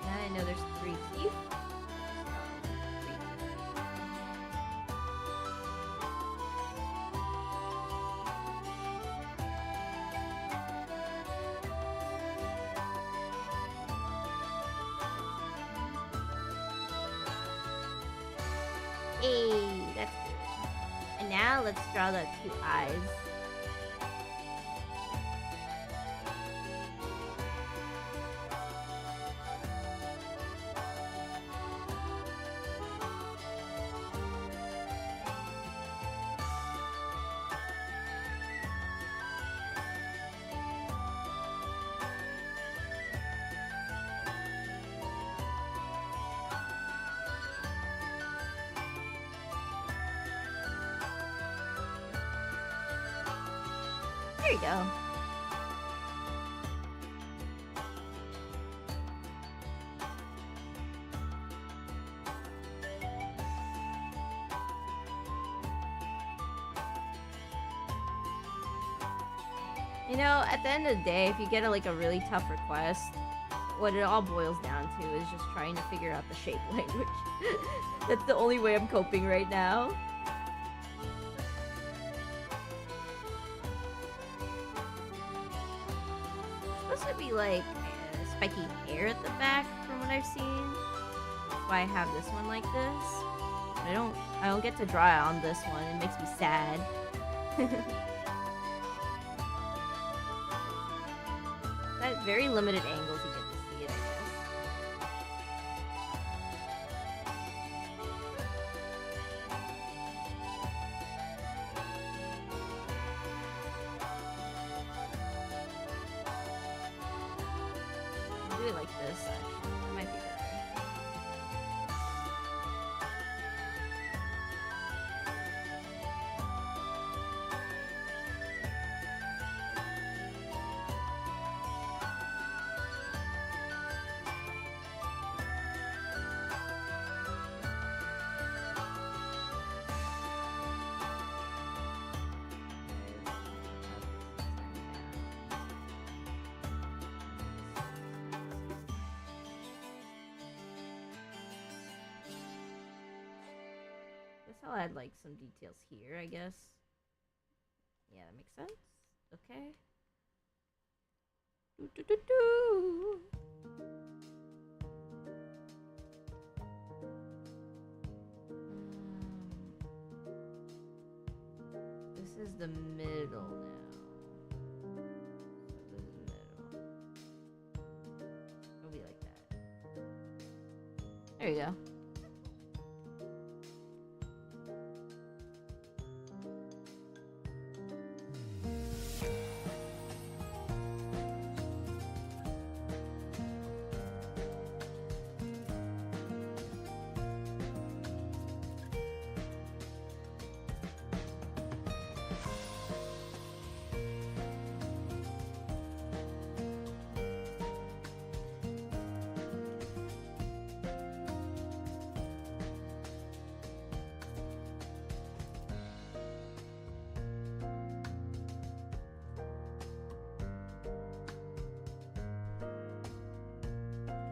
Now I know there's 3 teeth. now let's draw the cute eyes. There you go. You know, at the end of the day, if you get a really tough request, what it all boils down to is just trying to figure out the shape language. That's the only way I'm coping right now. Supposed to be spiky hair at the back from what I've seen. That's why I have this one like this. But I don't get to draw it on this one. It makes me sad. At very limited angles you get to see it, I guess. I'll do it like this, actually. That might be better. I'll add some details here, I guess. Yeah, that makes sense. Okay. This is the middle now. So this is the middle. It'll be like that. There you go.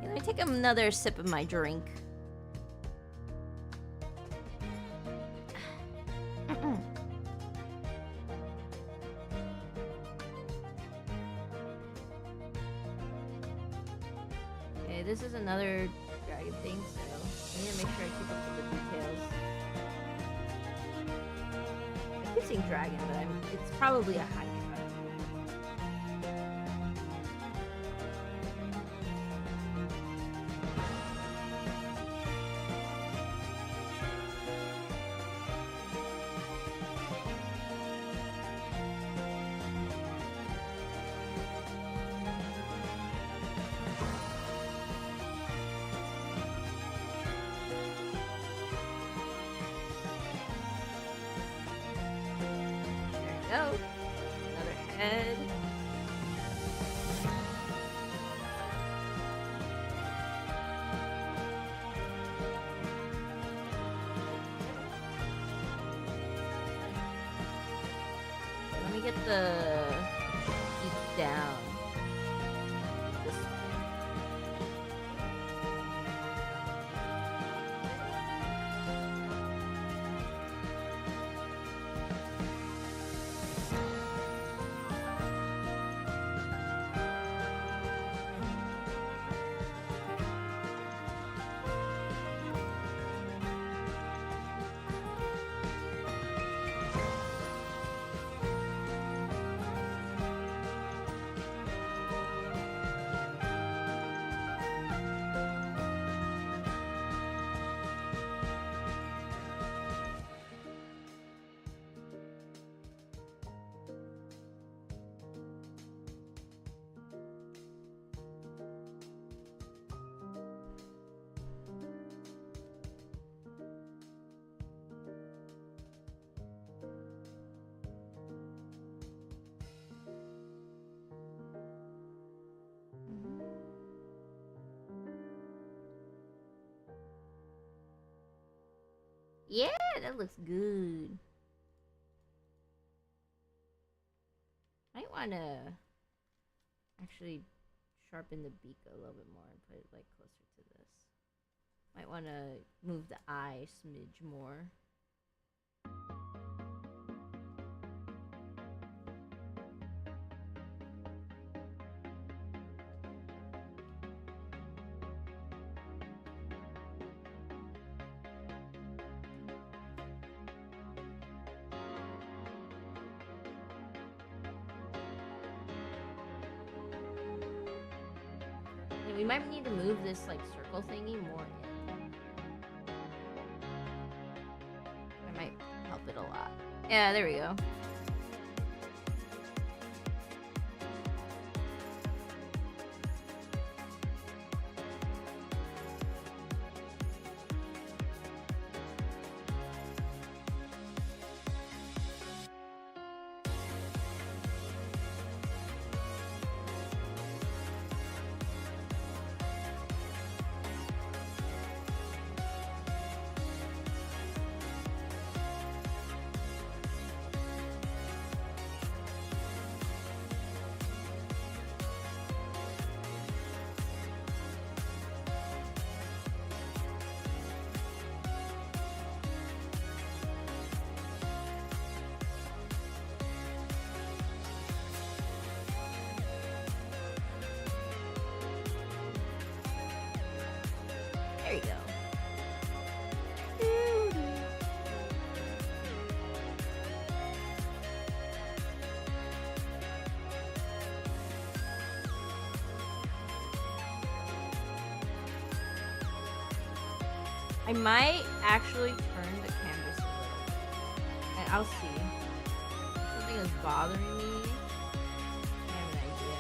Let me take another sip of my drink. Okay, this is another dragon thing, so I need to make sure I keep up with the details. I keep saying dragon, but it's probably a hydra. Go. Another head. Let me get the deep down. This way. Yeah, that looks good. Might want to actually sharpen the beak a little bit more and put it like closer to this. Might want to move the eye a smidge more. We might need to move this like circle thingy more in. That might help it a lot. Yeah, there we go. There you go. I might actually turn the canvas a little bit. And I'll see. Something is bothering me. I have an idea.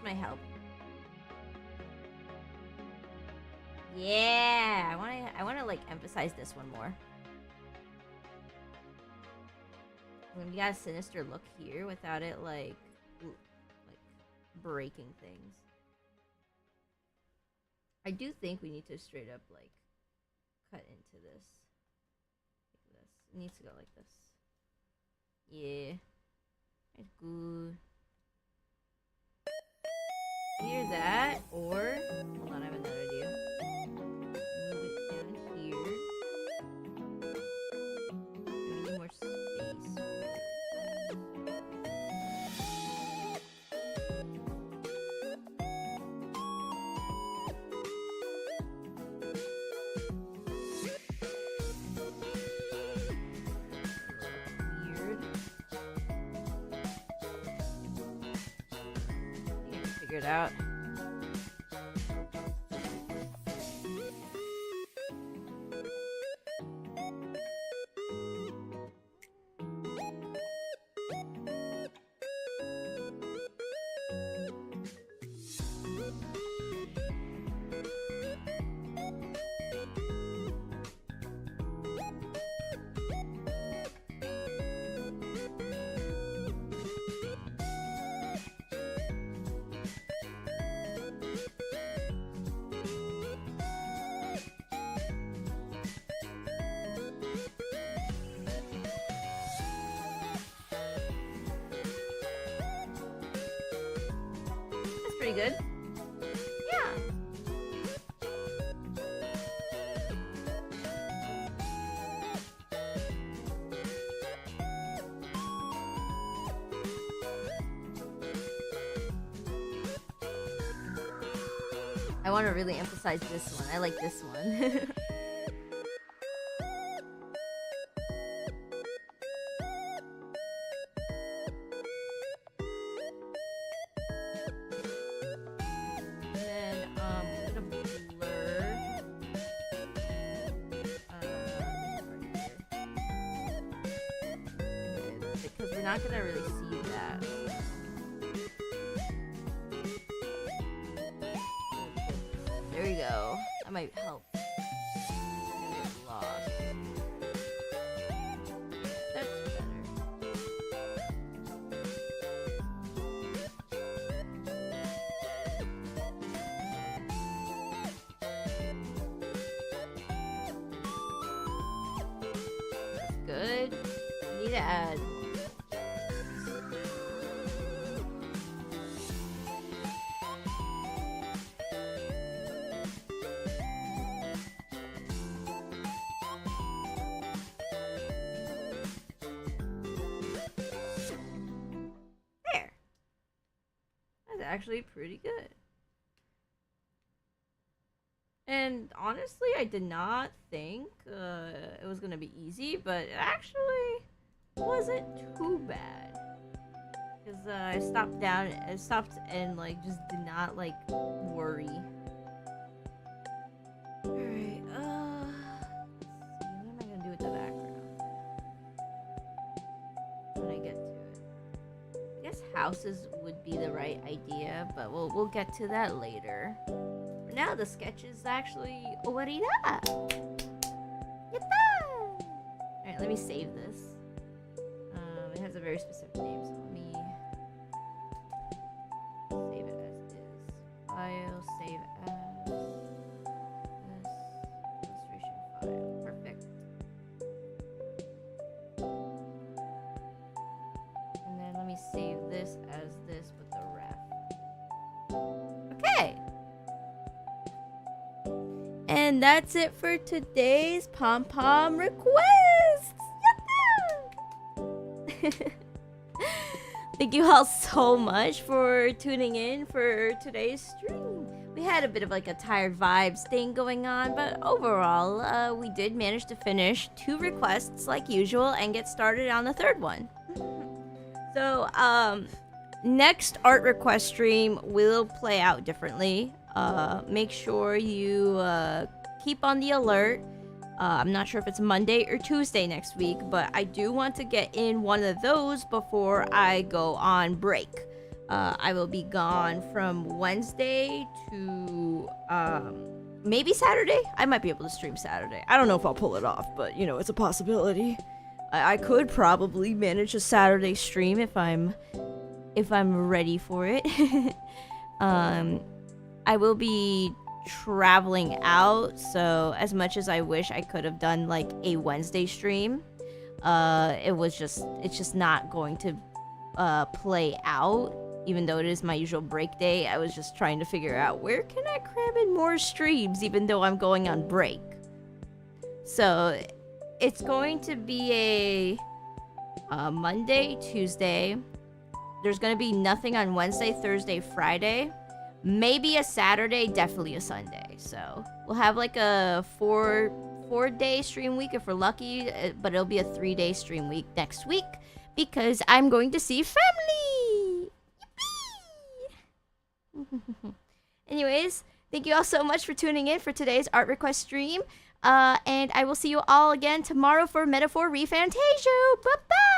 Might help. Yeah, I want to like emphasize this one more. We got a sinister look here without it like breaking things. I do think we need to straight up like cut into this. Like this. It needs to go like this. Yeah. It's good. Either that, or hold on, I have another idea. Move it down here. We need more space for that. Weird. Figure it out. Pretty good. Yeah. I want to really emphasize this one. I like this one. not gonna really see that. There we go. That might help. I'm gonna get lost. That's better. Good. Need to add. There. That's actually pretty good. And honestly, I did not think it was gonna be easy, but it actually wasn't too bad. Because I stopped and like just did not like worry. Alright, let's see, what am I gonna do with the background when I get to it? I guess houses would be the right idea, but we'll get to that later. Now the sketch is actually already done. Alright, let me save this. It has a very specific name, so let me save it as is. File, save as this illustration file. Perfect. And then let me save this as this with the ref. Okay. And that's it for today's pom-pom requests. Thank you all so much for tuning in for today's stream. We had a bit of like a tired vibes thing going on, but overall, we did manage to finish 2 requests like usual and get started on the 3rd one. So, next art request stream will play out differently. Make sure you keep on the alert. I'm not sure if it's Monday or Tuesday next week, but I do want to get in one of those before I go on break. I will be gone from Wednesday to maybe Saturday. I might be able to stream Saturday. I don't know if I'll pull it off, but you know, it's a possibility. I could probably manage a Saturday stream if I'm ready for it. I will be traveling out, so as much as I wish I could have done like a Wednesday stream, it's just not going to play out, even though it is my usual break day. I was just trying to figure out where can I cram in more streams even though I'm going on break. So it's going to be a Monday, Tuesday. There's going to be nothing on Wednesday, Thursday, Friday. Maybe a Saturday, definitely a Sunday. So we'll have like a four-day stream week if we're lucky, but it'll be a 3-day stream week next week because I'm going to see family. Yippee! Anyways, thank you all so much for tuning in for today's art request stream. And I will see you all again tomorrow for Metaphor Refantasia. Bye-bye!